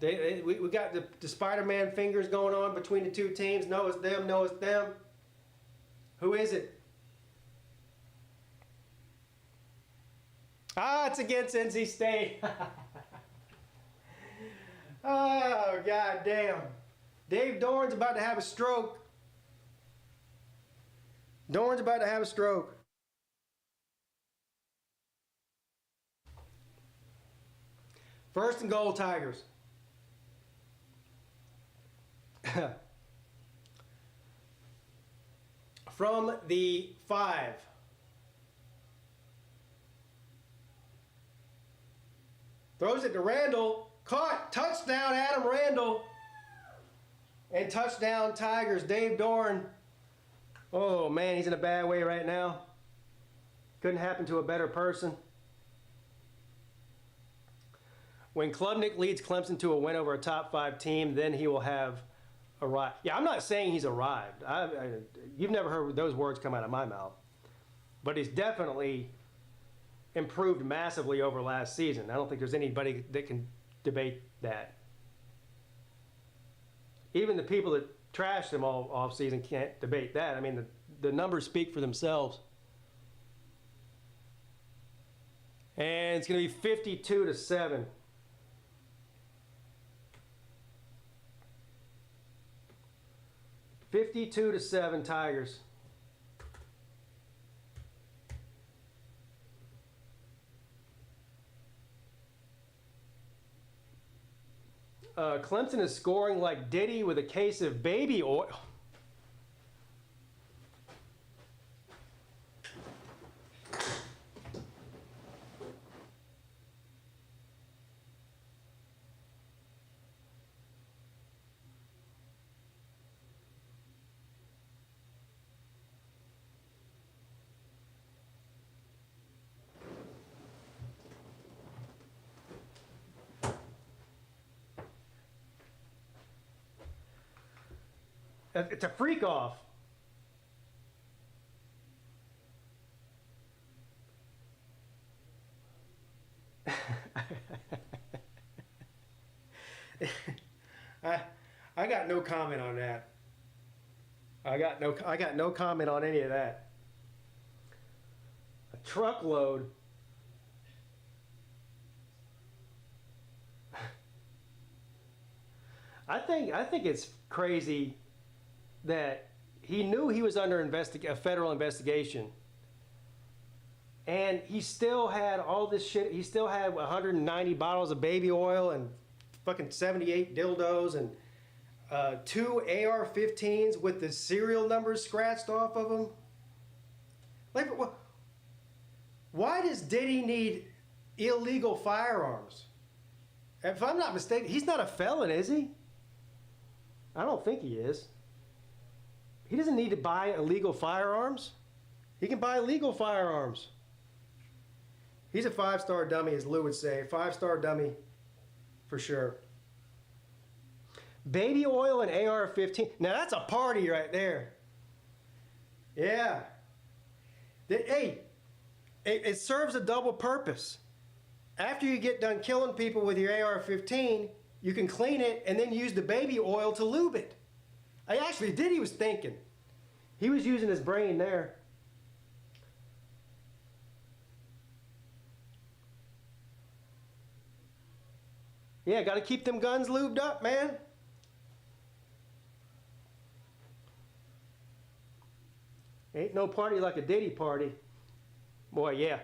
We got the Spider-Man fingers going on between the two teams. No, it's them. No, it's them. Who is it? It's against NC State. Oh, god damn. Dave Dorn's about to have a stroke. Dorn's about to have a stroke. First and goal, Tigers. From the 5. Throws it to Randall. Caught. Touchdown, Adam Randall. And touchdown, Tigers. Dave Dorn. Oh, man, he's in a bad way right now. Couldn't happen to a better person. When Klubnik leads Clemson to a win over a top 5 team, then he will have arrived. Yeah, I'm not saying he's arrived. You've never heard those words come out of my mouth. But he's definitely improved massively over last season. I don't think there's anybody that can debate that. Even the people that trashed him all off season can't debate that. I mean, the numbers speak for themselves. And it's going to be 52-7. (52-7) Tigers. Clemson is scoring like Diddy with a case of baby oil. It's a freak off. I got no comment on that. I got no comment on any of that. A truckload. I think it's crazy that he knew he was under a federal investigation, and he still had all this shit. He still had 190 bottles of baby oil and fucking 78 dildos and 2 AR-15s with the serial numbers scratched off of them. Like, why does Diddy need illegal firearms? If I'm not mistaken, he's not a felon, is he? I don't think he is. He doesn't need to buy illegal firearms. He can buy legal firearms. He's a 5-star dummy, as Lou would say. 5-star dummy, for sure. Baby oil and AR-15. Now that's a party right there. Yeah. Hey, it serves a double purpose. After you get done killing people with your AR-15, you can clean it and then use the baby oil to lube it. I actually did. He was thinking. He was using his brain there. Yeah, got to keep them guns lubed up, man. Ain't no party like a Diddy party. Boy, yeah.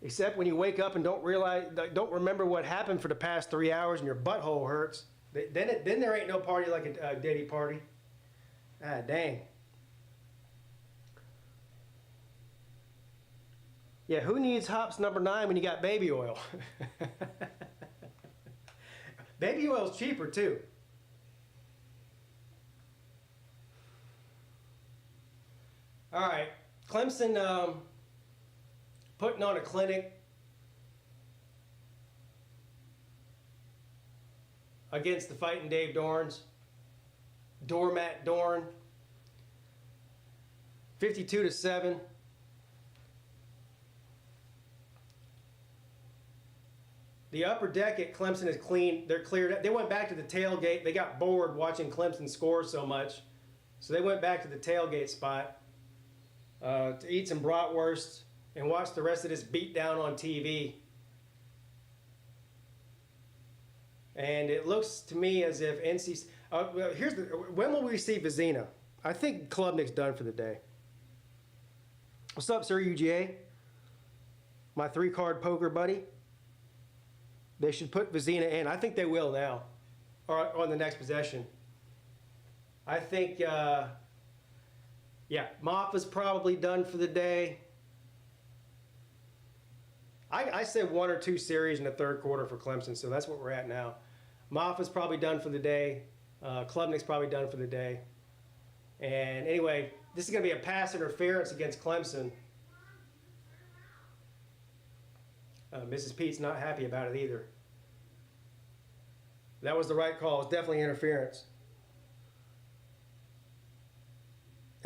Except when you wake up and don't remember what happened for the past 3 hours and your butthole hurts. Then there ain't no party like a Diddy party. Ah, dang. Yeah, who needs hops number 9 when you got baby oil? Baby oil's cheaper too. All right, Clemson putting on a clinic against the Fighting Dave Dorns. Doormat Dorn. 52-7. The upper deck at Clemson is clean. They're cleared up. They went back to the tailgate. They got bored watching Clemson score so much. So they went back to the tailgate spot to eat some bratwurst and watch the rest of this beatdown on TV. And it looks to me as if NC's... when will we see Vizina? I think Klubnik's done for the day. What's up, Sir UGA? My 3-card poker buddy. They should put Vizina in. I think they will now, or on the next possession. I think, yeah, Moffa's probably done for the day. I said 1 or 2 series in the third quarter for Clemson, so that's what we're at now. Moffa's probably done for the day. Klubnik's probably done for the day. And anyway, this is going to be a pass interference against Clemson. Mrs. Pete's not happy about it either. That was the right call. It's definitely interference.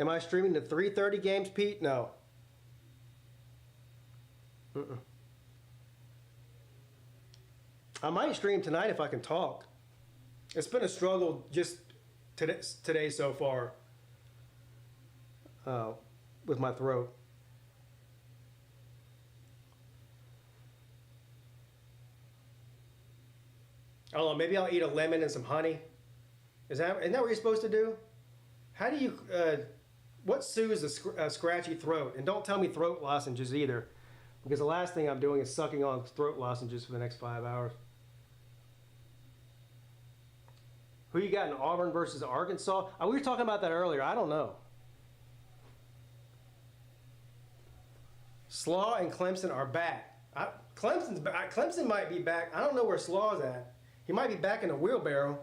Am I streaming the 3:30 games, Pete? No. I might stream tonight if I can talk. It's been a struggle just today so far with my throat. I don't know, maybe I'll eat a lemon and some honey. Isn't that what you're supposed to do? How do you, what soothes a scratchy throat? And don't tell me throat lozenges either, because the last thing I'm doing is sucking on throat lozenges for the next 5 hours. Who you got in Auburn versus Arkansas? We were talking about that earlier. I don't know. Slaw and Clemson are back. Clemson's back. Clemson might be back. I don't know where Slaw's at. He might be back in the wheelbarrow.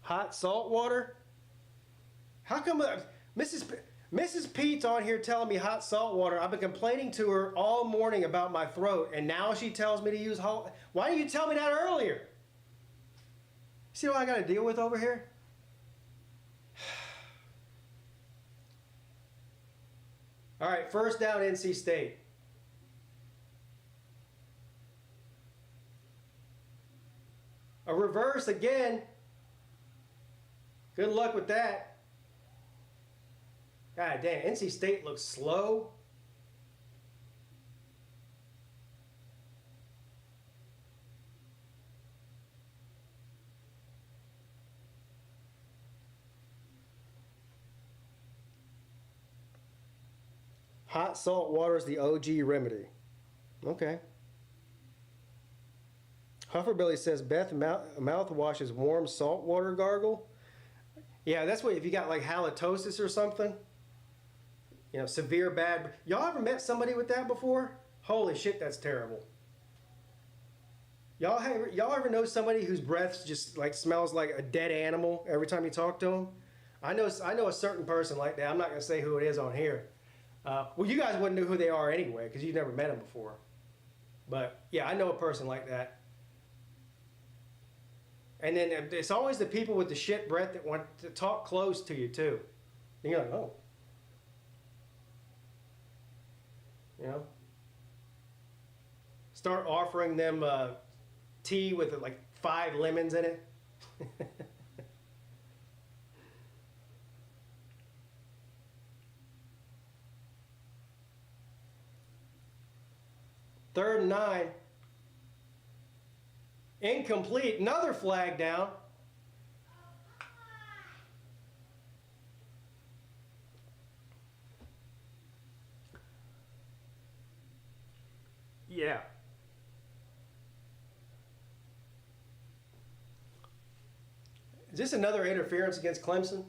Hot salt water? How come Mrs. Pete's on here telling me hot salt water? I've been complaining to her all morning about my throat, and now she tells me to use hot. Why didn't you tell me that earlier? See what I got to deal with over here? All right, first down, NC State. A reverse again. Good luck with that. God damn, NC State looks slow. Hot salt water is the OG remedy. Okay. Hufferbilly says Beth mouthwash is warm salt water gargle. Yeah, that's what if you got like halitosis or something. You know, severe bad. Y'all ever met somebody with that before? Holy shit, that's terrible. Y'all ever know somebody whose breath just like smells like a dead animal every time you talk to them? I know a certain person like that. I'm not gonna say who it is on here. Well, you guys wouldn't know who they are anyway because you've never met them before. But yeah, I know a person like that. And then it's always the people with the shit breath that want to talk close to you too. And you're like, oh. You know? Start offering them tea with like 5 lemons in it. Third and 9. Incomplete. Another flag down. Yeah. Is this another interference against Clemson?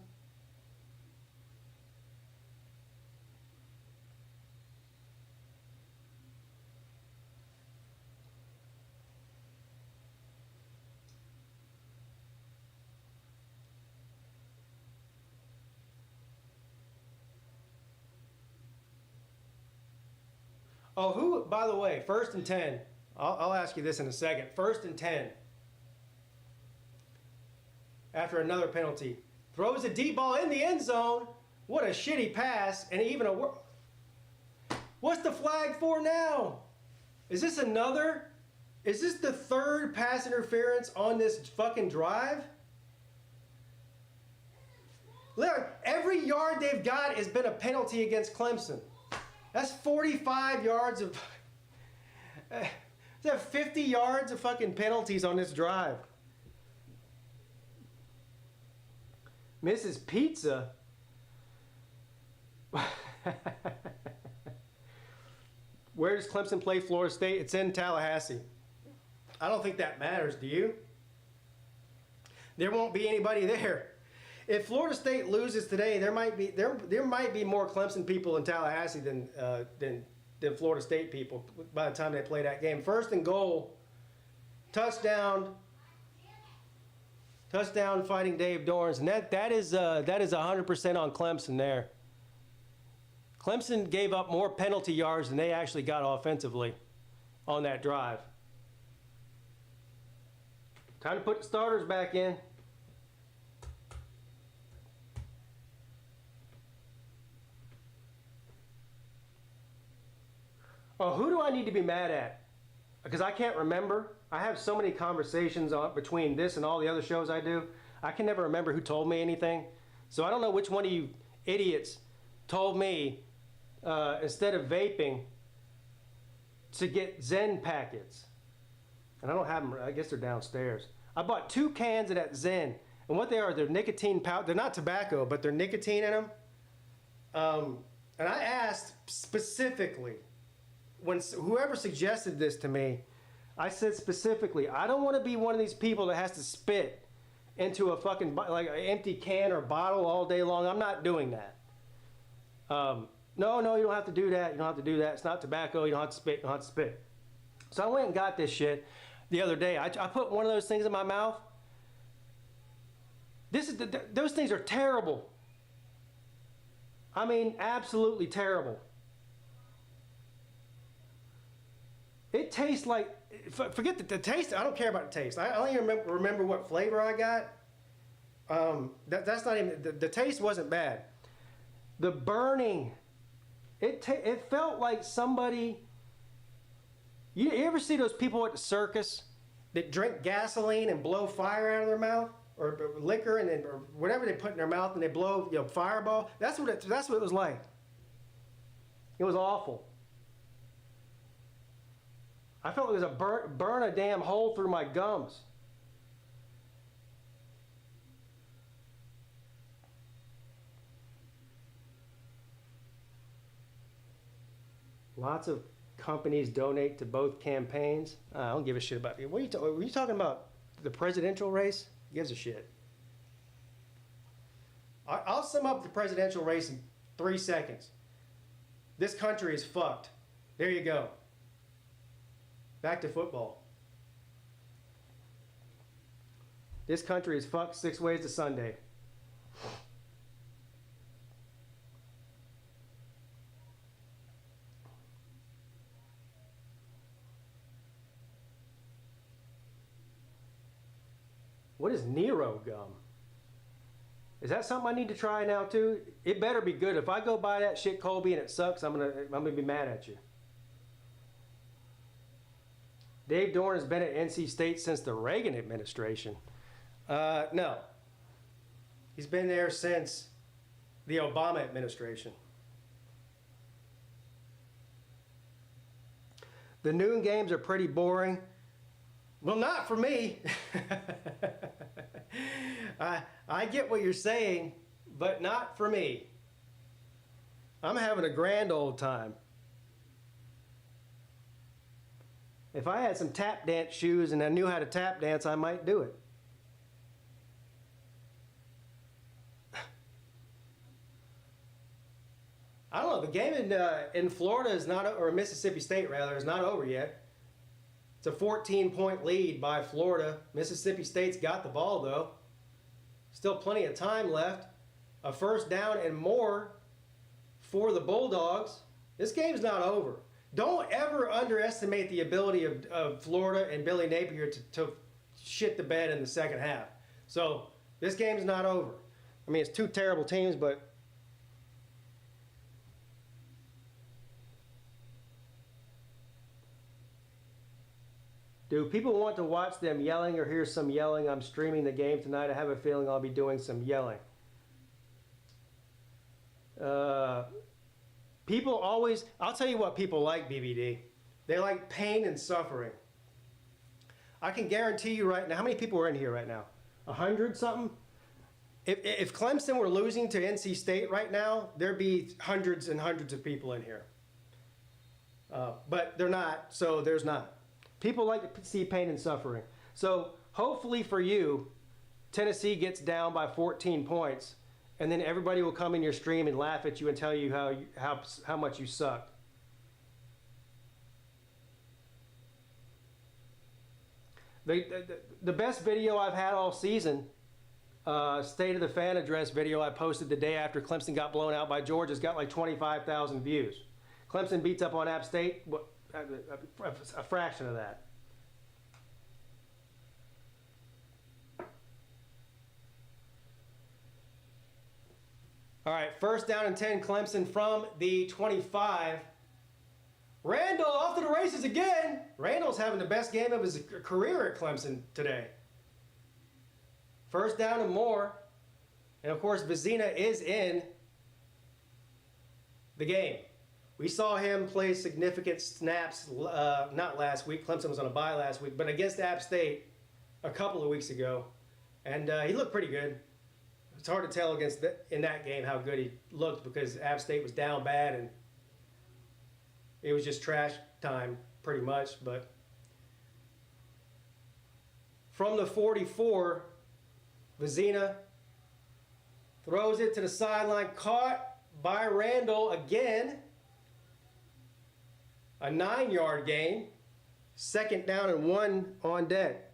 Oh, who, by the way, 1st and 10. I'll ask you this in a second. 1st and 10. After another penalty. Throws a deep ball in the end zone. What a shitty pass. And even a... What's the flag for now? Is this another? Is this the 3rd pass interference on this fucking drive? Look, every yard they've got has been a penalty against Clemson. That's 45 yards of... Is that 50 yards of fucking penalties on this drive? Mrs. Pizza? Where does Clemson play Florida State? It's in Tallahassee. I don't think that matters, do you? There won't be anybody there. If Florida State loses today, there might be more Clemson people in Tallahassee than Florida State people by the time they play that game. 1st and goal, touchdown, Fighting Dave Dorns, and that is 100% on Clemson there. Clemson gave up more penalty yards than they actually got offensively on that drive. Time to put the starters back in. Oh, who do I need to be mad at? Because I can't remember. I have so many conversations between this and all the other shows I do. I can never remember who told me anything. So I don't know which one of you idiots told me instead of vaping to get Zen packets. And I don't have them. I guess they're downstairs. I bought 2 cans of that Zen. And what they are, they're nicotine powder. They're not tobacco, but they're nicotine in them. And I asked specifically, when whoever suggested this to me, I said specifically, I don't want to be one of these people that has to spit into a fucking like an empty can or bottle all day long. I'm not doing that. No, you don't have to do that. You don't have to do that. It's not tobacco. You don't have to spit. You don't have to spit. So I went and got this shit the other day. I put one of those things in my mouth. Those things are terrible. I mean, absolutely terrible. It tastes like, forget the taste. I don't care about the taste. I don't even remember what flavor I got. That's not even, the taste wasn't bad. The burning, it felt like somebody, you ever see those people at the circus that drink gasoline and blow fire out of their mouth? or liquor and then or whatever they put in their mouth and they blow fireball. That's what it was like. It was awful. I felt it was a burn a damn hole through my gums. Lots of companies donate to both campaigns. I don't give a shit about you. Were you talking about the presidential race? Who gives a shit? I'll sum up the presidential race in 3 seconds. This country is fucked. There you go. Back to football. This country is fucked 6 ways to Sunday. What is Nero gum? Is that something I need to try now too? It better be good. If I go buy that shit, Colby, and it sucks, I'm gonna be mad at you. Dave Dorn has been at NC State since the Reagan administration. No. He's been there since the Obama administration. The noon games are pretty boring. Well, not for me. I get what you're saying, but not for me. I'm having a grand old time. If I had some tap dance shoes and I knew how to tap dance, I might do it. I don't know. The game in Florida is not, or Mississippi State rather, is not over yet. It's a 14-point lead by Florida. Mississippi State's got the ball though. Still plenty of time left. A first down and more for the Bulldogs. This game's not over. Don't ever underestimate the ability of Florida and Billy Napier to shit the bed in the second half. So this game's not over. I mean, it's two terrible teams, but do people want to watch them yelling or hear some yelling? I'm streaming the game tonight. I have a feeling I'll be doing some yelling. People always, I'll tell you what people like, BBD. They like pain and suffering. I can guarantee you right now, how many people are in here right now? 100 something? If Clemson were losing to NC State right now, there'd be hundreds and hundreds of people in here. But they're not, so there's not. People like to see pain and suffering. So hopefully for you, Tennessee gets down by 14 points, and then everybody will come in your stream and laugh at you and tell you how much you suck. The best video I've had all season, State of the Fan Address video I posted the day after Clemson got blown out by Georgia, has got like 25,000 views. Clemson beats up on App State. A fraction of that. All right, first down and 10, Clemson from the 25. Randall off to the races again. Randall's having the best game of his career at Clemson today. First down and more. And of course, Vizina is in the game. We saw him play significant snaps, not last week. Clemson was on a bye last week, but against App State a couple of weeks ago. And he looked pretty good. It's hard to tell in that game how good he looked because App State was down bad and it was just trash time pretty much. But from the 44, Vizina throws it to the sideline, caught by Randall again. A 9-yard gain. Second down and 1 on deck.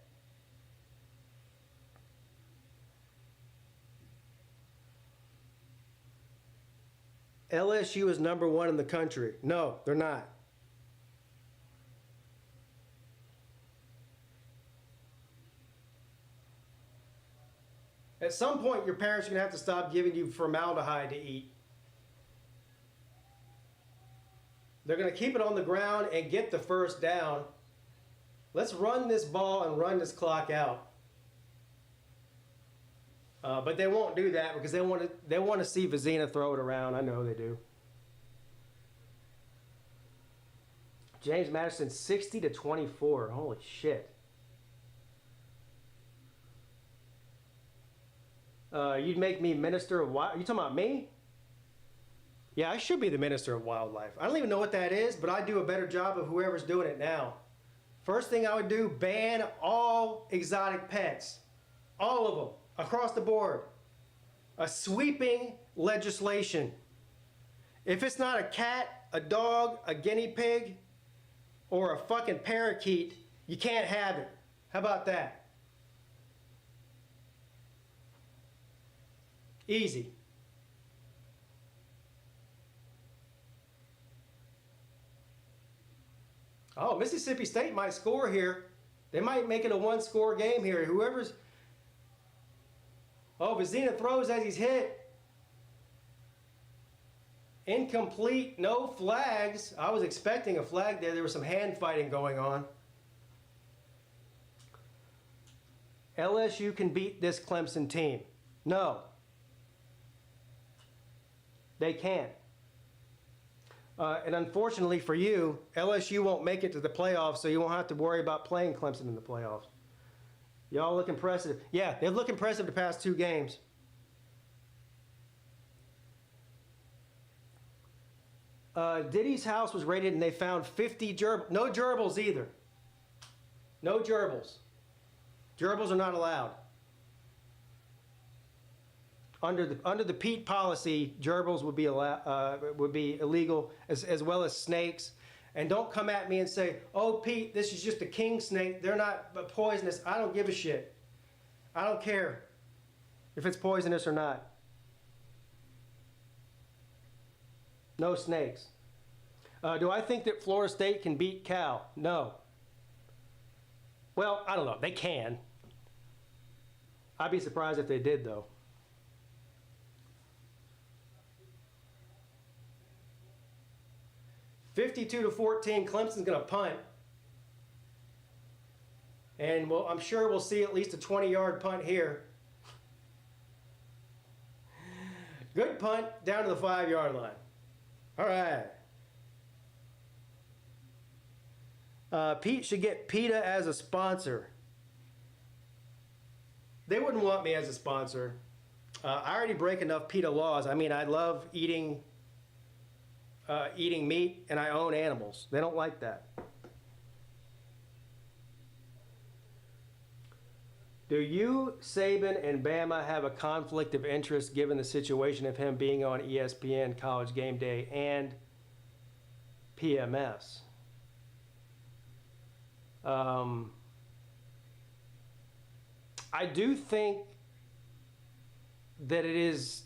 LSU is number 1 in the country. No, they're not. At some point, your parents are going to have to stop giving you formaldehyde to eat. They're going to keep it on the ground and get the first down. Let's run this ball and run this clock out. But they won't do that because they want to see Vizina throw it around. I know they do. James Madison 60-24. Holy shit. You'd make me minister of wild. You talking about me? Yeah, I should be the minister of wildlife. I don't even know what that is, but I do a better job of whoever's doing it now. First thing I would do, ban all exotic pets. All of them, across the board. A sweeping legislation. If it's not a cat, a dog, a guinea pig, or a fucking parakeet, you can't have it. How about that? Easy. Oh, Mississippi State might score here. They might make it a one-score game here. Whoever's... Oh, Vizina throws as he's hit. Incomplete, no flags. I was expecting a flag there. There was some hand fighting going on. LSU can beat this Clemson team. No. They can't. And unfortunately for you, LSU won't make it to the playoffs, so you won't have to worry about playing Clemson in the playoffs. Y'all look impressive. Yeah, they look impressive the past 2 games. Diddy's house was raided and they found 50 gerbils. No gerbils either. No gerbils. Gerbils are not allowed. Under the Peete policy, gerbils would be illegal, as well as snakes. And don't come at me and say, "Oh, Pete, this is just a king snake. They're not poisonous." I don't give a shit. I don't care if it's poisonous or not. No snakes. Do I think that Florida State can beat Cal? No. Well, I don't know. They can. I'd be surprised if they did, though. (52-14), Clemson's going to punt. And I'm sure we'll see at least a 20-yard punt here. Good punt down to the 5-yard line. All right. Pete should get Peete as a sponsor. They wouldn't want me as a sponsor. I already break enough Peete laws. I mean, I love eating meat, and I own animals. They don't like that. Do you, Saban, and Bama have a conflict of interest given the situation of him being on ESPN, College Game Day, and PMS? I do think that it is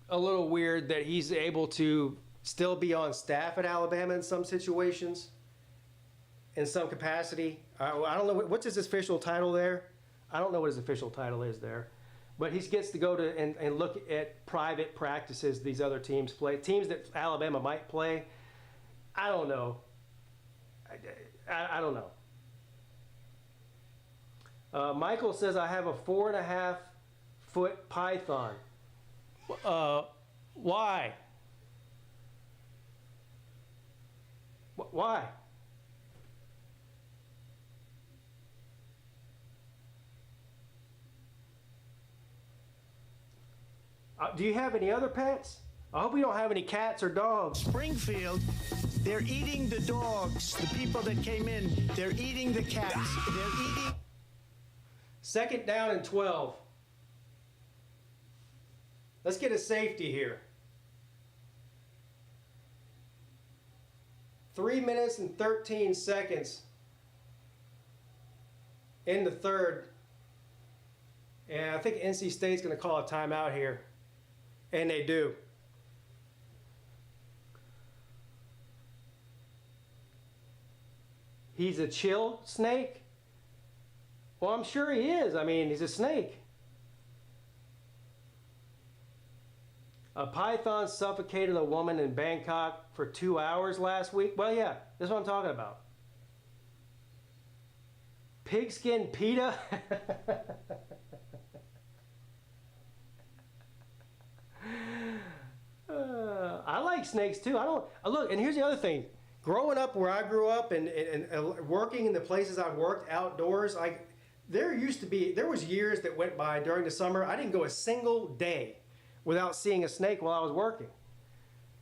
a little weird that he's able to still be on staff at Alabama in some situations, in some capacity. I don't know, what's his official title there? I don't know what his official title is there. But he gets to go to and look at private practices these other teams play. Teams that Alabama might play. I don't know. I don't know. Michael says, I have a 4.5-foot python. Why? Why? Do you have any other pets? I hope we don't have any cats or dogs. Springfield, they're eating the dogs. The people that came in, they're eating the cats. They're eating. 2nd down and 12. Let's get a safety here. 3 minutes and 13 seconds in the 3rd. And I think NC State's going to call a timeout here. And they do. He's a chill snake? Well, I'm sure he is. I mean, he's a snake. A python suffocated a woman in Bangkok for 2 hours last week. Well, yeah, that's what I'm talking about. PigskinPeete? I like snakes too. I don't look. And here's the other thing: growing up where I grew up and working in the places I worked outdoors, there was years that went by during the summer. I didn't go a single day without seeing a snake while I was working.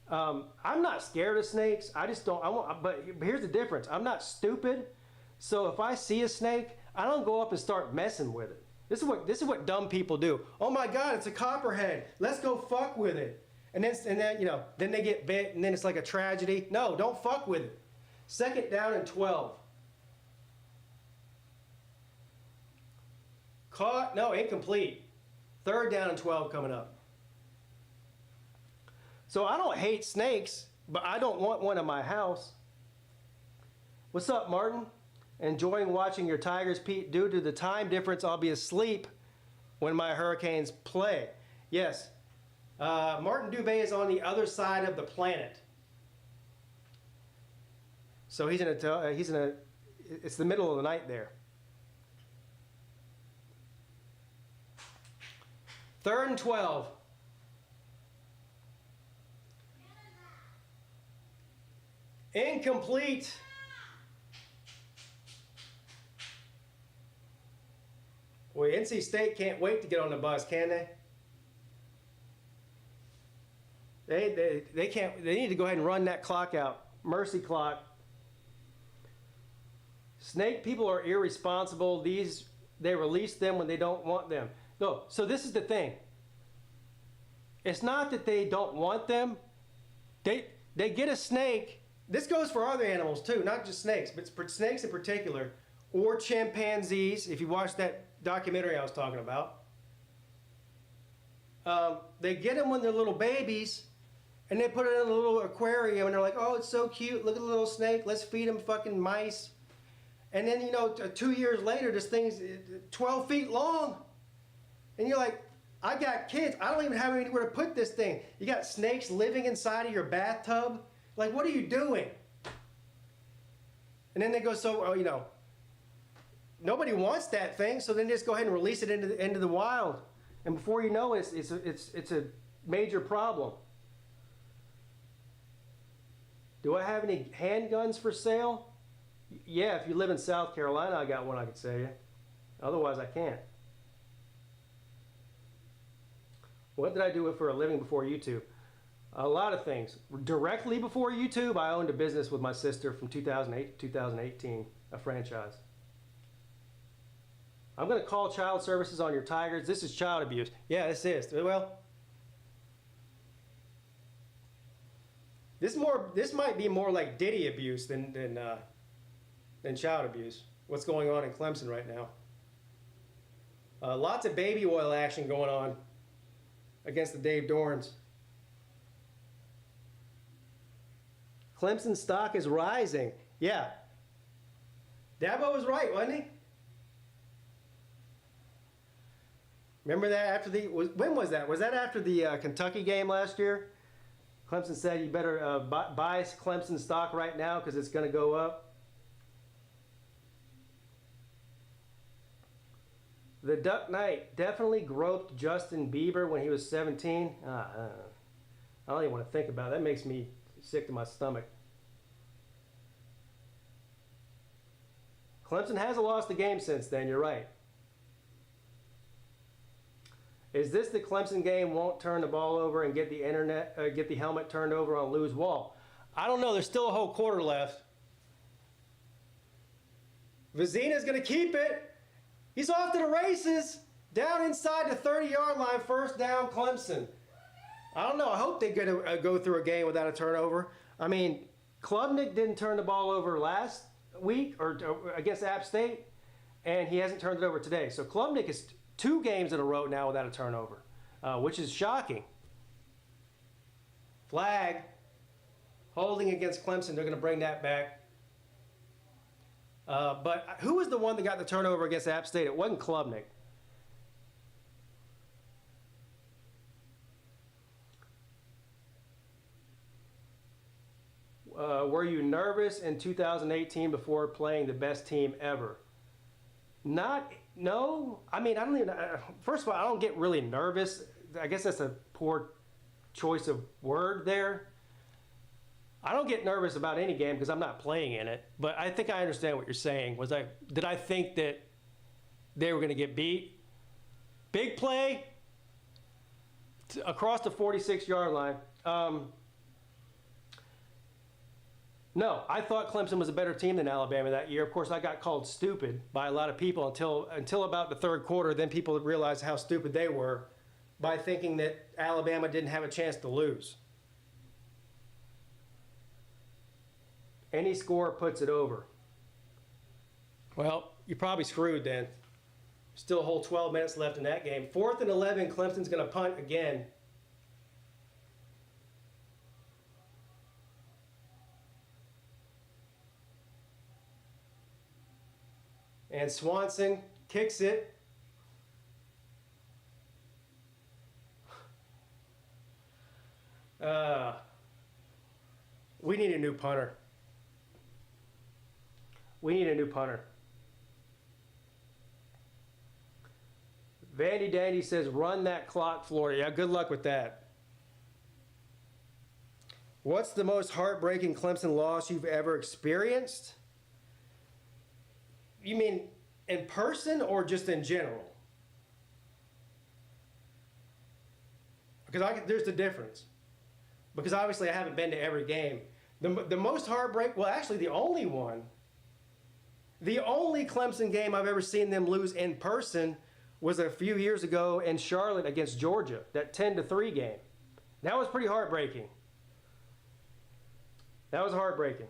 I'm not scared of snakes. I just don't. But here's the difference: I'm not stupid. So if I see a snake, I don't go up and start messing with it. This is what dumb people do. Oh my God, it's a copperhead. Let's go fuck with it. And then then they get bit, and then it's like a tragedy. No, don't fuck with it. 2nd down and 12. Caught? No, incomplete. 3rd down and 12 coming up. So I don't hate snakes, but I don't want one in my house. What's up, Martin? Enjoying watching your Tigers, Pete. Due to the time difference, I'll be asleep when my Hurricanes play. Yes. Martin Dubé is on the other side of the planet. So it's the middle of the night there. 3rd and 12. Incomplete. Boy, NC State can't wait to get on the bus, can they? They can't. They need to go ahead and run that clock out. Mercy clock. Snake people are irresponsible. They release them when they don't want them. No. So this is the thing. It's not that they don't want them. They get a snake. This goes for other animals too, not just snakes, but for snakes in particular, or chimpanzees. If you watch that documentary I was talking about, they get them when they're little babies. And they put it in a little aquarium, and they're like, oh, it's so cute. Look at the little snake. Let's feed him fucking mice. And then, 2 years later, this thing's 12 feet long. And you're like, I got kids. I don't even have anywhere to put this thing. You got snakes living inside of your bathtub. Like, what are you doing? And then they go, nobody wants that thing, so then just go ahead and release it into the wild. And before you know it, it's a major problem. Do I have any handguns for sale? Yeah, if you live in South Carolina, I got one I could sell you. Otherwise, I can't. What did I do for a living before YouTube? A lot of things. Directly before YouTube, I owned a business with my sister from 2008 to 2018, a franchise. I'm going to call child services on your Tigers. This is child abuse. Yeah, this is. Well, this might be more like Diddy abuse than child abuse. What's going on in Clemson right now? Lots of baby oil action going on against the Dave Dorns. Clemson stock is rising. Yeah. Dabo was right, wasn't he? Remember that after when was that? Was that after the Kentucky game last year? Clemson said you better buy Clemson stock right now because it's going to go up. The Duck Knight definitely groped Justin Bieber when he was 17. I don't even want to think about it. That makes me sick to my stomach. Clemson hasn't lost a game since then, you're right. Is this the Clemson game won't turn the ball over and get the helmet turned over on Lou's wall? I don't know. There's still a whole quarter left. Vizina's going to keep it. He's off to the races. Down inside the 30-yard line, 1st down, Clemson. I don't know. I hope they go through a game without a turnover. I mean, Klubnik didn't turn the ball over last week or against App State, and he hasn't turned it over today. So Klubnik is 2 games in a row now without a turnover, which is shocking. Flag. Holding against Clemson. They're going to bring that back. But who was the one that got the turnover against App State? It wasn't Klubnik. Were you nervous in 2018 before playing the best team ever? No. I mean, I don't even. First of all, I don't get really nervous. I guess that's a poor choice of word there. I don't get nervous about any game because I'm not playing in it, but I think I understand what you're saying. Did I think that they were going to get beat? Big play across the 46-yard line. No, I thought Clemson was a better team than Alabama that year. Of course, I got called stupid by a lot of people until about the third quarter. Then people realized how stupid they were by thinking that Alabama didn't have a chance to lose. Any score puts it over. Well, you're probably screwed then. Still a whole 12 minutes left in that game. 4th and 11, Clemson's going to punt again. And Swanson kicks it. We need a new punter. We need a new punter. Vandy Dandy says, run that clock, Florida. Yeah, good luck with that. What's the most heartbreaking Clemson loss you've ever experienced? You mean in person or just in general? Because there's the difference. Because obviously I haven't been to every game. The most heartbreak, well, actually the only one, the only Clemson game I've ever seen them lose in person was a few years ago in Charlotte against Georgia, that 10-3 game. That was pretty heartbreaking. That was heartbreaking.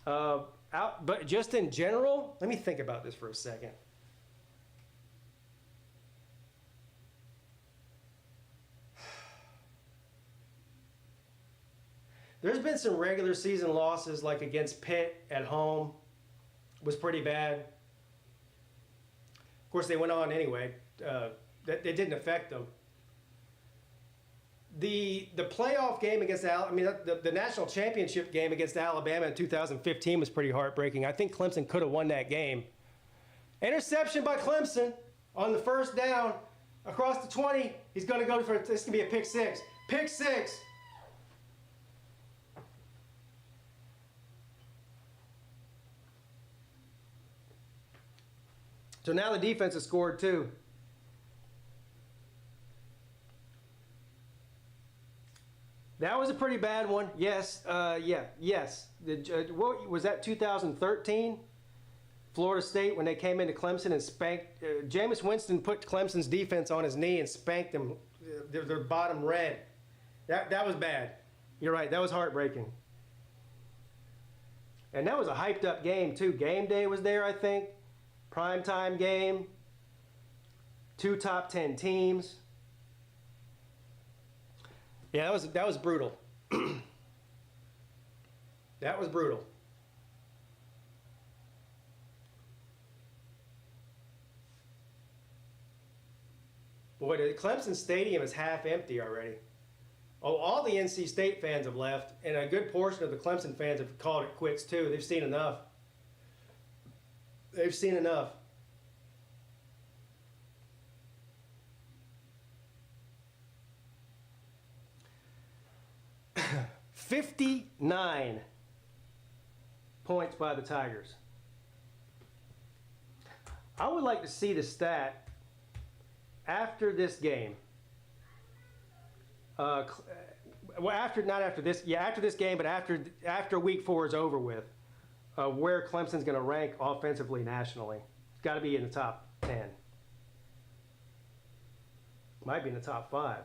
But just in general, let me think about this for a second. There's been some regular season losses, like against Pitt at home, was pretty bad. Of course, they went on anyway. That it didn't affect them. The playoff game against the national championship game against Alabama in 2015 was pretty heartbreaking. I think Clemson could have won that game. Interception by Clemson on the first down across the 20. He's going to go for this. Can be a pick six. Pick six. So now the defense has scored too. That was a pretty bad one. Yes, yes. What was that? 2013, Florida State, when they came into Clemson and spanked. Jameis Winston put Clemson's defense on his knee and spanked them. Their bottom red. That was bad. You're right. That was heartbreaking. And that was a hyped up game too. Game day was there, I think. Primetime game. 2 top 10 teams. Yeah, that was brutal. That was brutal. Boy, the Clemson Stadium is half empty already. Oh, all the NC State fans have left, and a good portion of the Clemson fans have called it quits too. They've seen enough. They've seen enough. $59 points by the Tigers. I would like to see the stat after this game. Well, after this game, but after week 4 is over with, where Clemson's going to rank offensively nationally. It's got to be in the top 10. Might be in the top 5.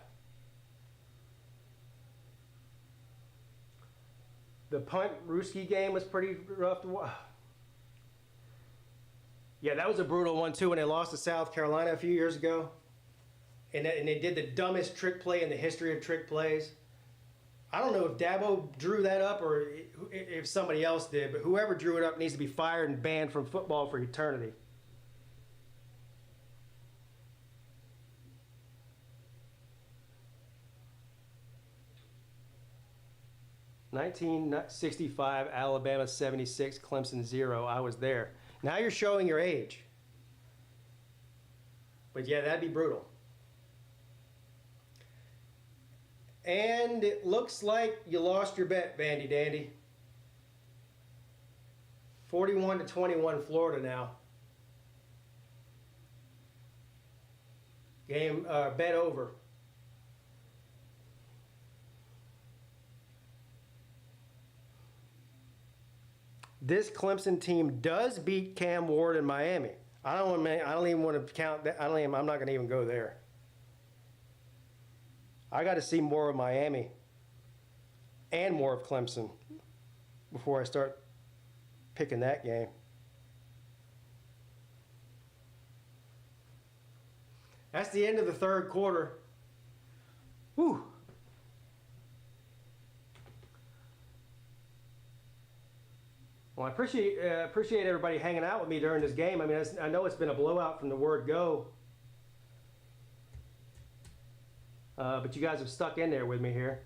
The punt-Ruski game was pretty rough to watch. Yeah, that was a brutal one, too, when they lost to South Carolina a few years ago. And they did the dumbest trick play in the history of trick plays. I don't know if Dabo drew that up or if somebody else did, but whoever drew it up needs to be fired and banned from football for eternity. (1965) Alabama 76, Clemson 0. I was there. Now you're showing your age. But yeah, that'd be brutal. And it looks like you lost your bet, Bandy Dandy. 41-21 Florida now. Game bet over. This Clemson team does beat Cam Ward in Miami. I don't even want to count that. I'm not going to even go there. I got to see more of Miami and more of Clemson before I start picking that game. That's the end of the third quarter. Whew. Well, I appreciate everybody hanging out with me during this game. I mean, I know it's been a blowout from the word go. But you guys have stuck in there with me here.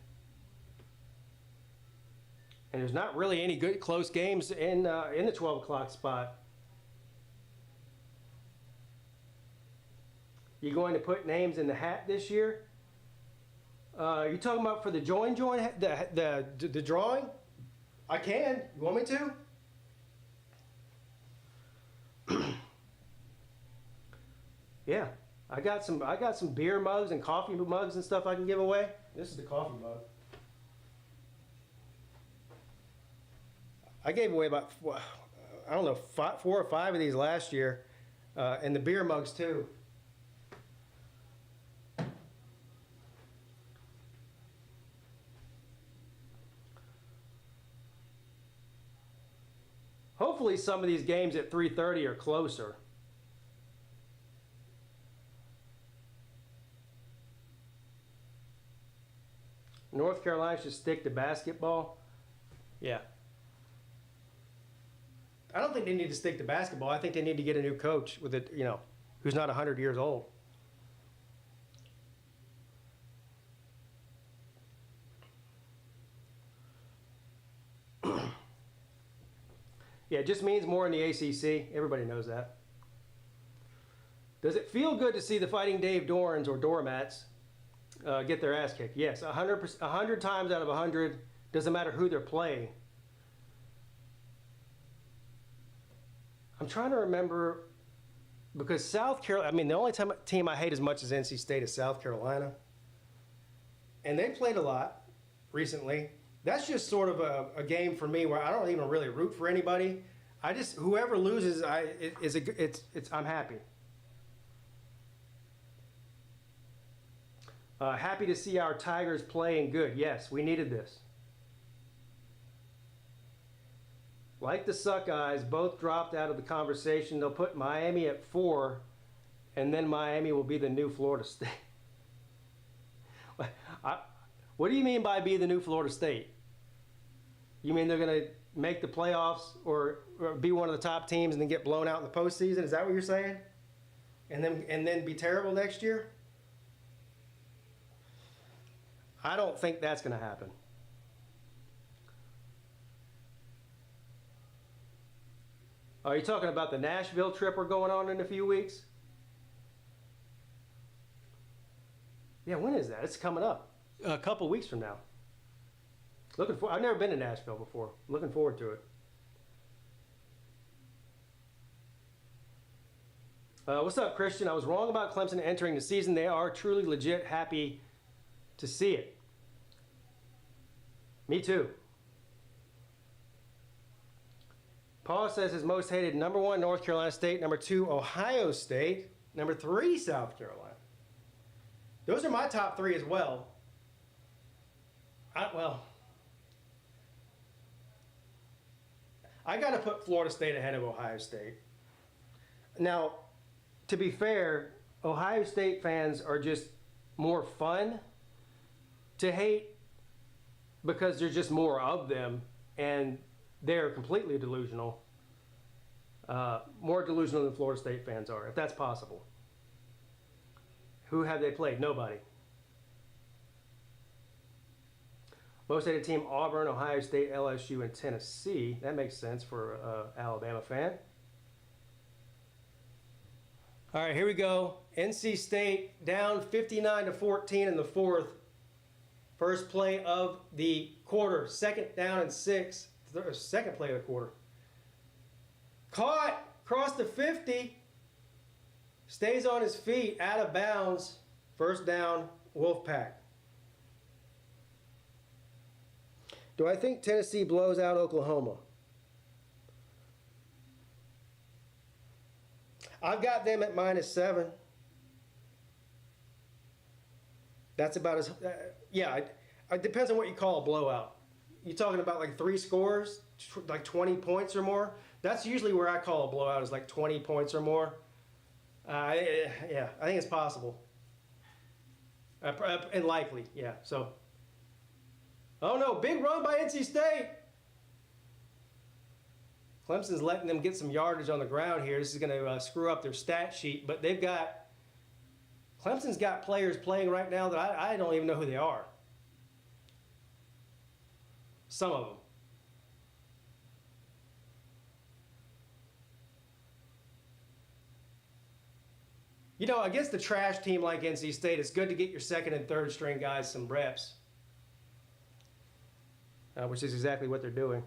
And there's not really any good close games in the 12 o'clock spot. You going to put names in the hat this year? You talking about for the the drawing? I can. You want me to? Yeah. I got some beer mugs and coffee mugs and stuff I can give away. This is the coffee mug. I gave away about, I don't know, 4 or 5 of these last year, and the beer mugs too. Hopefully some of these games at 3:30 are closer. North Carolina should stick to basketball. Yeah. I don't think they need to stick to basketball. I think they need to get a new coach with it, who's not 100 years old. Yeah, it just means more in the ACC. Everybody knows that. Does it feel good to see the Fighting Dave Dorans or Doormats get their ass kicked? Yes, 100 times out of 100. Doesn't matter who they're playing. I'm trying to remember, because South Carolina, I mean, the only team I hate as much as NC State is South Carolina. And they played a lot recently. That's just sort of a game for me where I don't even really root for anybody. I just, whoever loses, I'm happy. Happy to see our Tigers playing good. Yes, we needed this. Like the Suckeyes, both dropped out of the conversation. They'll put Miami at 4, and then Miami will be the new Florida State. What do you mean by be the new Florida State? You mean they're going to make the playoffs or be one of the top teams and then get blown out in the postseason? Is that what you're saying? And then be terrible next year? I don't think that's going to happen. Are you talking about the Nashville trip we're going on in a few weeks? Yeah, when is that? It's coming up. A couple weeks from now. I've never been to Nashville before. Looking forward to it. What's up, Christian? I was wrong about Clemson entering the season. They are truly legit. Happy to see it. Me too. Paul says his most hated: number 1, North Carolina State; number 2, Ohio State; number 3, South Carolina. Those are my top 3 as well. I got to put Florida State ahead of Ohio State. Now, to be fair, Ohio State fans are just more fun to hate because there's just more of them, and they're completely delusional. More delusional than Florida State fans are, if that's possible. Who have they played? Nobody. Most hated team: Auburn, Ohio State, LSU, and Tennessee. That makes sense for an Alabama fan. All right, here we go. NC State down 59-14 in the 4th. First play of the quarter, 2nd down and 6. Second play of the quarter. Caught, across the 50. Stays on his feet, out of bounds. First down, Wolfpack. Do I think Tennessee blows out Oklahoma? I've got them at -7. That's about as, yeah, it depends on what you call a blowout. You're talking about like 3 scores, like 20 points or more? That's usually where I call a blowout, is like 20 points or more. Yeah, I think it's possible. And likely, yeah. So, oh no, big run by NC State. Clemson's letting them get some yardage on the ground here. This is going to screw up their stat sheet, but Clemson's got players playing right now that I don't even know who they are. Some of them. You know, against a trash team like NC State, it's good to get your 2nd and 3rd string guys some reps, which is exactly what they're doing.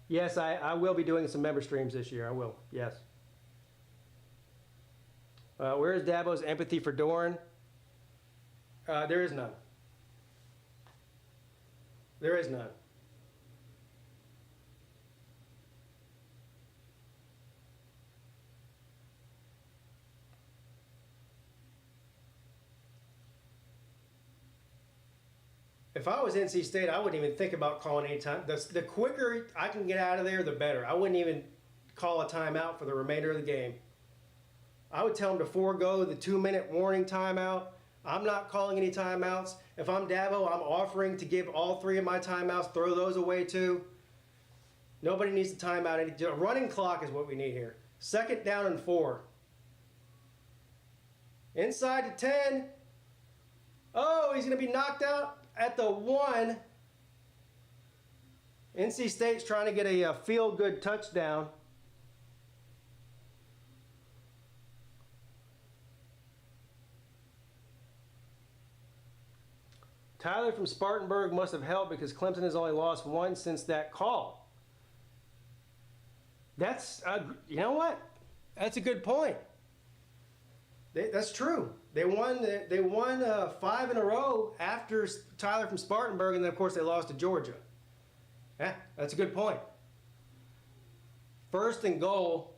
Yes, I will be doing some member streams this year. I will, yes. Where is Dabo's empathy for Doran? There is none. There is none. If I was NC State, I wouldn't even think about calling any time. The quicker I can get out of there, the better. I wouldn't even call a timeout for the remainder of the game. I would tell them to forego the 2-minute warning timeout. I'm not calling any timeouts. If I'm Dabo, I'm offering to give all 3 of my timeouts, throw those away too. Nobody needs a timeout. A running clock is what we need here. 2nd down and 4. Inside to 10. Oh, he's going to be knocked out at the 1. NC State's trying to get a feel-good touchdown. Tyler from Spartanburg must have helped because Clemson has only lost 1 since that call. That's, you know what? That's a good point. That's true. They won 5 in a row after Tyler from Spartanburg, and then of course they lost to Georgia. Yeah, that's a good point. 1st and goal.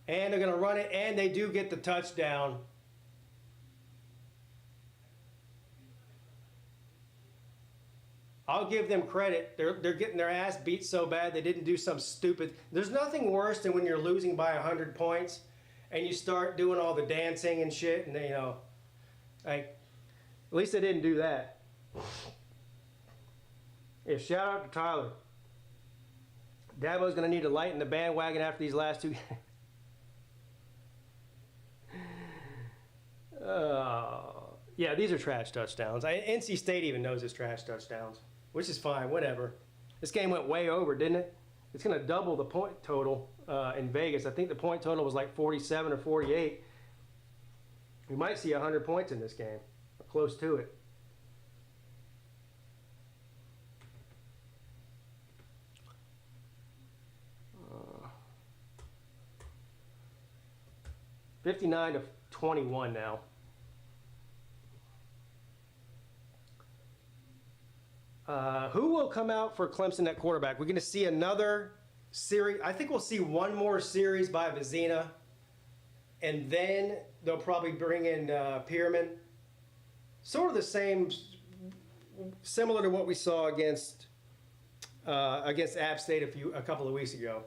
And they're going to run it, and they do get the touchdown. I'll give them credit. They're getting their ass beat so bad they didn't do some stupid. There's nothing worse than when you're losing by 100 points and you start doing all the dancing and shit, and you know, like, at least they didn't do that. Yeah, shout out to Tyler. Dabo's going to need to lighten the bandwagon after these last 2 games. Yeah, these are trash touchdowns. NC State even knows it's trash touchdowns, which is fine, whatever. This game went way over, didn't it? It's going to double the point total in Vegas. I think the point total was like 47 or 48. We might see 100 points in this game, or close to it. Uh, 59-21 now. Who will come out for Clemson at quarterback? We're going to see another series. I think we'll see one more series by Vizina, and then they'll probably bring in Pierman. Sort of the same, similar to what we saw against App State a couple of weeks ago.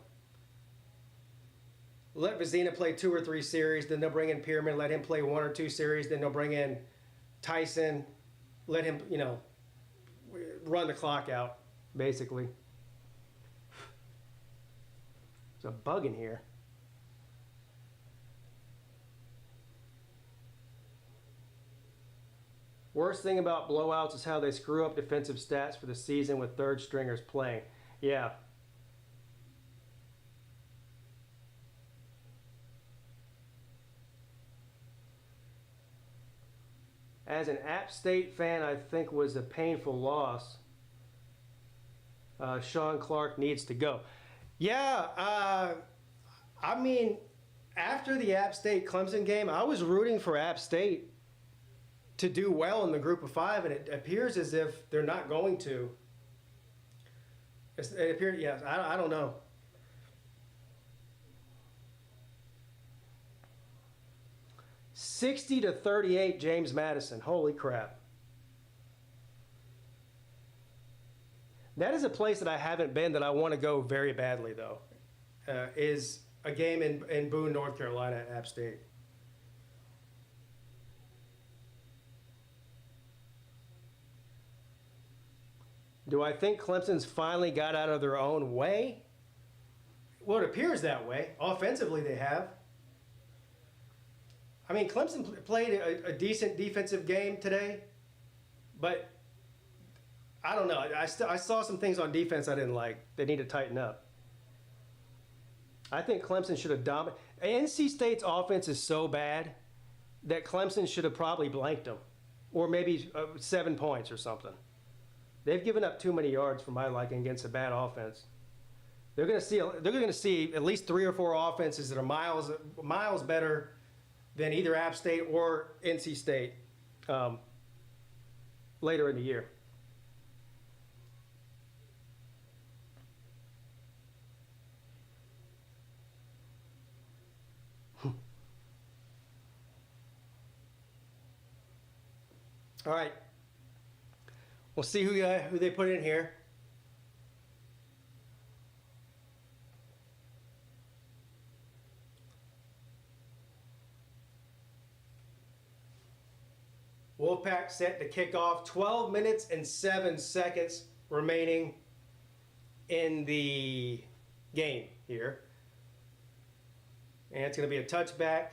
Let Vizina play 2 or 3 series, then they'll bring in Pierman, let him play 1 or 2 series, then they'll bring in Tyson, let him, you know, run the clock out, basically. There's a bug in here. Worst thing about blowouts is how they screw up defensive stats for the season with third stringers playing. Yeah. as an App State fan, I think was a painful loss. Sean Clark needs to go. Yeah, I mean, after the App State Clemson game, I was rooting for App State to do well in the group of 5, and it appears as if they're not going to. It appears, yeah, I don't know. $60-38, James Madison. Holy crap. That is a place that I haven't been that I want to go very badly, though. Is a game in Boone, North Carolina at App State. Do I think Clemson's finally got out of their own way? Well, it appears that way. Offensively, they have. I mean, Clemson played a decent defensive game today, but I don't know. I saw some things on defense I didn't like. They need to tighten up. I think Clemson should have dominated. NC State's offense is so bad that Clemson should have probably blanked them, or maybe 7 points or something. They've given up too many yards for my liking against a bad offense. They're going to see at least 3 or 4 offenses that are miles better than either App State or NC State later in the year. All right. We'll see who they put in here. Wolfpack set to kick off. 12 minutes and 7 seconds remaining in the game here. And it's going to be a touchback.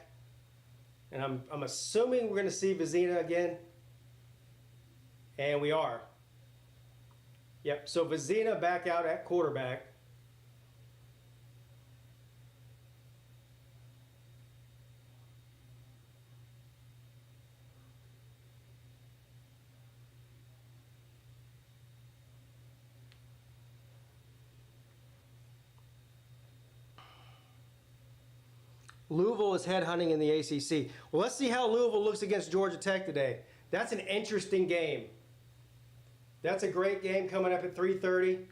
And I'm assuming we're going to see Vizina again. And we are. Yep, so Vizina back out at quarterback. Louisville is headhunting in the ACC. Well, let's see how Louisville looks against Georgia Tech today. That's an interesting game. That's a great game coming up at 3:30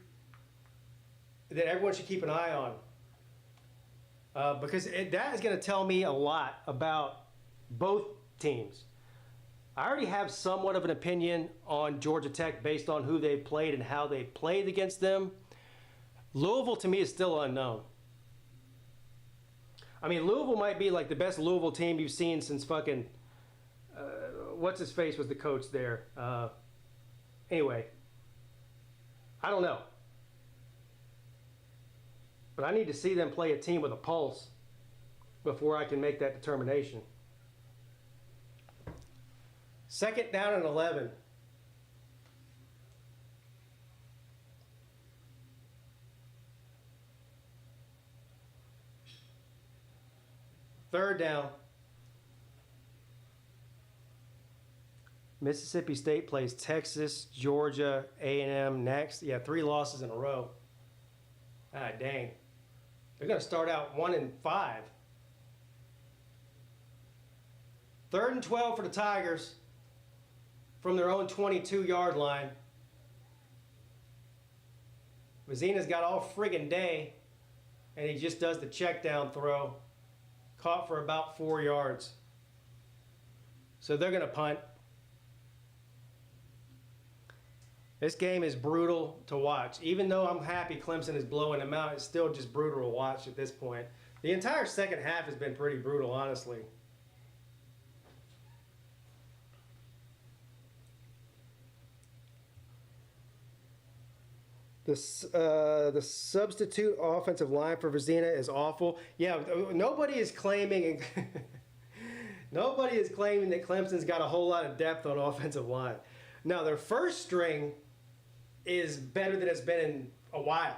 that everyone should keep an eye on because that is going to tell me a lot about both teams. I already have somewhat of an opinion on Georgia Tech based on who they've played and how they played against them. Louisville, to me, is still unknown. I mean, Louisville might be like the best Louisville team you've seen since fucking, what's-his-face was the coach there. Anyway, I don't know. But I need to see them play a team with a pulse before I can make that determination. 2nd down and 11. Third down. Mississippi State plays Texas, Georgia, A&M next. Yeah, 3 losses in a row. Ah, dang. They're going to start out 1-5. 3rd and 12 for the Tigers from their own 22-yard line. Vizina's got all friggin' day, and he just does the check down throw. Caught for about 4 yards. So they're going to punt. This game is brutal to watch. Even though I'm happy Clemson is blowing them out, it's still just brutal to watch at this point. The entire second half has been pretty brutal, honestly. The substitute offensive line for Vizina is awful. Yeah, nobody is claiming that Clemson's got a whole lot of depth on offensive line. Now, their first string is better than it's been in a while.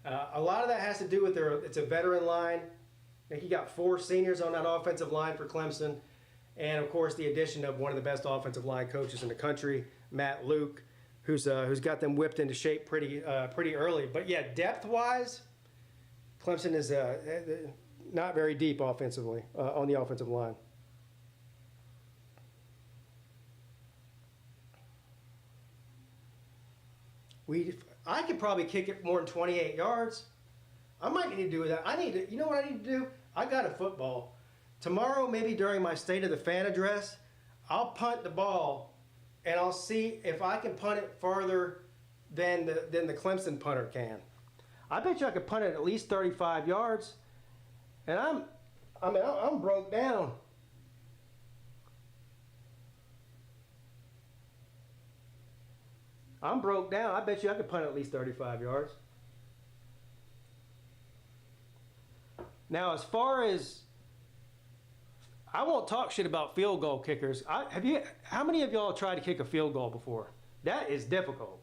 A lot of that has to do with it's a veteran line. I think you got 4 seniors on that offensive line for Clemson. And of course, the addition of one of the best offensive line coaches in the country, Matt Luke, who's got them whipped into shape pretty early. But yeah, depth-wise, Clemson is not very deep offensively on the offensive line. I could probably kick it more than 28 yards. I might need to do that. You know what I need to do? I got a football. Tomorrow, maybe during my State of the Fan address, I'll punt the ball, and I'll see if I can punt it farther than the Clemson punter can. I bet you I could punt it at least 35 yards, and I'm broke down. I'm broke down. I bet you I could punt at least 35 yards. Now, as far as, I won't talk shit about field goal kickers. How many of y'all tried to kick a field goal before? That is difficult.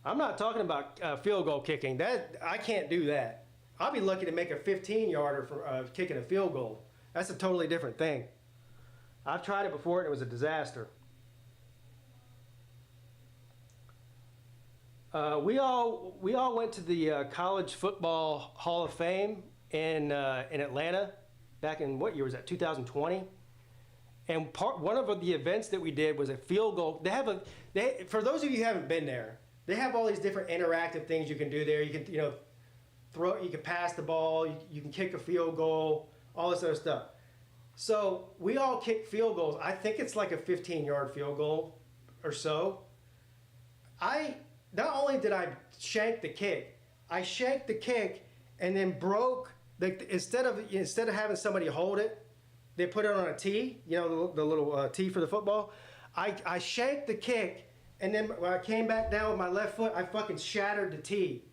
I'm not talking about field goal kicking. I can't do that. I'll be lucky to make a 15-yarder for kicking a field goal. That's a totally different thing. I've tried it before and it was a disaster. We all went to the College Football Hall of Fame in Atlanta back in, what year was that, 2020? And one of the events that we did was a field goal. For those of you who haven't been there, they have all these different interactive things you can do there. You can you can pass the ball, you can kick a field goal, all this other stuff. So we all kick field goals. I think it's like a 15-yard field goal or so. Not only did I shank the kick, I shanked the kick and then broke instead of having somebody hold it, they put it on a tee, the little tee for the football. I shanked the kick, and then when I came back down with my left foot, I fucking shattered the tee.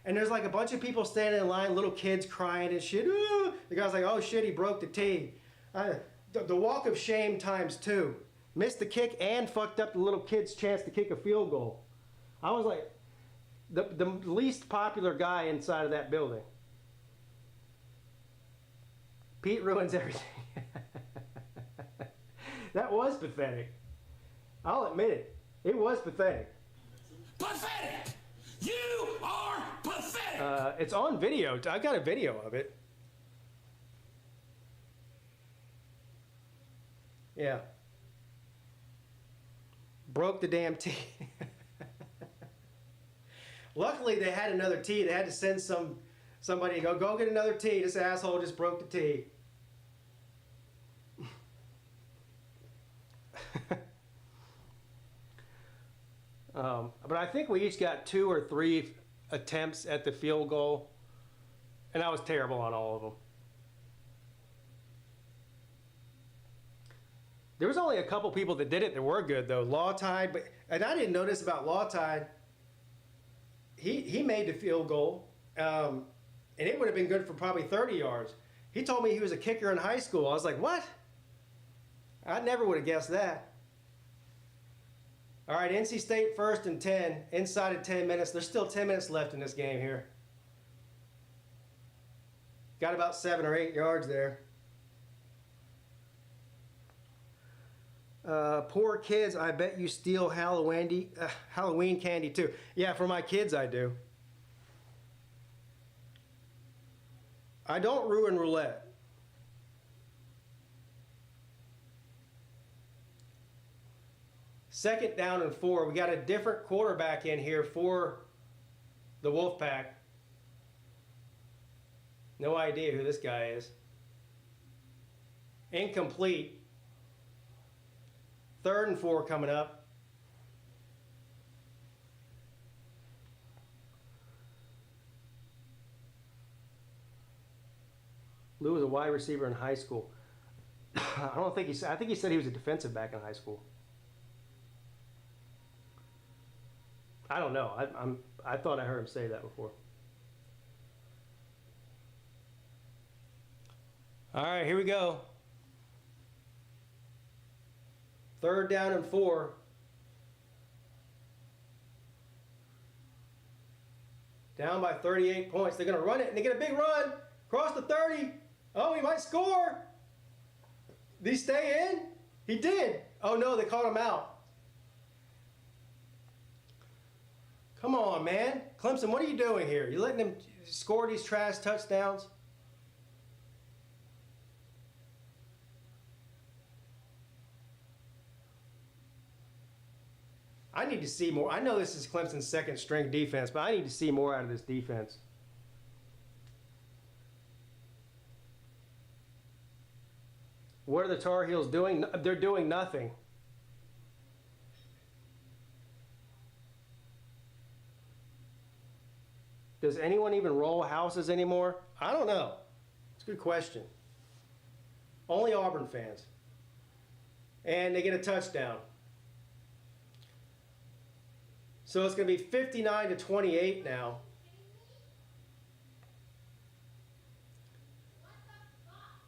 And there's like a bunch of people standing in line, little kids crying and shit. Ooh! The guy's like, oh shit, he broke the tee. The walk of shame times 2. Missed the kick and fucked up the little kid's chance to kick a field goal. I was like the least popular guy inside of that building. Pete ruins everything. That was pathetic. I'll admit it. It was pathetic. Pathetic! You are pathetic! It's on video. I got a video of it. Yeah. Broke the damn tee. Luckily, they had another tee. They had to send somebody to go get another tee. This asshole just broke the tee. But I think we each got 2 or 3 attempts at the field goal, and I was terrible on all of them. There was only a couple people that did it that were good, though. Lawtide, and I didn't notice about Lawtide. He made the field goal, and it would have been good for probably 30 yards. He told me he was a kicker in high school. I was like, what? I never would have guessed that. All right, NC State 1st and 10, inside of 10 minutes. There's still 10 minutes left in this game here. Got about 7 or 8 yards there. Poor kids, I bet you steal Halloween candy too. Yeah, for my kids I do. I don't ruin roulette. Second down and 4. We got a different quarterback in here for the Wolfpack. No idea who this guy is. Incomplete. 3rd and 4 coming up. Lou was a wide receiver in high school. I think he said he was a defensive back in high school. I don't know. I thought I heard him say that before. All right, here we go. 3rd down and 4. Down by 38 points. They're going to run it, and they get a big run. Across the 30. Oh, he might score. Did he stay in? He did. Oh no, they caught him out. Come on, man. Clemson, what are you doing here? You letting him score these trash touchdowns? I need to see more. I know this is Clemson's second string defense, but I need to see more out of this defense. What are the Tar Heels doing? They're doing nothing. Does anyone even roll houses anymore? I don't know. It's a good question. Only Auburn fans. And they get a touchdown. So it's going to be 59-28 now.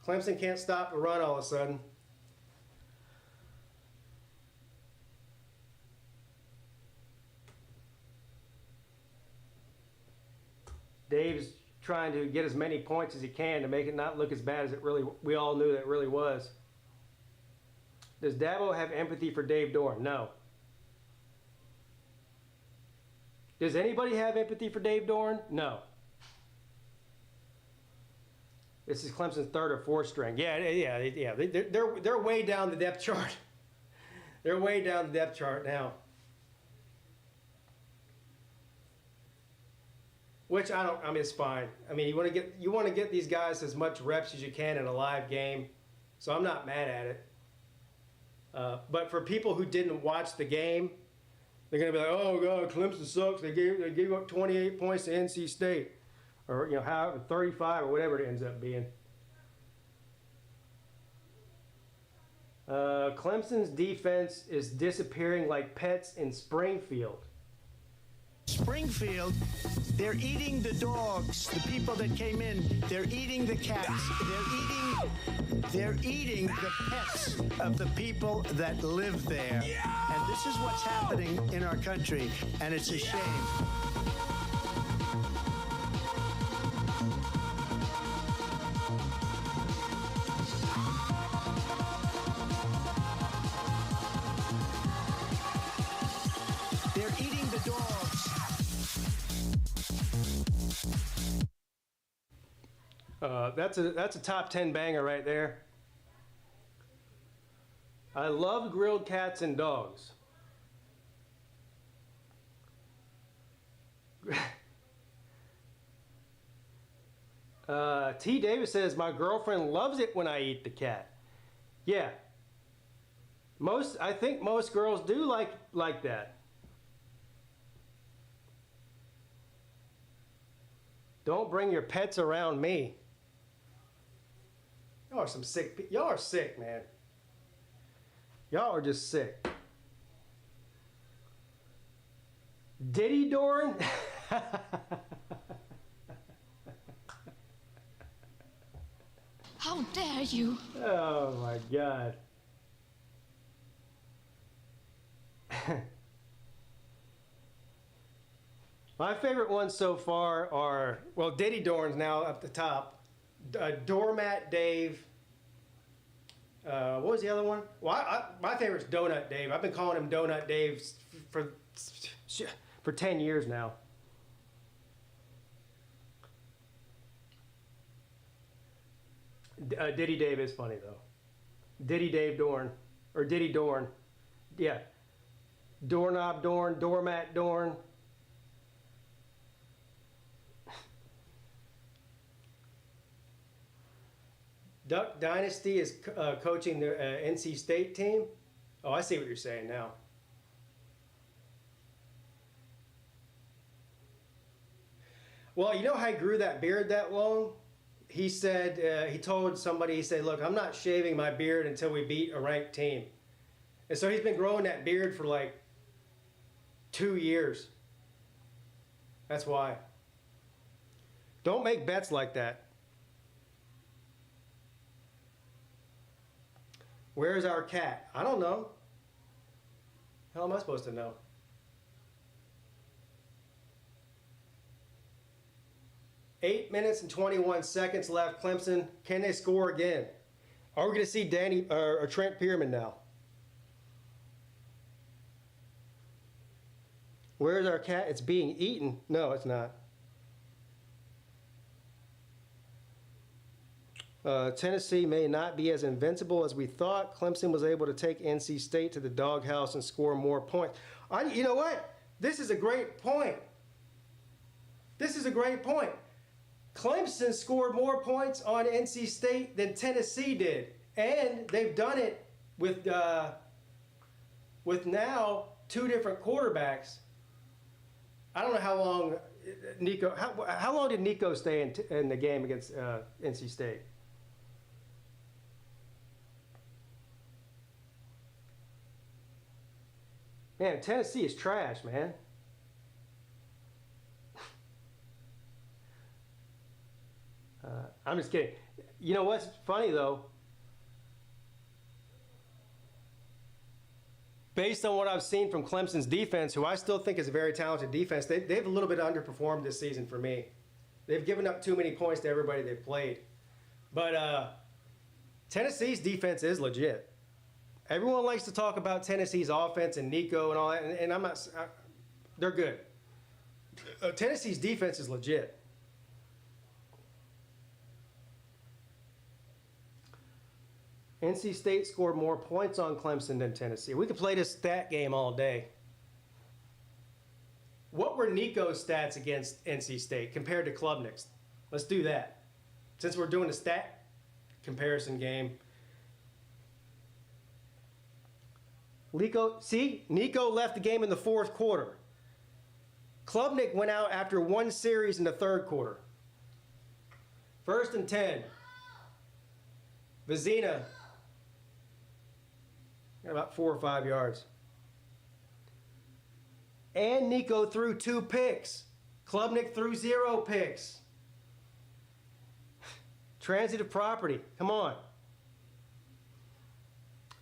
Clemson can't stop the run all of a sudden. Dave's trying to get as many points as he can to make it not look as bad as it really, we all knew that it really was. Does Dabo have empathy for Dave Dorn? No. Does anybody have empathy for Dave Dorn? No. This is Clemson's third or fourth string. Yeah. They're way down the depth chart. They're way down the depth chart now. Which I mean, it's fine. I mean, you want to get these guys as much reps as you can in a live game. So I'm not mad at it. But for people who didn't watch the game, they're going to be like, oh, God, Clemson sucks. They gave up 28 points to NC State. Or, however, 35 or whatever it ends up being. Clemson's defense is disappearing like pets in Springfield. Springfield, they're eating the dogs, the people that came in. They're eating the cats. They're eating the pets of the people that live there. And this is what's happening in our country, and it's a shame. They're eating the dogs. That's a top 10 banger right there. I love grilled cats and dogs. T. Davis says, my girlfriend loves it when I eat the cat. Yeah. I think most girls do like that. Don't bring your pets around me. Y'all are some sick people. Y'all are sick, man. Y'all are just sick. Diddy Dorn? How dare you? Oh my God. My favorite ones so far are, well, Diddy Dorn's now up the top. Doormat Dave. What was the other one? Well, my favorite's Donut Dave. I've been calling him Donut Dave for 10 years now. Diddy Dave is funny though. Diddy Dave Dorn, or Diddy Dorn. Yeah. Doorknob Dorn, Doormat Dorn. Duck Dynasty is coaching the NC State team. Oh, I see what you're saying now. Well, you know how he grew that beard that long? He said, he told somebody, he said, look, I'm not shaving my beard until we beat a ranked team. And so he's been growing that beard for like 2 years. That's why. Don't make bets like that. Where's our cat? I don't know. How am I supposed to know? 8 minutes and 21 seconds left. Clemson, can they score again? Are we going to see Trent Pierman now? Where's our cat? It's being eaten. No, it's not. Tennessee may not be as invincible as we thought. Clemson was able to take NC State to the doghouse and score more points. You know what? This is a great point. This is a great point. Clemson scored more points on NC State than Tennessee did. And they've done it with now 2 different quarterbacks. I don't know how long Nico. How long did Nico stay in the game against NC State? Man, Tennessee is trash, man. I'm just kidding. You know what's funny though? Based on what I've seen from Clemson's defense, who I still think is a very talented defense, they've a little bit underperformed this season for me. They've given up too many points to everybody they've played. But Tennessee's defense is legit. Everyone likes to talk about Tennessee's offense and Nico and all that, and I'm not. They're good. Tennessee's defense is legit. NC State scored more points on Clemson than Tennessee. We could play this stat game all day. What were Nico's stats against NC State compared to Klubnik's? Let's do that. Since we're doing a stat comparison game. Nico left the game in the 4th quarter. Klubnik went out after 1 series in the 3rd quarter. 1st and 10. Vizina got about 4 or 5 yards. And Nico threw 2 picks. Klubnik threw 0 picks. Transitive property. Come on.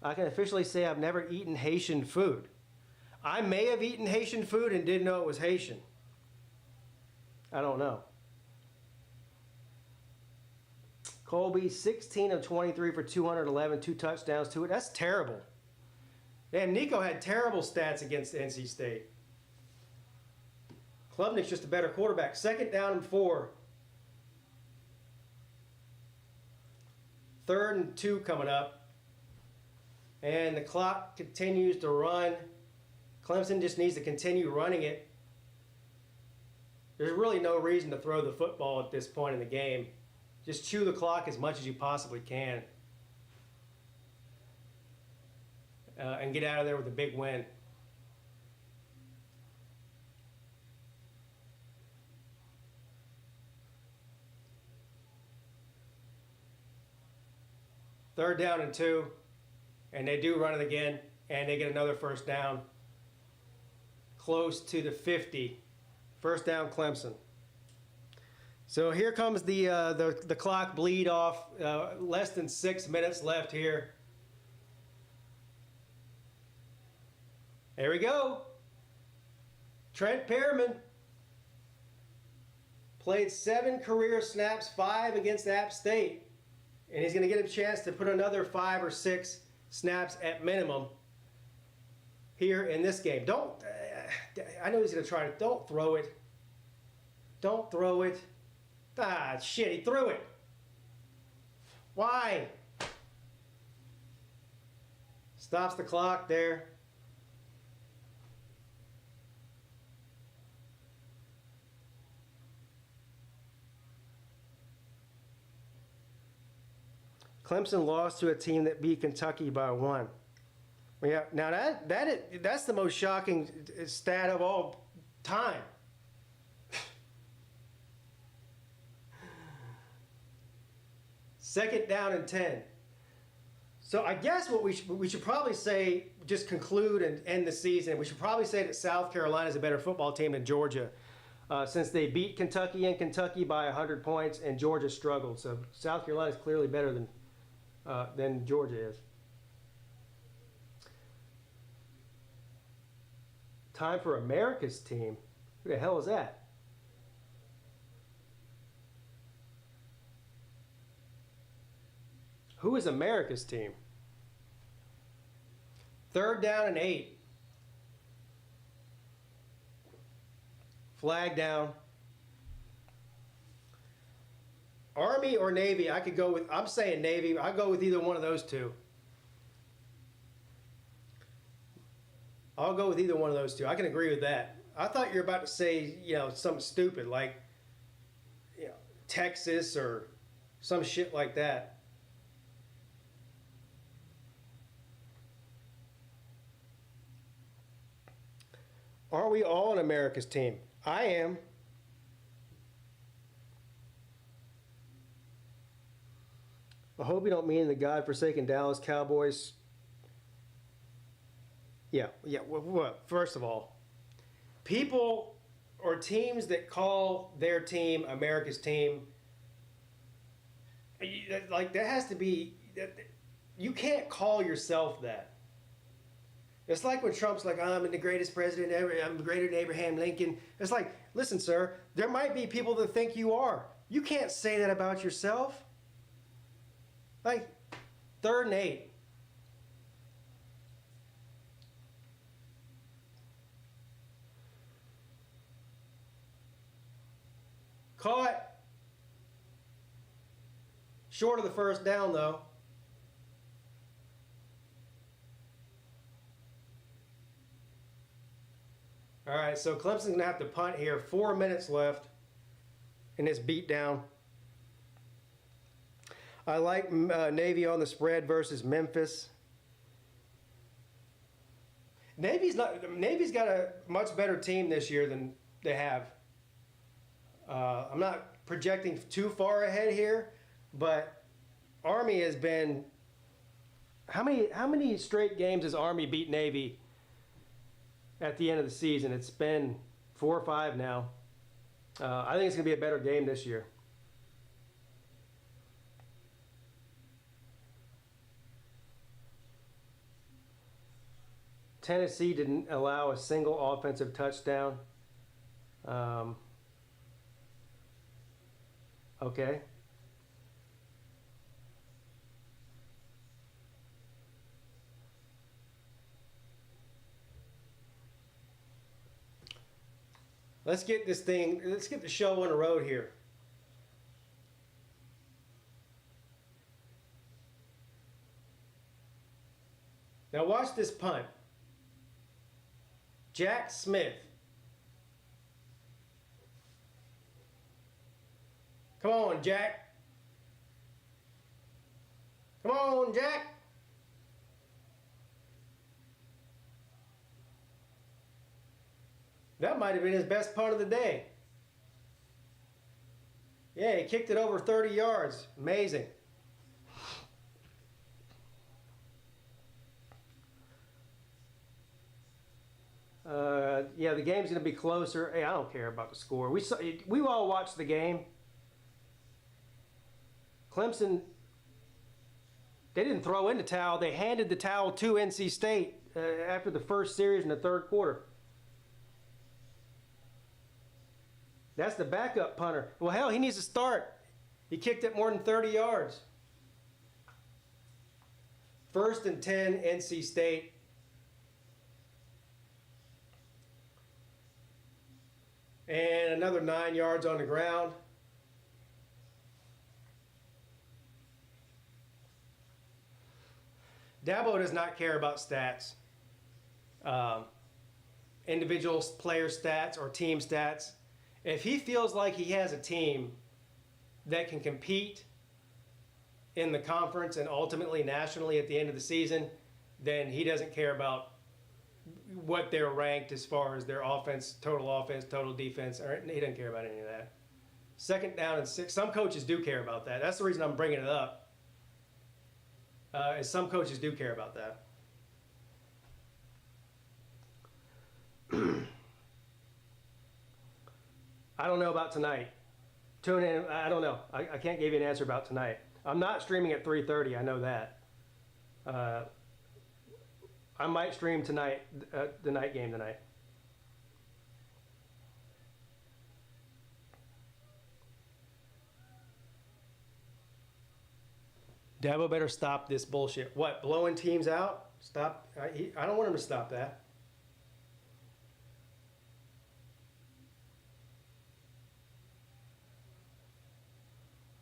I can officially say I've never eaten Haitian food. I may have eaten Haitian food and didn't know it was Haitian. I don't know. Colby, 16 of 23 for 211, 2 touchdowns to it. That's terrible. Man, Nico had terrible stats against NC State. Klubnik's just a better quarterback. 2nd down and 4. 3rd and 2 coming up. And the clock continues to run. Clemson just needs to continue running it. There's really no reason to throw the football at this point in the game. Just chew the clock as much as you possibly can. And get out of there with a big win. Third down and 2. And they do run it again. And they get another 1st down. Close to the 50. 1st down, Clemson. So here comes the clock bleed off. Less than 6 minutes left here. There we go. Trent Pierman played 7 career snaps, 5 against App State. And he's going to get a chance to put another 5 or 6 snaps at minimum here in this game. I know he's going to try to, don't throw it. Don't throw it. Ah, shit, he threw it. Why? Stops the clock there. Clemson lost to a team that beat Kentucky by 1. Yeah, now that's the most shocking stat of all time. Second down and 10. So I guess what we should probably say, just conclude and end the season, we should probably say that South Carolina is a better football team than Georgia, since they beat Kentucky and Kentucky by 100 points and Georgia struggled. So South Carolina is clearly better than Georgia is. Time for America's team. Who the hell is that? Who is America's team? 3rd down and 8. Flag down. Army or Navy? I could go with, I'm saying Navy. I'll go with either one of those two. I'll go with either one of those two. I can agree with that. I thought you were about to say, something stupid like, Texas or some shit like that. Are we all on America's team? I am. I hope you don't mean the godforsaken Dallas Cowboys. Yeah. What? First of all, people or teams that call their team America's team, like that has to be. You can't call yourself that. It's like when Trump's like, I'm the greatest president ever. I'm greater than Abraham Lincoln. It's like, listen, sir, there might be people that think you are. You can't say that about yourself. Like, 3rd and 8. Caught. Short of the 1st down, though. All right, so Clemson's going to have to punt here. 4 minutes left in this beatdown. I like Navy on the spread versus Memphis. Navy's got a much better team this year than they have. I'm not projecting too far ahead here, but Army has been. How many straight games has Army beat Navy at the end of the season? It's been 4 or 5 now. I think it's going to be a better game this year. Tennessee didn't allow a single offensive touchdown. Okay. Let's get the show on the road here. Now watch this punt. Jack Smith. Come on, Jack. Come on, Jack. That might have been his best punt of the day. Yeah, he kicked it over 30 yards. Amazing. Yeah, the game's going to be closer. Hey, I don't care about the score. We all watched the game. Clemson, they didn't throw in the towel. They handed the towel to NC State after the first series in the 3rd quarter. That's the backup punter. Well, hell, he needs to start. He kicked it more than 30 yards. 1st and 10, NC State. And another 9 yards on the ground. Dabo does not care about stats. Individual player stats or team stats. If he feels like he has a team that can compete in the conference and ultimately nationally at the end of the season, then he doesn't care about what they're ranked as far as their offense, total defense. Or he doesn't care about any of that. 2nd down and 6. Some coaches do care about that. That's the reason I'm bringing it up. Is some coaches do care about that. I don't know about tonight. Tune in. I don't know. I can't give you an answer about tonight. I'm not streaming at 3:30. I know that. I might stream tonight, the night game tonight. Dabo better stop this bullshit. What, blowing teams out? Stop. I don't want him to stop that.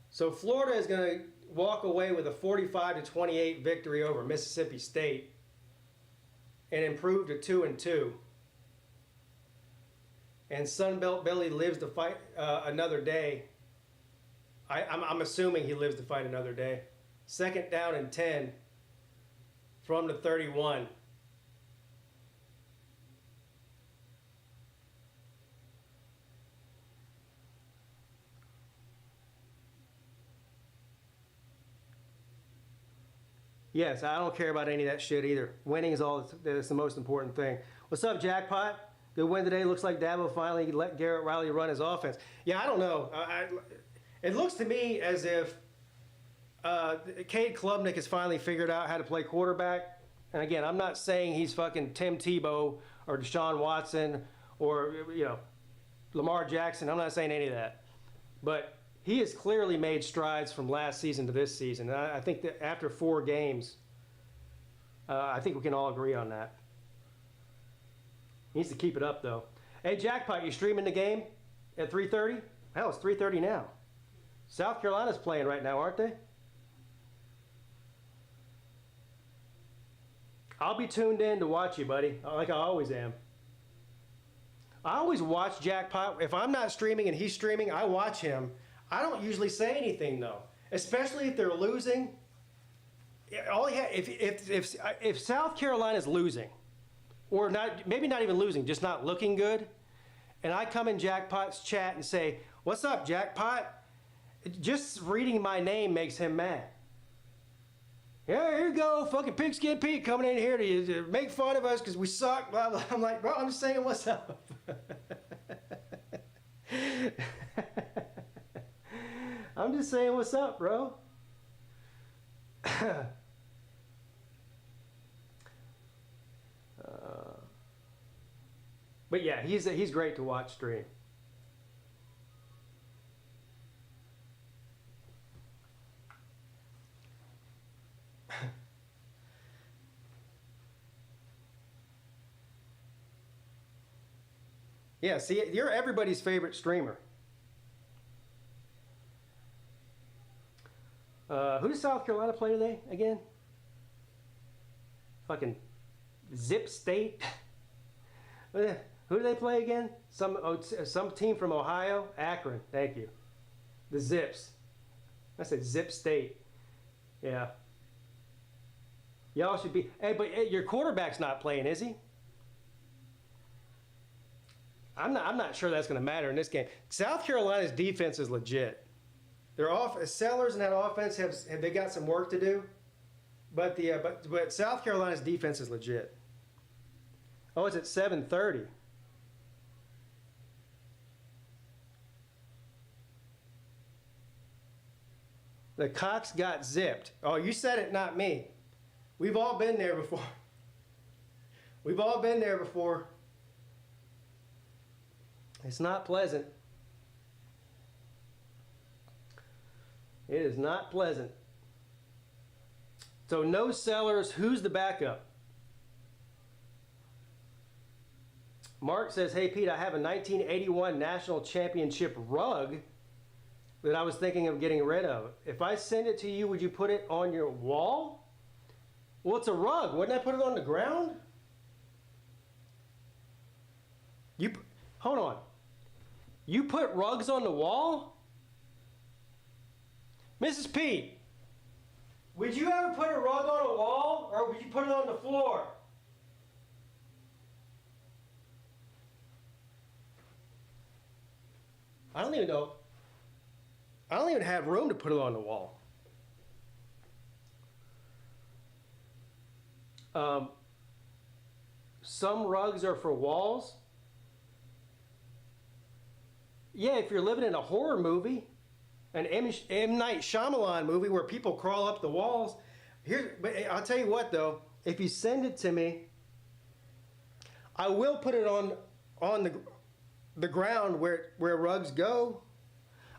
So Florida is going to walk away with a 45-28 victory over Mississippi State and improve to 2-2. And Sunbelt Billy lives to fight another day. I'm assuming he lives to fight another day. 2nd down and 10 from the 31. Yes, I don't care about any of that shit either. Winning is all that's the most important thing. What's up, Jackpot? Good win today. Looks like Dabo finally let Garrett Riley run his offense. Yeah, I don't know. It looks to me as if Cade Klubnik has finally figured out how to play quarterback. And again, I'm not saying he's fucking Tim Tebow or Deshaun Watson or, Lamar Jackson. I'm not saying any of that. But he has clearly made strides from last season to this season. And I think that after 4 games, I think we can all agree on that. He needs to keep it up, though. Hey, Jackpot, you streaming the game at 3:30? Hell, it's 3:30 now. South Carolina's playing right now, aren't they? I'll be tuned in to watch you, buddy, like I always am. I always watch Jackpot. If I'm not streaming and he's streaming, I watch him. I don't usually say anything, though, especially if they're losing. If South Carolina's losing, or maybe not even losing, just not looking good, and I come in Jackpot's chat and say, "What's up, Jackpot?" Just reading my name makes him mad. Yeah, here you go, fucking Pigskin Pete coming in here to make fun of us because we suck, blah, blah. I'm like, bro, I'm just saying what's up. I'm just saying what's up, bro. But yeah, he's great to watch stream. Yeah, see, you're everybody's favorite streamer. Who does South Carolina play today again? Fucking Zip State. Who do they play again? Some team from Ohio? Akron, thank you. The Zips. I said Zip State. Yeah. Y'all should be... Hey, but your quarterback's not playing, is he? I'm not sure that's going to matter in this game. South Carolina's defense is legit. Their Sellers and that offense have they got some work to do, but South Carolina's defense is legit. Oh, it's at 7:30. The Cox got zipped. Oh, you said it, not me. We've all been there before. We've all been there before. It's not pleasant. It is not pleasant. So no Sellers. Who's the backup? Mark says, hey, Pete, I have a 1981 National Championship rug that I was thinking of getting rid of. If I send it to you, would you put it on your wall? Well, it's a rug. Wouldn't I put it on the ground? Hold on. You put rugs on the wall? Mrs. Peete, would you ever put a rug on a wall, or would you put it on the floor? I don't even know. I don't even have room to put it on the wall. Some rugs are for walls. Yeah, if you're living in a horror movie, an M. Night Shyamalan movie where people crawl up the walls. But I'll tell you what, though. If you send it to me, I will put it on the ground where rugs go.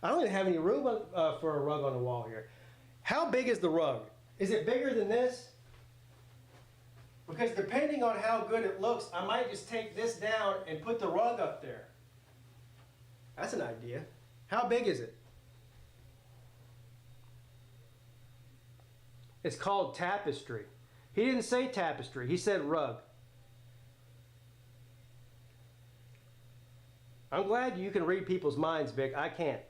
I don't even have any room for a rug on the wall here. How big is the rug? Is it bigger than this? Because depending on how good it looks, I might just take this down and put the rug up there. That's an idea. How big is it? It's called tapestry. He didn't say tapestry. He said rug. I'm glad you can read people's minds, Vic. I can't.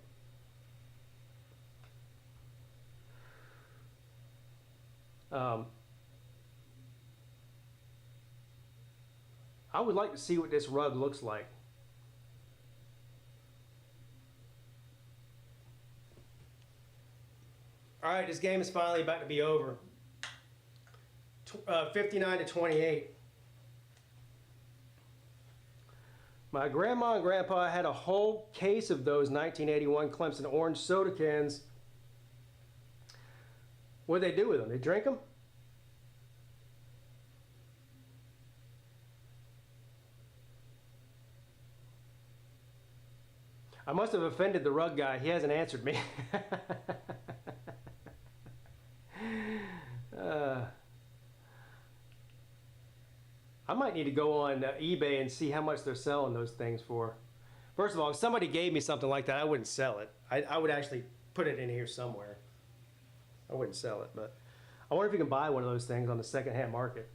I would like to see what this rug looks like. All right, this game is finally about to be over. 59-28. My grandma and grandpa had a whole case of those 1981 Clemson orange soda cans. What did they do with them? They drink them? I must have offended the rug guy. He hasn't answered me. I might need to go on eBay and see how much they're selling those things for. First of all, if somebody gave me something like that, I wouldn't sell it. I would actually put it in here somewhere. I wouldn't sell it, but I wonder if you can buy one of those things on the secondhand market.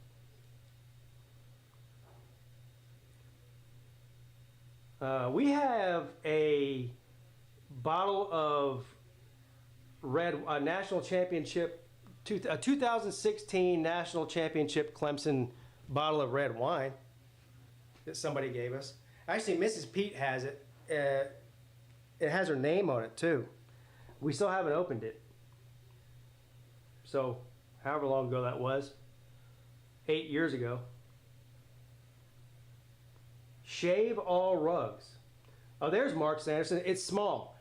We have a bottle of red national championship, 2016 national championship Clemson bottle of red wine that somebody gave us. Actually, Mrs. Peete has it. It has her name on it too. We still haven't opened it. So, however long ago that was, 8 years ago. Shave all rugs. Oh, there's Mark Sanderson. It's small.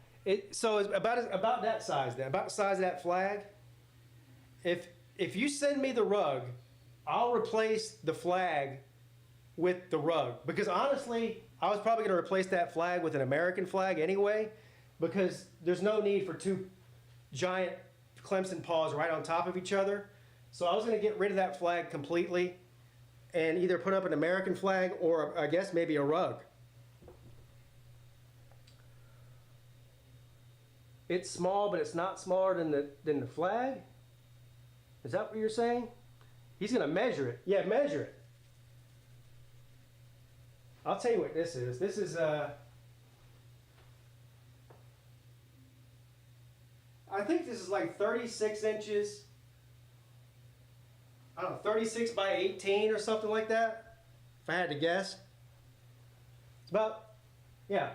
So it's about that size then, about the size of that flag. If you send me the rug, I'll replace the flag with the rug. Because honestly, I was probably going to replace that flag with an American flag anyway, because there's no need for two giant Clemson paws right on top of each other. So I was going to get rid of that flag completely and either put up an American flag or I guess maybe a rug. It's small, but it's not smaller than the flag? Is that what you're saying? He's going to measure it. Yeah, measure it. I'll tell you what this is. This is, I think this is like 36 inches. I don't know, 36 by 18 or something like that, if I had to guess. It's about, yeah.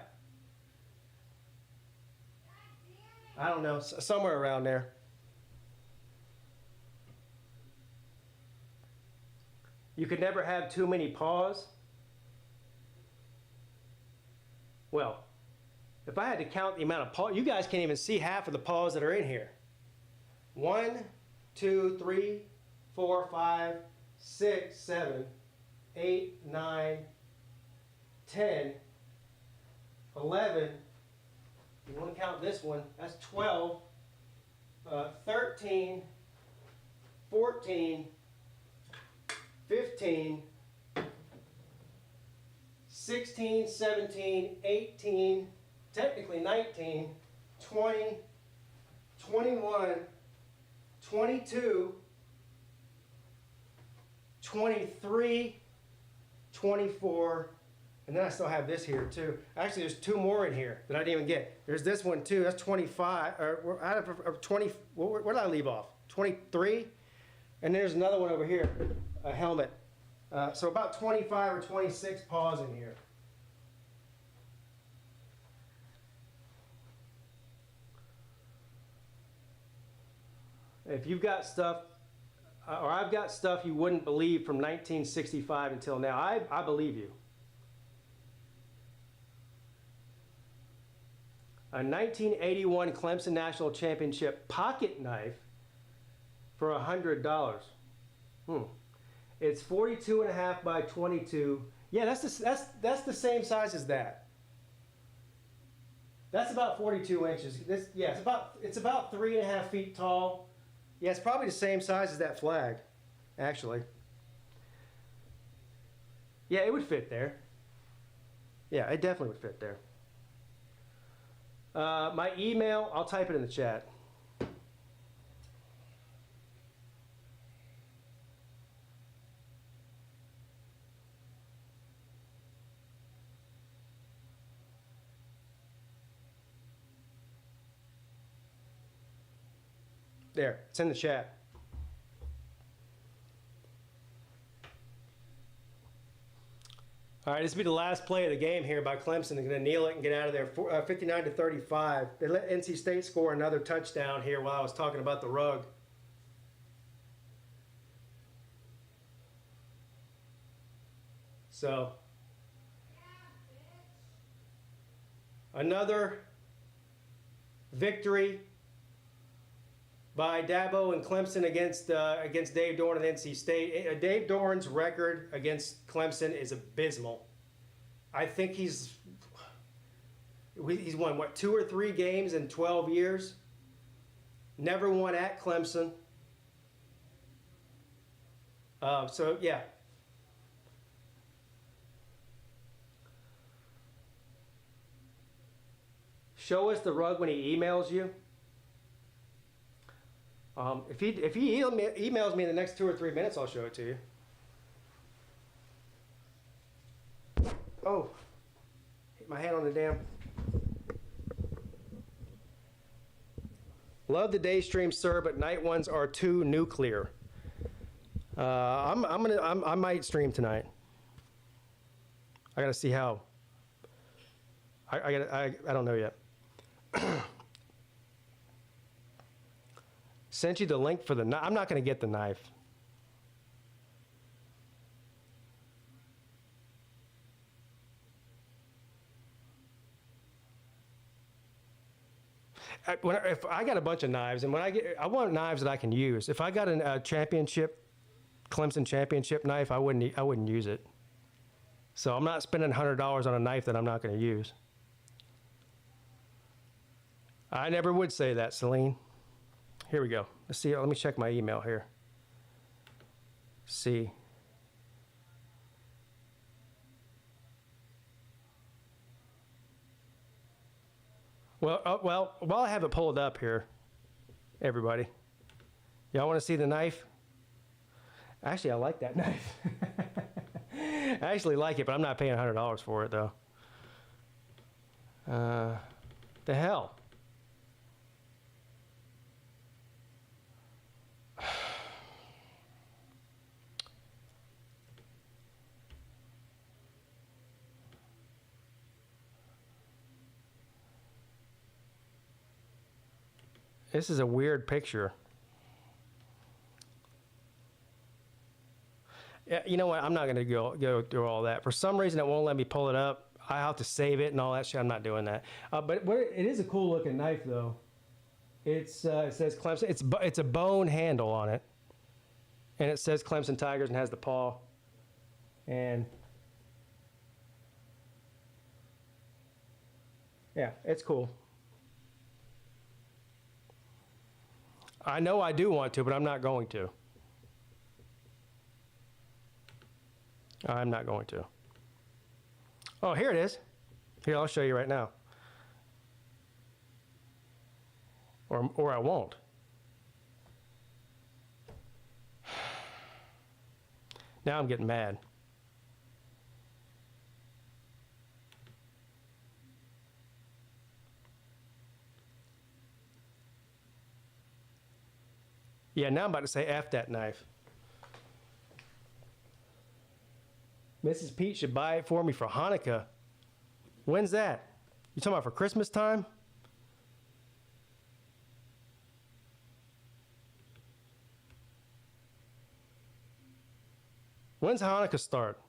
I don't know, somewhere around there. You could never have too many paws. Well, if I had to count the amount of paws, you guys can't even see half of the paws that are in here. 1, 2, 3, 4, 5, 6, 7, 8, 9, 10, 11. You want to count this one, that's 12, 13, 14, 15, 16, 17, 18, technically 19, 20, 21, 22, 23, 24, and then I still have this here too. Actually, there's 2 more in here that I didn't even get. There's this one too, that's 25, or I have 20, where did I leave off? 23, and there's another one over here, a helmet. So about 25 or 26 paws in here. If you've got stuff, or I've got stuff you wouldn't believe from 1965 until now, I believe you. A 1981 Clemson National Championship pocket knife for $100. It's 42.5 by 22. Yeah, that's the same size as that. That's about 42 inches. It's about 3.5 feet tall Yeah, it's probably the same size as that flag, actually. Yeah, it would fit there. Yeah, it definitely would fit there. My email, I'll type it in the chat. There, it's in the chat. All right, this will be the last play of the game here by Clemson. They're going to kneel it and get out of there. 59-35. They let NC State score another touchdown here while I was talking about the rug. So, another victory by Dabo and Clemson against Dave Dorn and NC State. Dave Dorn's record against Clemson is abysmal. I think he's won, what, 2 or 3 games in 12 years? Never won at Clemson. So, yeah. Show us the rug when he emails you. If he emails me in the next 2 or 3 minutes, I'll show it to you. Oh, hit my hand on the damn. Love the day stream, sir, but night ones are too nuclear. I might stream tonight. I gotta see how. I don't know yet. Sent you the link for the knife. I'm not going to get the knife. If I got a bunch of knives, and I want knives that I can use. If I got a Clemson championship knife, I wouldn't use it. So I'm not spending $100 on a knife that I'm not going to use. I never would say that, Celine. Here we go. Let's see. Let me check my email here. See. Well, while I have it pulled up here, everybody, y'all want to see the knife? Actually, I like that knife. I actually like it, but I'm not paying $100 for it, though. The hell? This is a weird picture. Yeah, you know what? I'm not going to go through all that. For some reason, it won't let me pull it up. I have to save it and all that shit. I'm not doing that. But it is a cool looking knife, though. It says Clemson. It's a bone handle on it, and it says Clemson Tigers and has the paw. And yeah, it's cool. I know I do want to, but I'm not going to. I'm not going to. Oh, here it is. Here, I'll show you right now. Or I won't. Now I'm getting mad. Yeah, now I'm about to say F that knife. Mrs. Peete should buy it for me for Hanukkah. When's that? You talking about for Christmas time? When's Hanukkah start?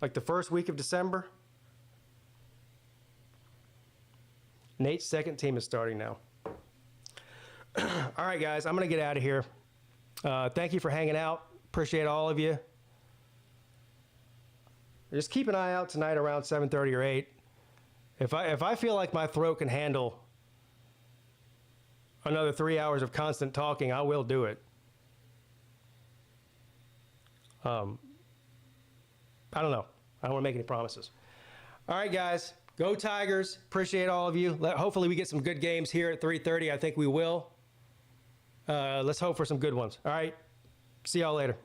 Like the first week of December? Nate's second team is starting now. All right, guys, I'm going to get out of here. Thank you for hanging out. Appreciate all of you. Just keep an eye out tonight around 7:30 or 8. If I feel like my throat can handle another 3 hours of constant talking, I will do it. I don't know. I don't want to make any promises. All right, guys. Go Tigers. Appreciate all of you. Hopefully we get some good games here at 3:30. I think we will. Let's hope for some good ones. All right. See y'all later.